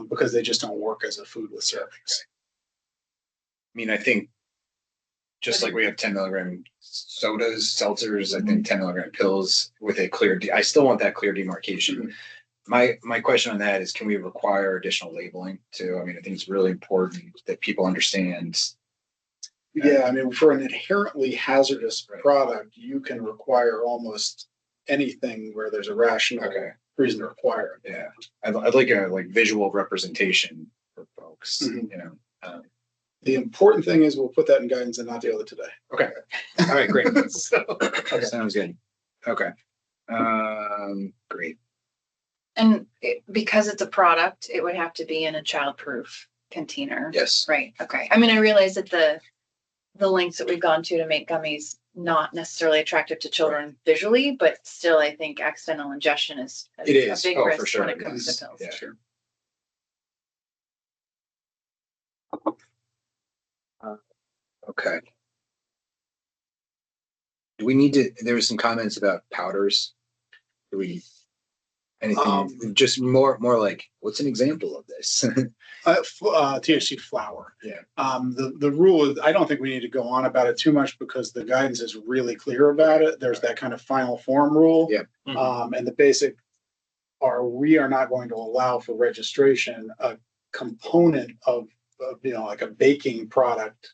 Because they just don't work as a food with servings. I mean, I think just like we have 10 milligram sodas, seltzers, I think 10 milligram pills with a clear, I still want that clear demarcation. My question on that is, can we require additional labeling too? I mean, I think it's really important that people understand. Yeah, I mean, for an inherently hazardous product, you can require almost anything where there's a rational reason to require it. Yeah, I'd like a visual representation for folks, Mhm. you know. The important thing is we'll put that in guidance and not deal with it today. Okay, all right, great. So, Okay, sounds good. Okay. Great. And because it's a product, it would have to be in a childproof container. Yes. Right, okay. I mean, I realize that the lengths that we've gone to make gummies not necessarily attractive to children visually, but still, I think accidental ingestion is It a is. big Oh, for risk sure when it it comes is. to pills. Yeah. sure. Okay. Do we need to, there was some comments about powders. Do we, anything, just more like, what's an example of this? THC flower. Yeah. The rule is, I don't think we need to go on about it too much because the guidance is really clear about it. There's that kind of final form rule. Yeah. And the basic we are not going to allow for registration a component of like a baking product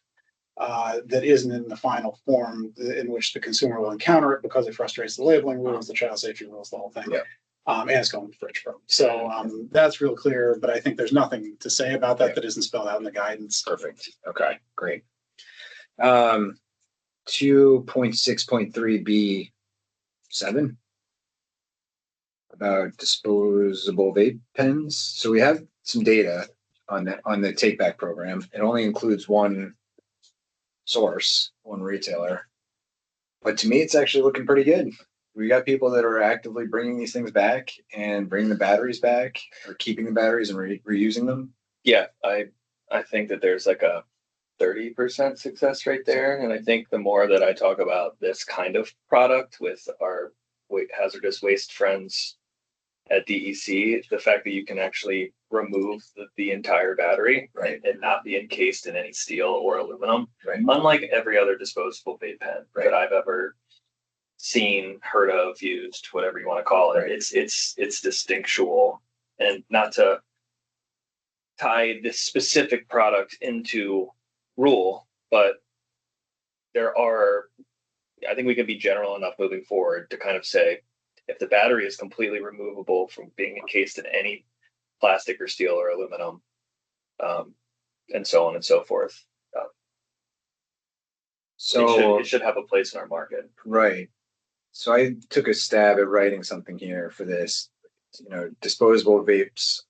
that isn't in the final form in which the consumer will encounter it because it frustrates the labeling rules, the child safety rules, the whole thing. Yeah. And it's going to fridge pro. So that's real clear, but I think there's nothing to say about that that isn't spelled out in the guidance. Perfect. Okay, great. 2.6.3B7 about disposable vape pens. So we have some data on the take back program. It only includes one source, one retailer, but to me, it's actually looking pretty good. We got people that are actively bringing these things back and bringing the batteries back, or keeping the batteries and reusing them. Yeah, I think that there's like a 30% success rate there. And I think the more that I talk about this kind of product with our hazardous waste friends at DEC, the fact that you can actually remove the entire battery, Right. and not be encased in any steel or aluminum, Right. unlike every other disposable vape pen Right. that I've ever seen, heard of, used, whatever you want to call it. Right. It's distinctual, and not to tie this specific product into rule, but I think we can be general enough moving forward to kind of say, if the battery is completely removable from being encased in any plastic or steel or aluminum, and so on and so forth, it should have a place in our market. Right. So I took a stab at writing something here for this. Disposable vapes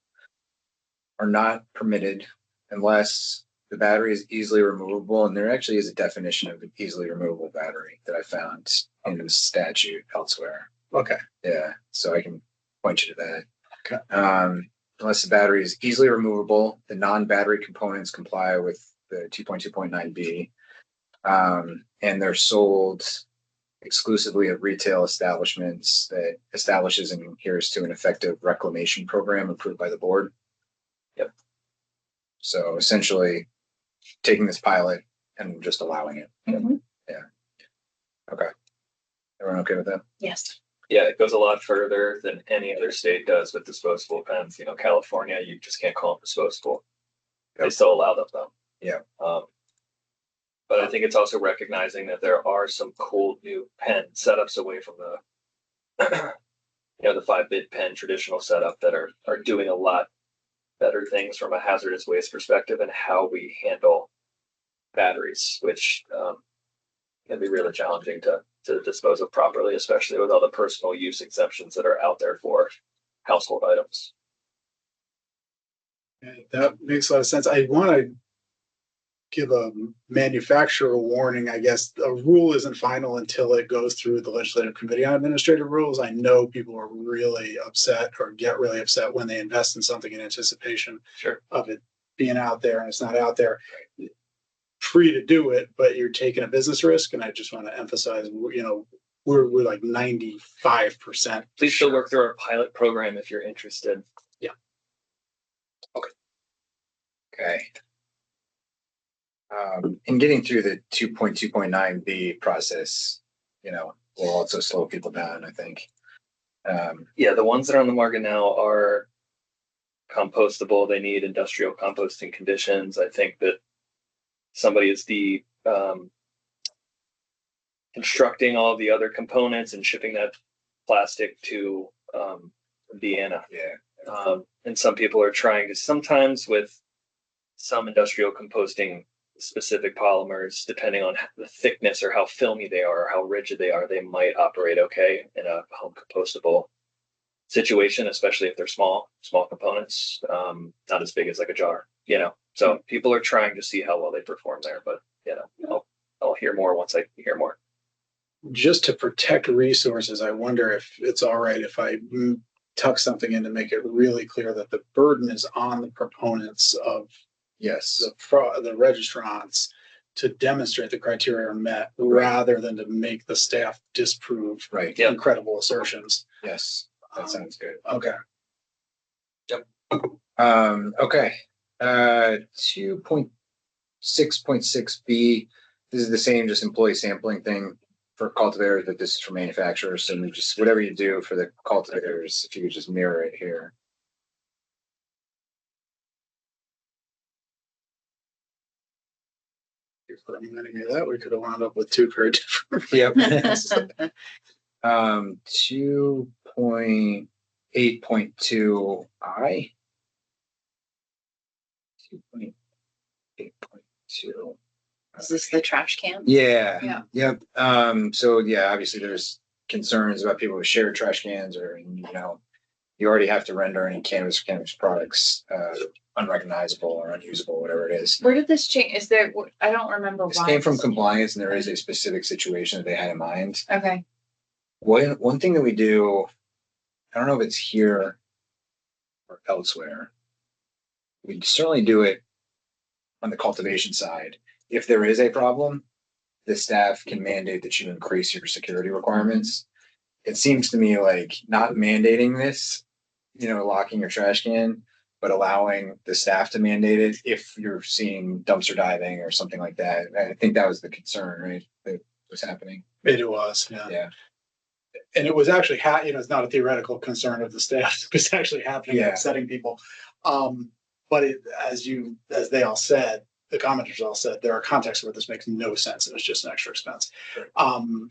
are not permitted unless the battery is easily removable. And there actually is a definition of an easily removable battery that I found in the statute elsewhere. Okay. Yeah. So I can point you to that. Okay. Unless the battery is easily removable, the non-battery components comply with the 2.2.9B. And they're sold exclusively at retail establishments that establishes and adheres to an effective reclamation program approved by the board. Yep. So essentially taking this pilot and just allowing it. Mhm. Yeah. Okay. Everyone okay with that? Yes. Yeah, it goes a lot further than any other state does with disposable pens. California, you just can't call them disposable. They still allow them though. Yeah. But I think it's also recognizing that there are some cool new pen setups away from the, the 5-bit pen traditional setup that are doing a lot better things from a hazardous waste perspective and how we handle batteries, which can be really challenging to dispose of properly, especially with all the personal use exemptions that are out there for household items. That makes a lot of sense. I want to give a manufacturer a warning. I guess a rule isn't final until it goes through the Legislative Committee on Administrative Rules. I know people are really upset or get really upset when they invest in something in anticipation of it being out there and it's not out there. Free to do it, but you're taking a business risk. And I just want to emphasize, we're like 95%. Please still work through our pilot program if you're interested. Yeah. Okay. In getting through the 2.2.9B process, will also slow people down, I think. Yeah, the ones that are on the market now are compostable. They need industrial composting conditions. I think that somebody is constructing all the other components and shipping that plastic to Vienna. Yeah. And some people are trying to, sometimes with some industrial composting specific polymers, depending on the thickness or how filmy they are or how rigid they are, they might operate okay in a home compostable situation, especially if they're small components, not as big as like a jar, So people are trying to see how well they perform there, but I'll hear more once I hear more. Just to protect resources, I wonder if it's all right if I tuck something in to make it really clear that the burden is on the proponents of Yes. the registrants to demonstrate the criteria are met rather than to make the staff disprove Right. Yeah. incredible assertions. Yes. That sounds good. Okay. Okay. 2.6.6B. This is the same, just employee sampling thing for cultivators, but this is for manufacturers. So we just, whatever you do for the cultivators, if you could just mirror it here. For a minute here, that we could have wound up with two very different. Yep. 2.8.2 I. 2.8.2. Is this the trash can? Yeah. Yeah. Yep. So yeah, obviously there's concerns about people with shared trash cans, or you already have to render any cannabis or cannabis products unrecognizable or unusable, whatever it is. Where did this change? Is there, I don't remember This why. came from compliance, and there is a specific situation that they had in mind. Okay. One thing that we do, I don't know if it's here or elsewhere. We certainly do it on the cultivation side. If there is a problem, the staff can mandate that you increase your security requirements. It seems to me like not mandating this, locking your trash can, but allowing the staff to mandate it if you're seeing dumpster diving or something like that. I think that was the concern, right? That was happening. It was, yeah. Yeah. And it was actually, it's not a theoretical concern of the staff. It was actually happening and upsetting people. But as they all said, the commenters all said, there are contexts where this makes no sense and it's just an extra expense. Sure.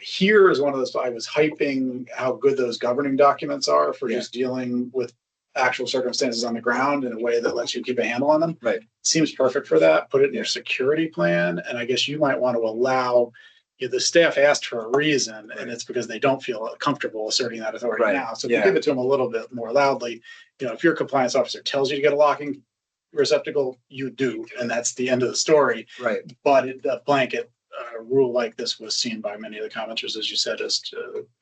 Here is one of those, I was hyping how good those governing documents are for just dealing with actual circumstances on the ground in a way that lets you keep a handle on them. Right. Seems perfect for that. Put it in your security plan. And I guess you might want to allow, the staff asked for a reason, and it's because they don't feel comfortable asserting that authority now. So if you give it to them a little bit more loudly, if your compliance officer tells you to get a locking receptacle, you do, and that's the end of the story. Right. But the blanket rule like this was seen by many of the commenters, as you said, as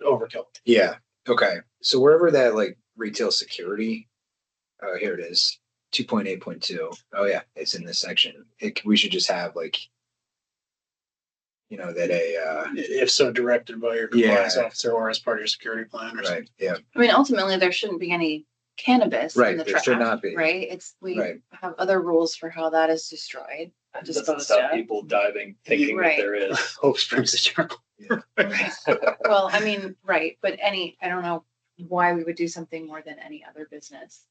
overkill. Yeah. Okay. So wherever that retail security, here it is, 2.8.2. Oh yeah, it's in this section. We should just have that if so directed by your compliance officer or as part of your security plan or something. Yeah. I mean, ultimately, there shouldn't be any cannabis in the There trash. should not be. Right? We have other rules for how that is destroyed. It doesn't stop people diving, thinking that there is. Hope springs eternal. Right. Well, I mean, right. But I don't know why we would do something more than any other business.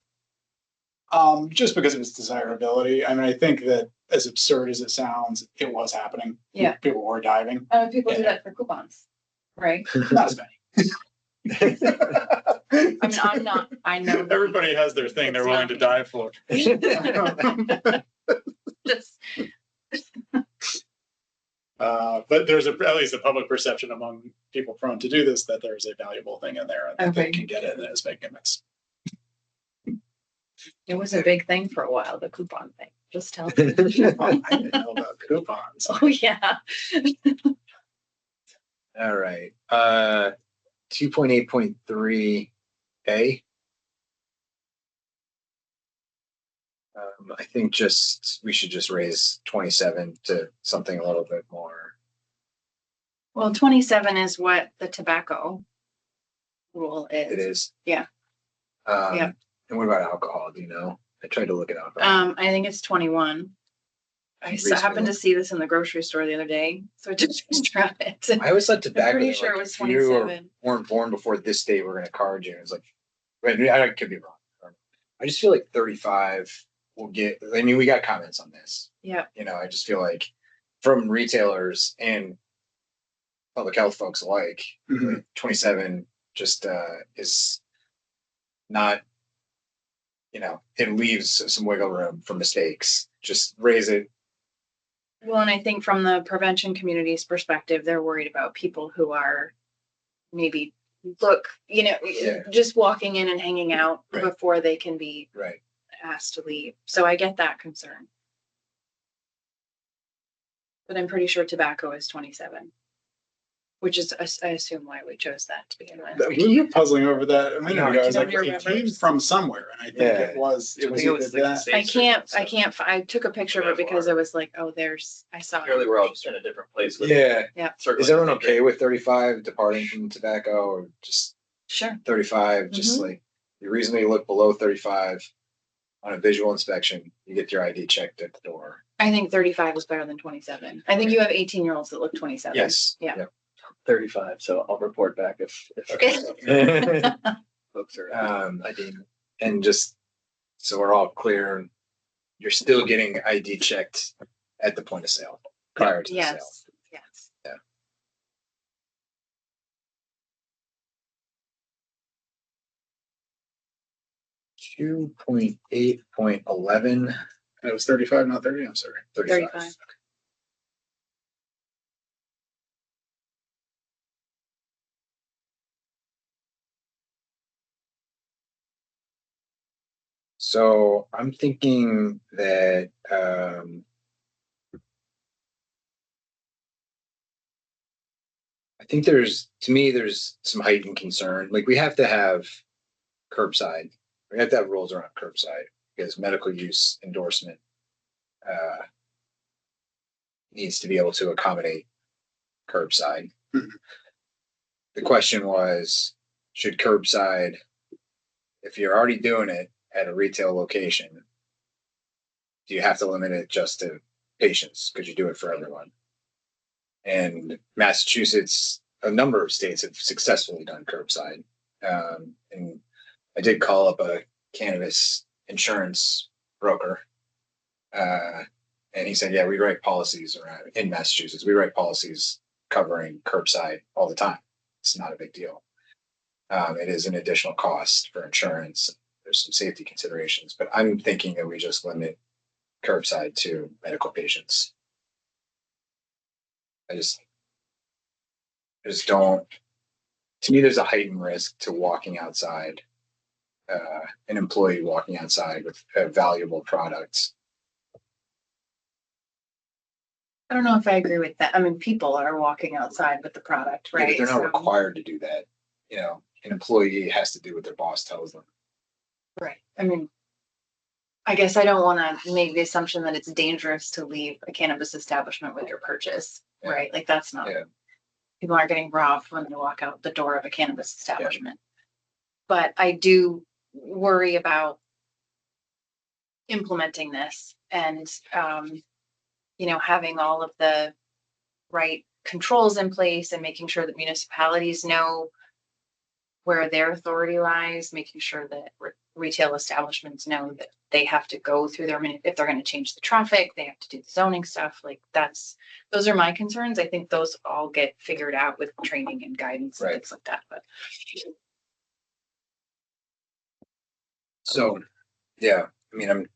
Just because of its desirability. I mean, I think that as absurd as it sounds, it was happening. Yeah. People were diving. People do that for coupons, right? Not as many. I mean, I know. Everybody has their thing they're willing to dive for. Just. But there's at least a public perception among people prone to do this that there's a valuable thing in there and that they can get it and it's making a mess. It was a big thing for a while, the coupon thing. Just tell me. I didn't know about coupons. Oh, yeah. All right. 2.8.3 A. I think we should just raise 27 to something a little bit more. Well, 27 is what the tobacco rule is. It is. Yeah. And what about alcohol? Do you know? I tried to look it up. I think it's 21. I happened to see this in the grocery store the other day, so I just tried it. I always thought tobacco. I'm pretty sure it was if you 27. weren't born before this date, we're going to card you. It's I could be wrong. I just feel like 35 will get. I mean, we got comments on this. Yeah. I just feel like from retailers and public health folks alike, 27 just is not, it leaves some wiggle room for mistakes. Just raise it. Well, and I think from the prevention community's perspective, they're worried about people who are maybe Yeah. just walking in and hanging out Right. before they can be Right. asked to leave. So I get that concern. But I'm pretty sure tobacco is 27, which is, I assume, why we chose that to begin with. We were puzzling over that a minute know, ago. I was like, don't it remember. came from somewhere, and I think Yeah. it was I think it was either like that. I took a picture of it because I was like, oh, I saw Clearly, it. we're all in a different place with Yeah. circling. Is everyone okay with 35 departing from tobacco, or just Sure. 35? Just like you reasonably look below 35 on a visual inspection, you get your ID checked at the door. I think 35 is better than 27. I think you have 18-year-olds that look 27. Yes. Yeah. 35, so I'll report back if Okay. folks are ID, and just so we're all clear, you're still getting ID checked at the point of sale prior to the sale. Yes. Yeah. 2.8.11. It was 35, not 30. I'm sorry. 35. So I'm thinking that I think there's some heightened concern. Like we have to have curbside. We have to have rules around curbside because medical use endorsement needs to be able to accommodate curbside. Mhm. The question was, should curbside, if you're already doing it at a retail location, do you have to limit it just to patients? Could you do it for everyone? And Massachusetts, a number of states have successfully done curbside. And I did call up a cannabis insurance broker. And he said, yeah, we write policies around in Massachusetts. We write policies covering curbside all the time. It's not a big deal. It is an additional cost for insurance. There's some safety considerations, but I'm thinking that we just limit curbside to medical patients. I just don't, to me, there's a heightened risk to walking outside, an employee walking outside with a valuable product. I don't know if I agree with that. I mean, people are walking outside with the product, Yeah, right? but they're not So- required to do that. An employee has to do what their boss tells them. Right. I mean, I guess I don't want to make the assumption that it's dangerous to leave a cannabis establishment with your purchase, Yeah. right? Like that's not, Yeah. people aren't getting robbed when they walk out the door of a cannabis establishment. But I do worry about implementing this and, having all of the right controls in place and making sure that municipalities know where their authority lies, making sure that retail establishments know that they have to go through if they're going to change the traffic, they have to do the zoning stuff. Like those are my concerns. I think those all get figured out with training and guidance and Right. things like that. But So, yeah, I mean, I'm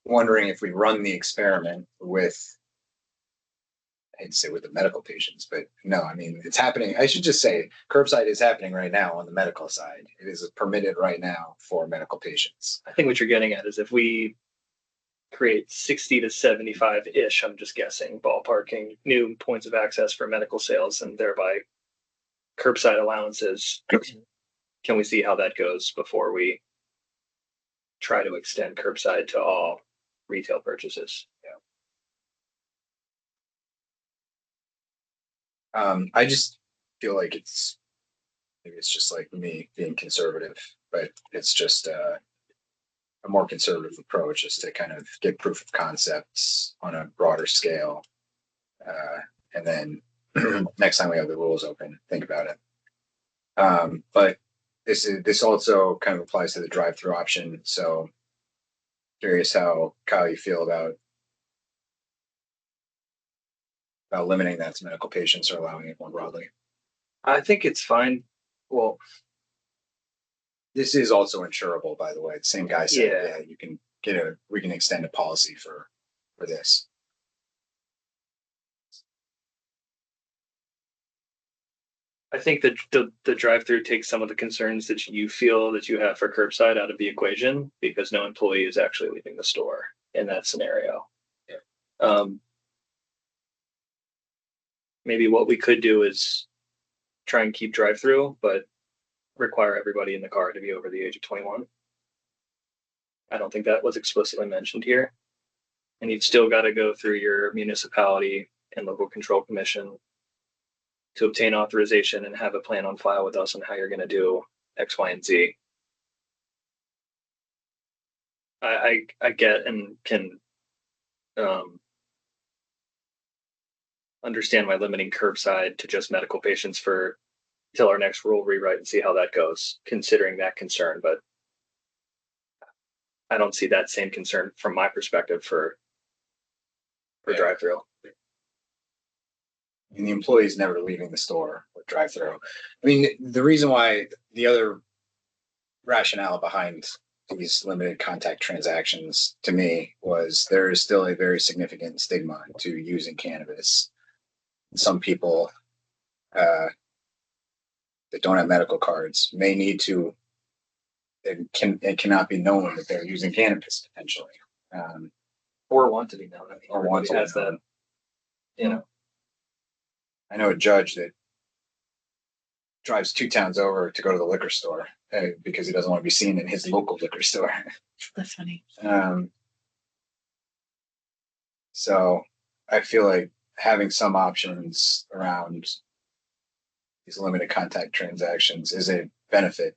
wondering if we run the experiment with, I'd say with the medical patients, but no, I mean, it's happening. I should just say curbside is happening right now on the medical side. It is permitted right now for medical patients. I think what you're getting at is if we create 60 to 75-ish, I'm just guessing, ballparking new points of access for medical sales and thereby curbside allowances, can we see how that goes before we try to extend curbside to all retail purchases? I just feel like maybe it's just like me being conservative, but it's just a more conservative approach is to kind of get proof of concepts on a broader scale. And then next time we have the rules open, think about it. But this also kind of applies to the drive-through option. So curious how, Kyle, you feel about limiting that to medical patients or allowing it more broadly. I think it's fine. Well, This is also insurable, by the way. The same guy said, Yeah. yeah, you can we can extend a policy for this. I think that the drive-through takes some of the concerns that you feel that you have for curbside out of the equation because no employee is actually leaving the store in that scenario. Maybe what we could do is try and keep drive-through, but require everybody in the car to be over the age of 21. I don't think that was explicitly mentioned here. And you've still got to go through your municipality and local control commission to obtain authorization and have a plan on file with us on how you're going to do X, Y, and Z. I get and can understand why limiting curbside to just medical patients for till our next rule rewrite and see how that goes, considering that concern. But I don't see that same concern from my perspective for drive-through. And the employee's never leaving the store with drive-through. I mean, the reason why the other rationale behind these limited contact transactions to me was there is still a very significant stigma to using cannabis. Some people that don't have medical cards may need to, it cannot be known that they're using cannabis potentially. Or want to be known. I mean, Or want to everybody has be that, known. you know. I know a judge that drives 2 towns over to go to the liquor store because he doesn't want to be seen in his local liquor store. That's funny. So I feel like having some options around these limited contact transactions is a benefit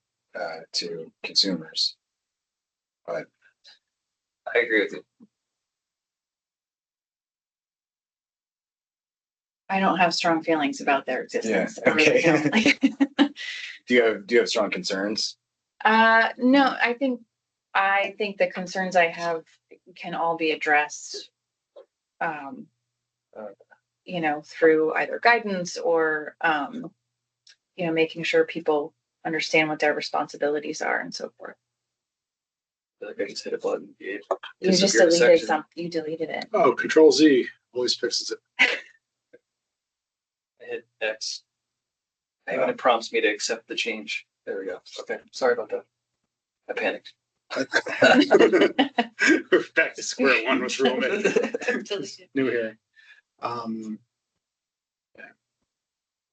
to consumers. But I agree with you. I don't have strong feelings about their existence. Yeah, I really okay. don't. do you have strong concerns? No, I think the concerns I have can all be addressed, through either guidance or, making sure people understand what their responsibilities are and so forth. I feel like I just hit a button. You just Disappeared a deleted section. you deleted it. Oh, Control Z always fixes it. I hit X. And it prompts me to accept the change. There we go. Okay. Sorry about that. I panicked. We're back to square one with Roman. New here.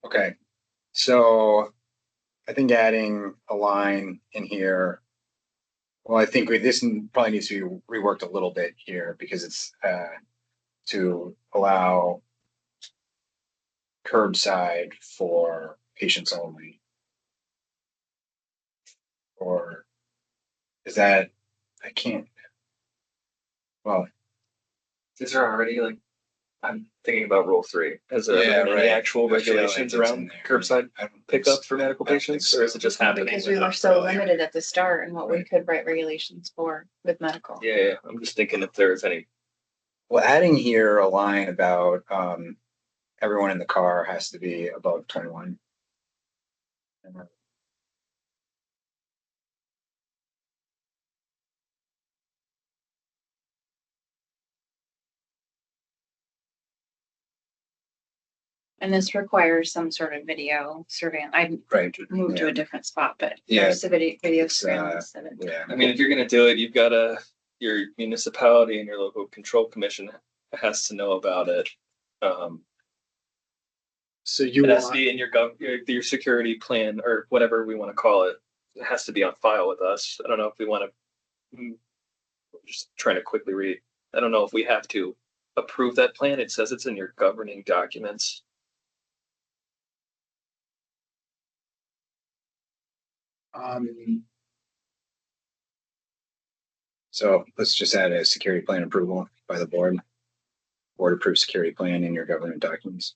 Okay. So I think adding a line in here. Well, I think this probably needs to be reworked a little bit here because it's to allow curbside for patients only. Or is that, I can't, well. Is there already I'm thinking about Rule 3. Is there any actual regulations around curbside pickup for medical patients, or is it just happening? Because we were so limited at the start in what we could write regulations for with medical. Yeah. I'm just thinking if there's any. Well, adding here a line about everyone in the car has to be above 21. And this requires some sort of video surveillance. I Right. moved to a different spot, but Yeah. there's a video It's, surveillance. of it. Yeah. I mean, if you're going to do it, you've got your municipality and your local control commission has to know about it. So you It has to want, be in your security plan or whatever we want to call it. It has to be on file with us. I don't know if we want to. Just trying to quickly read. I don't know if we have to approve that plan. It says it's in your governing documents. So let's just add a security plan approval by the board. Board approved security plan in your government documents.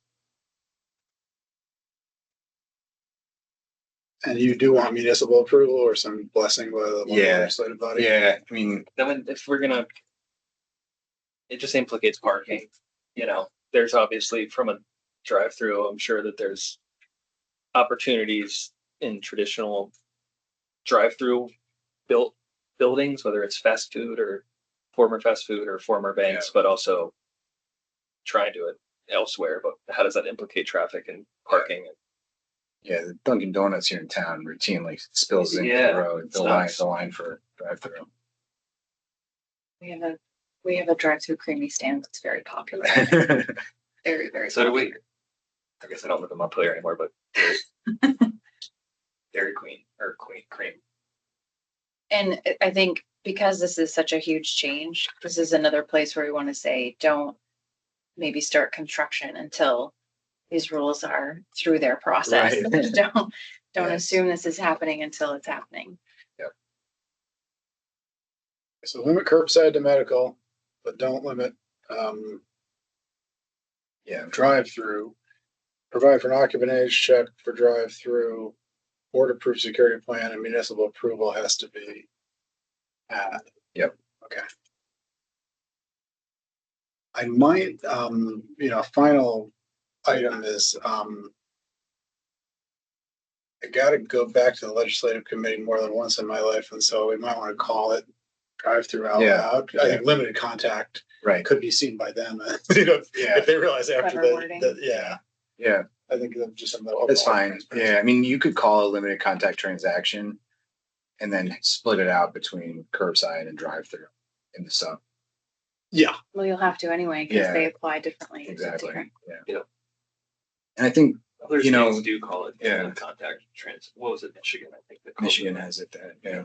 and you do want municipal approval or some blessing by the local Yeah. legislative body? Yeah, I mean, Then if we're gonna, it just implicates parking. There's obviously from a drive-through, I'm sure that there's opportunities in traditional drive-through built buildings, whether it's fast food or former fast food or former banks, but also try and do it elsewhere. But how does that implicate traffic and parking? Yeah, the Dunkin' Donuts here in town routinely spills into Yeah, the road, it's nuts. the line for drive-through. We have a drive-through creamy stand that's very popular. Very, very. So do we. popular. I guess I don't live in Montpelier anymore, but Dairy Queen or Queen Cream. And I think because this is such a huge change, this is another place where we want to say, don't maybe start construction until these rules are through their process. Right. Don't Yes. assume this is happening until it's happening. So limit curbside to medical, but don't limit, drive-through. Provide for an occupant age check for drive-through. Board-approved security plan and municipal approval has to be had. Yep. Okay. I might, final item is, I gotta go back to the legislative committee more than once in my life, and so we might want to call it drive-through out Yeah. loud. I think limited contact Right. could be seen by them, Yeah. if they realize after Clever wording. Yeah, I think that's just some. that's fine. Yeah, I mean, you could call a limited contact transaction and then split it out between curbside and drive-through in the sub. Yeah, Well, you'll have to anyway, because Yeah. they apply differently. to Exactly. different- Yeah. And I think Other You know, states do call it yeah. contact trans. What was it, Michigan? I think. That called Michigan it. has it that, yeah.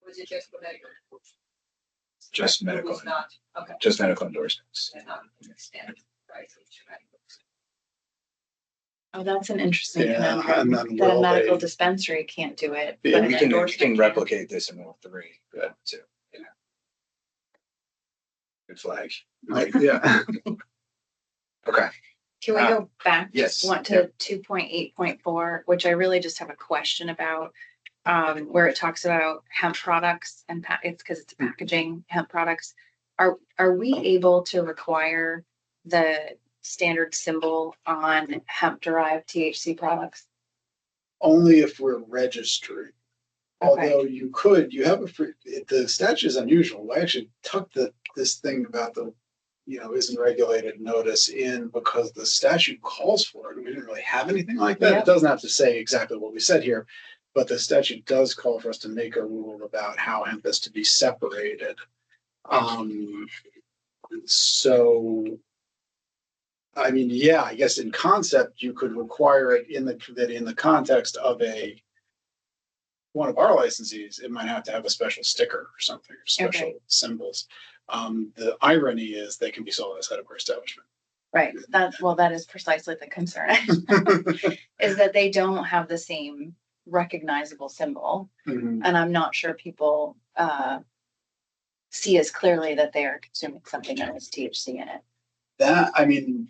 Was it just for medical? Just It medical, was not, okay, just medical endorsements. and not standard, right, so it's medical. Oh, that's an interesting Yeah, conundrum, and then that a will medical they- dispensary can't do it. Yeah, but an We can endorsement can. replicate this in all three, too. Yeah. Good flag. yeah. Okay. Can we go back? yes, Want to 2.8.4, which I really just have a question about, where it talks about hemp products and it's because it's packaging hemp products. Are we able to require the standard symbol on hemp derived THC products? Only if we're registering. Okay. Although you have the statute is unusual. I actually tucked this thing about the, isn't regulated notice in because the statute calls for it. We didn't really have anything like that. Yep. It doesn't have to say exactly what we said here, but the statute does call for us to make a rule about how hemp is to be separated. So, I mean, yeah, I guess in concept, you could require it in the context of one of our licensees, it might have to have a special sticker or something, or special symbols. The irony is they can be sold outside of our establishment. Right, that is precisely the concern, is that they don't have the same recognizable symbol. Mhm. And I'm not sure people see as clearly that they are consuming something that has THC in it.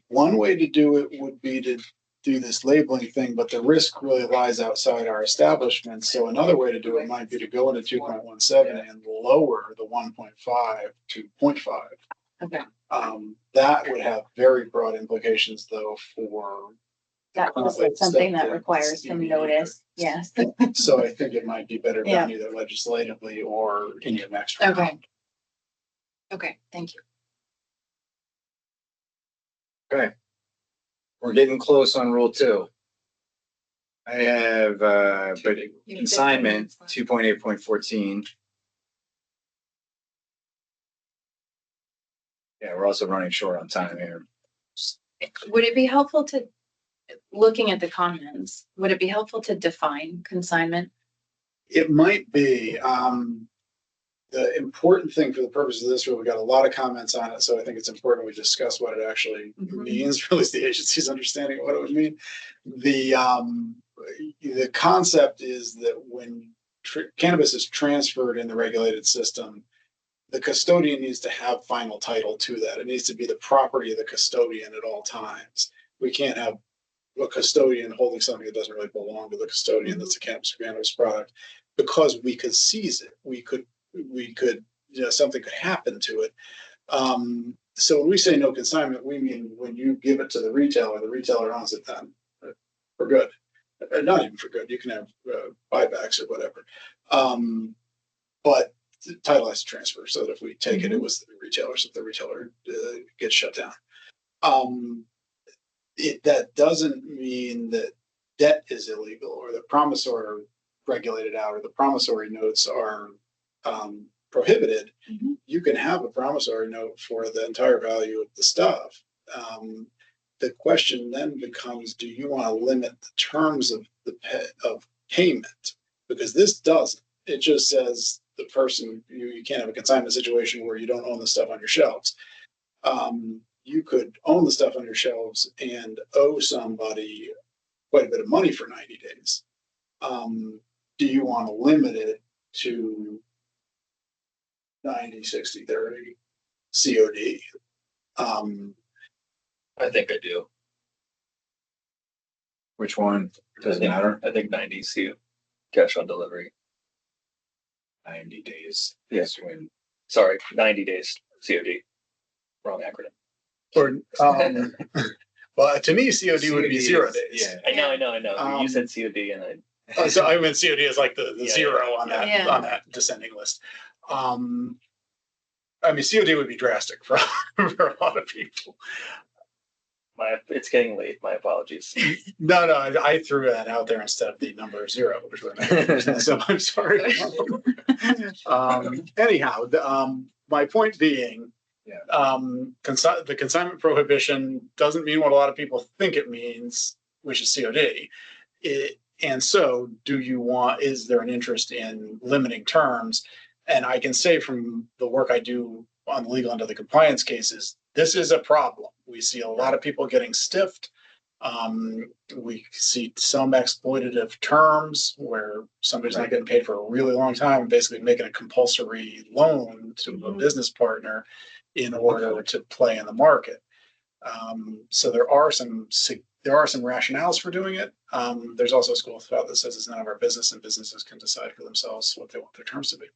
One way to do it would be to do this labeling thing, but the risk really lies outside our establishment. So another way to do it might be to go into 2.17 and lower the 1.5 to 0.5. Okay, That would have very broad implications though for. that was something that requires some notice, yes. So I think it might be better Yeah. done either legislatively or in your next round. Okay. Okay, thank you. Okay. We're getting close on rule 2. I have, but consignment 2.8.14. Yeah, we're also running short on time here. Would it be helpful to, looking at the comments, would it be helpful to define consignment? It might be, the important thing for the purpose of this rule, we got a lot of comments on it, so I think it's important we discuss what it actually Mhm. means, or at least the agency's understanding of what it would mean. The concept is that when cannabis is transferred in the regulated system, the custodian needs to have final title to that. It needs to be the property of the custodian at all times. We can't have a custodian holding something that doesn't really belong to the custodian that's a cannabis product, because we could seize it. We could, something could happen to it. So when we say no consignment, we mean when you give it to the retailer owns it then for good. Not even for good, you can have buybacks or whatever. But the title has to transfer, so that if we take it, it was the retailer, so if the retailer gets shut down. That doesn't mean that debt is illegal or the promissory regulated out or the promissory notes are prohibited. You can have a promissory note for the entire value of the stuff. The question then becomes, do you want to limit the terms of of payment? Because this doesn't. It just says the person, you can't have a consignment situation where you don't own the stuff on your shelves. You could own the stuff on your shelves and owe somebody quite a bit of money for 90 days. Do you want to limit it to 90, 60, 30 COD? I think I do. Which one? Doesn't matter. I think 90 cash on delivery. 90 days. Yes. When, Sorry, 90 days COD. Wrong acronym. Or, well, to me, COD would be 0 days. Yeah. I know. You said COD and So I meant COD is like the Yeah, zero on that yeah. on that descending list. I mean, COD would be drastic for for a lot of people. it's getting late. My apologies. No, I threw that out there instead of the number 0, which would have made sense. So I'm sorry. Anyhow, my point being, the consignment prohibition doesn't mean what a lot of people think it means, which is COD. And so is there an interest in limiting terms? And I can say from the work I do on the legal end of the compliance cases, this is a problem. We see a lot of people getting stiffed. We see some exploitative terms where somebody's not getting paid for a really long time, basically making a compulsory loan to a business partner in order to play in the market. So there are some rationales for doing it. There's also a school of thought that says it's none of our business and businesses can decide for themselves what they want their terms to be.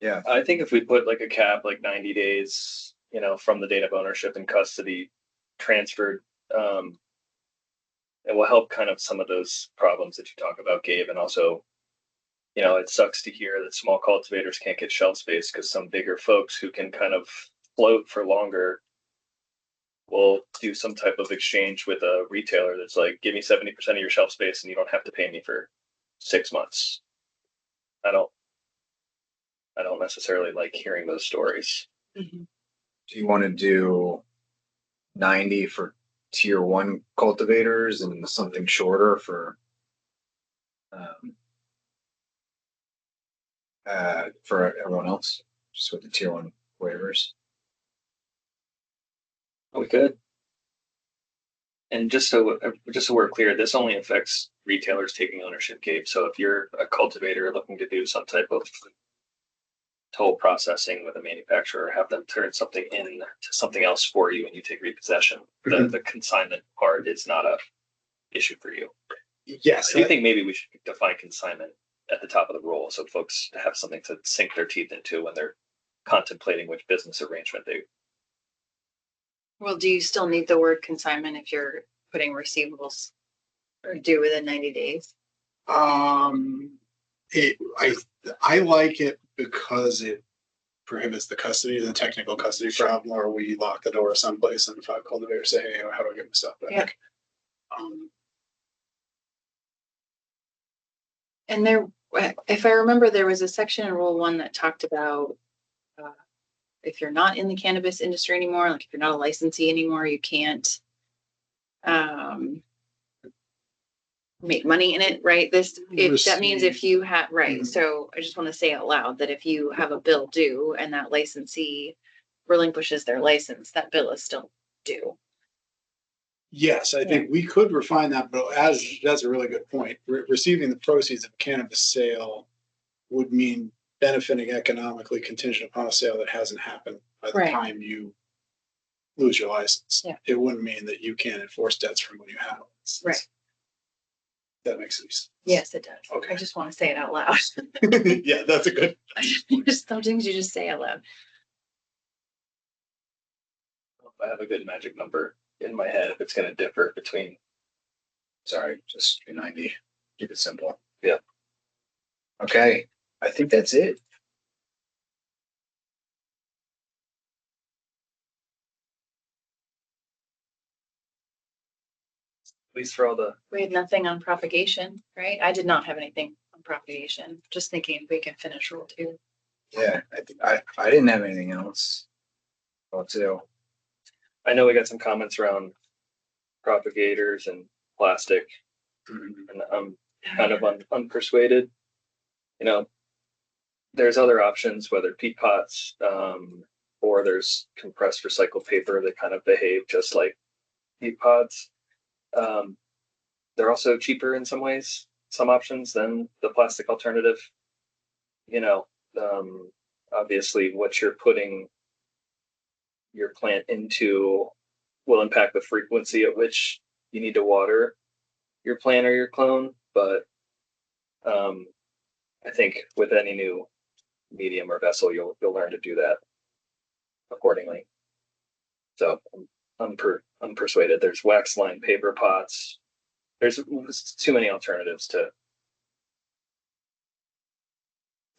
Yeah. I think if we put like a cap, like 90 days, from the date of ownership and custody transferred, it will help kind of some of those problems that you talk about, Gabe. And also, it sucks to hear that small cultivators can't get shelf space because some bigger folks who can kind of float for longer will do some type of exchange with a retailer that's like, give me 70% of your shelf space and you don't have to pay me for 6 months. I don't necessarily like hearing those stories. do you want to do 90 for tier 1 cultivators and something shorter for everyone else, just with the tier 1 waivers? We could. And just so we're clear, this only affects retailers taking ownership, Gabe. So if you're a cultivator looking to do some type of toll processing with a manufacturer, have them turn something into something else for you and you take repossession, the consignment part is not a issue for you. Yes. I do think maybe we should define consignment at the top of the rule so folks have something to sink their teeth into when they're contemplating which business arrangement they. Well, do you still need the word consignment if you're putting receivables or due within 90 days? I like it because it prohibits the custody, the technical custody problem, or we lock the door someplace and 5 cultivators say, hey, how do I get my stuff back? Yeah. And there, if I remember, there was a section in Rule 1 that talked about if you're not in the cannabis industry anymore, like if you're not a licensee anymore, you can't make money in it, right? That means if you have, right. Mhm. So I just want to say out loud that if you have a bill due and that licensee relinquishes their license, that bill is still due. Yes, I think we could refine that, but that's a really good point. Receiving the proceeds of a cannabis sale would mean benefiting economically contingent upon a sale that hasn't happened by the Right. time you lose your license. Yeah. It wouldn't mean that you can't enforce debts from when you have a license. Right. That makes sense. Yes, it does. Okay. I just want to say it out loud. Yeah, that's a good. Just some things you just say out loud. I have a good magic number in my head if it's gonna differ between. Sorry, just 390. Keep it simple. Yeah. Okay, I think that's it. At least for all the, We had nothing on propagation, right? I did not have anything on propagation. Just thinking if we can finish rule 2. Yeah, I didn't have anything else. Well, too. I know we got some comments around propagators and plastic, and I'm kind of unpersuaded. You know, there's other options, whether peat pots, or there's compressed recycled paper that kind of behave just like peat pots. They're also cheaper in some ways, some options than the plastic alternative. You know, obviously what you're putting your plant into will impact the frequency at which you need to water your plant or your clone. But I think with any new medium or vessel, you'll learn to do that accordingly. So I'm unpersuaded. There's wax lined paper pots. There's too many alternatives to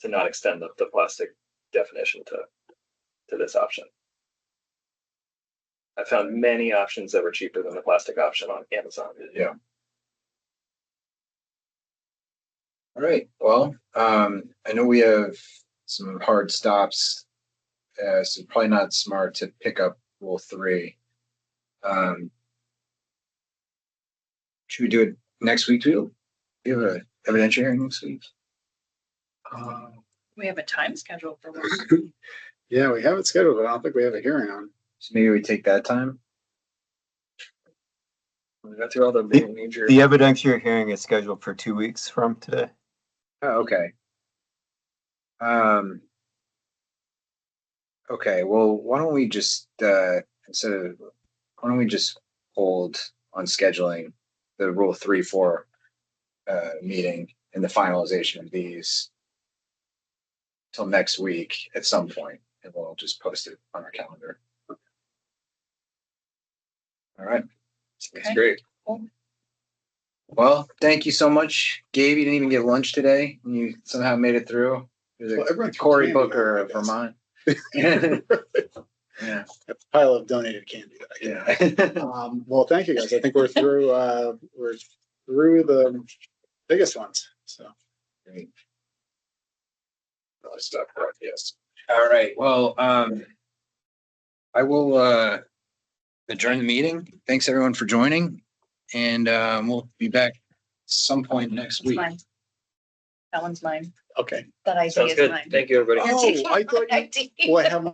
not extend the plastic definition to this option. I found many options that were cheaper than the plastic option on Amazon. Yeah. All right, well, I know we have some hard stops. So probably not smart to pick up rule 3. Should we do it next week too? Do you have a evidentiary hearing next week? We have a time schedule for one. Yeah, we have it scheduled, but I don't think we have a hearing on. So maybe we take that time. We got through all the major. The evidentiary hearing is scheduled for 2 weeks from today. Oh, okay. Okay, well, why don't we just why don't we just hold on scheduling the rule 3-4 meeting and the finalization of these till next week at some point, and we'll just post it on our calendar. All right. That's great. Well, thank you so much, Gabe. You didn't even get lunch today, and you somehow made it through. Well, everyone threw Cory candy Booker out, I of guess. Vermont. Yeah. A pile of donated candy that I get. Yeah. Well, thank you guys. I think we're through the biggest ones. So. Great. Stuff, right? Yes. All right. Well, I will adjourn the meeting. Thanks everyone for joining, and we'll be back some point next It's week. mine. That one's mine. Okay. That idea Sounds is good. mine. Thank you, everybody. Oh, I thought you, Idea. well, I have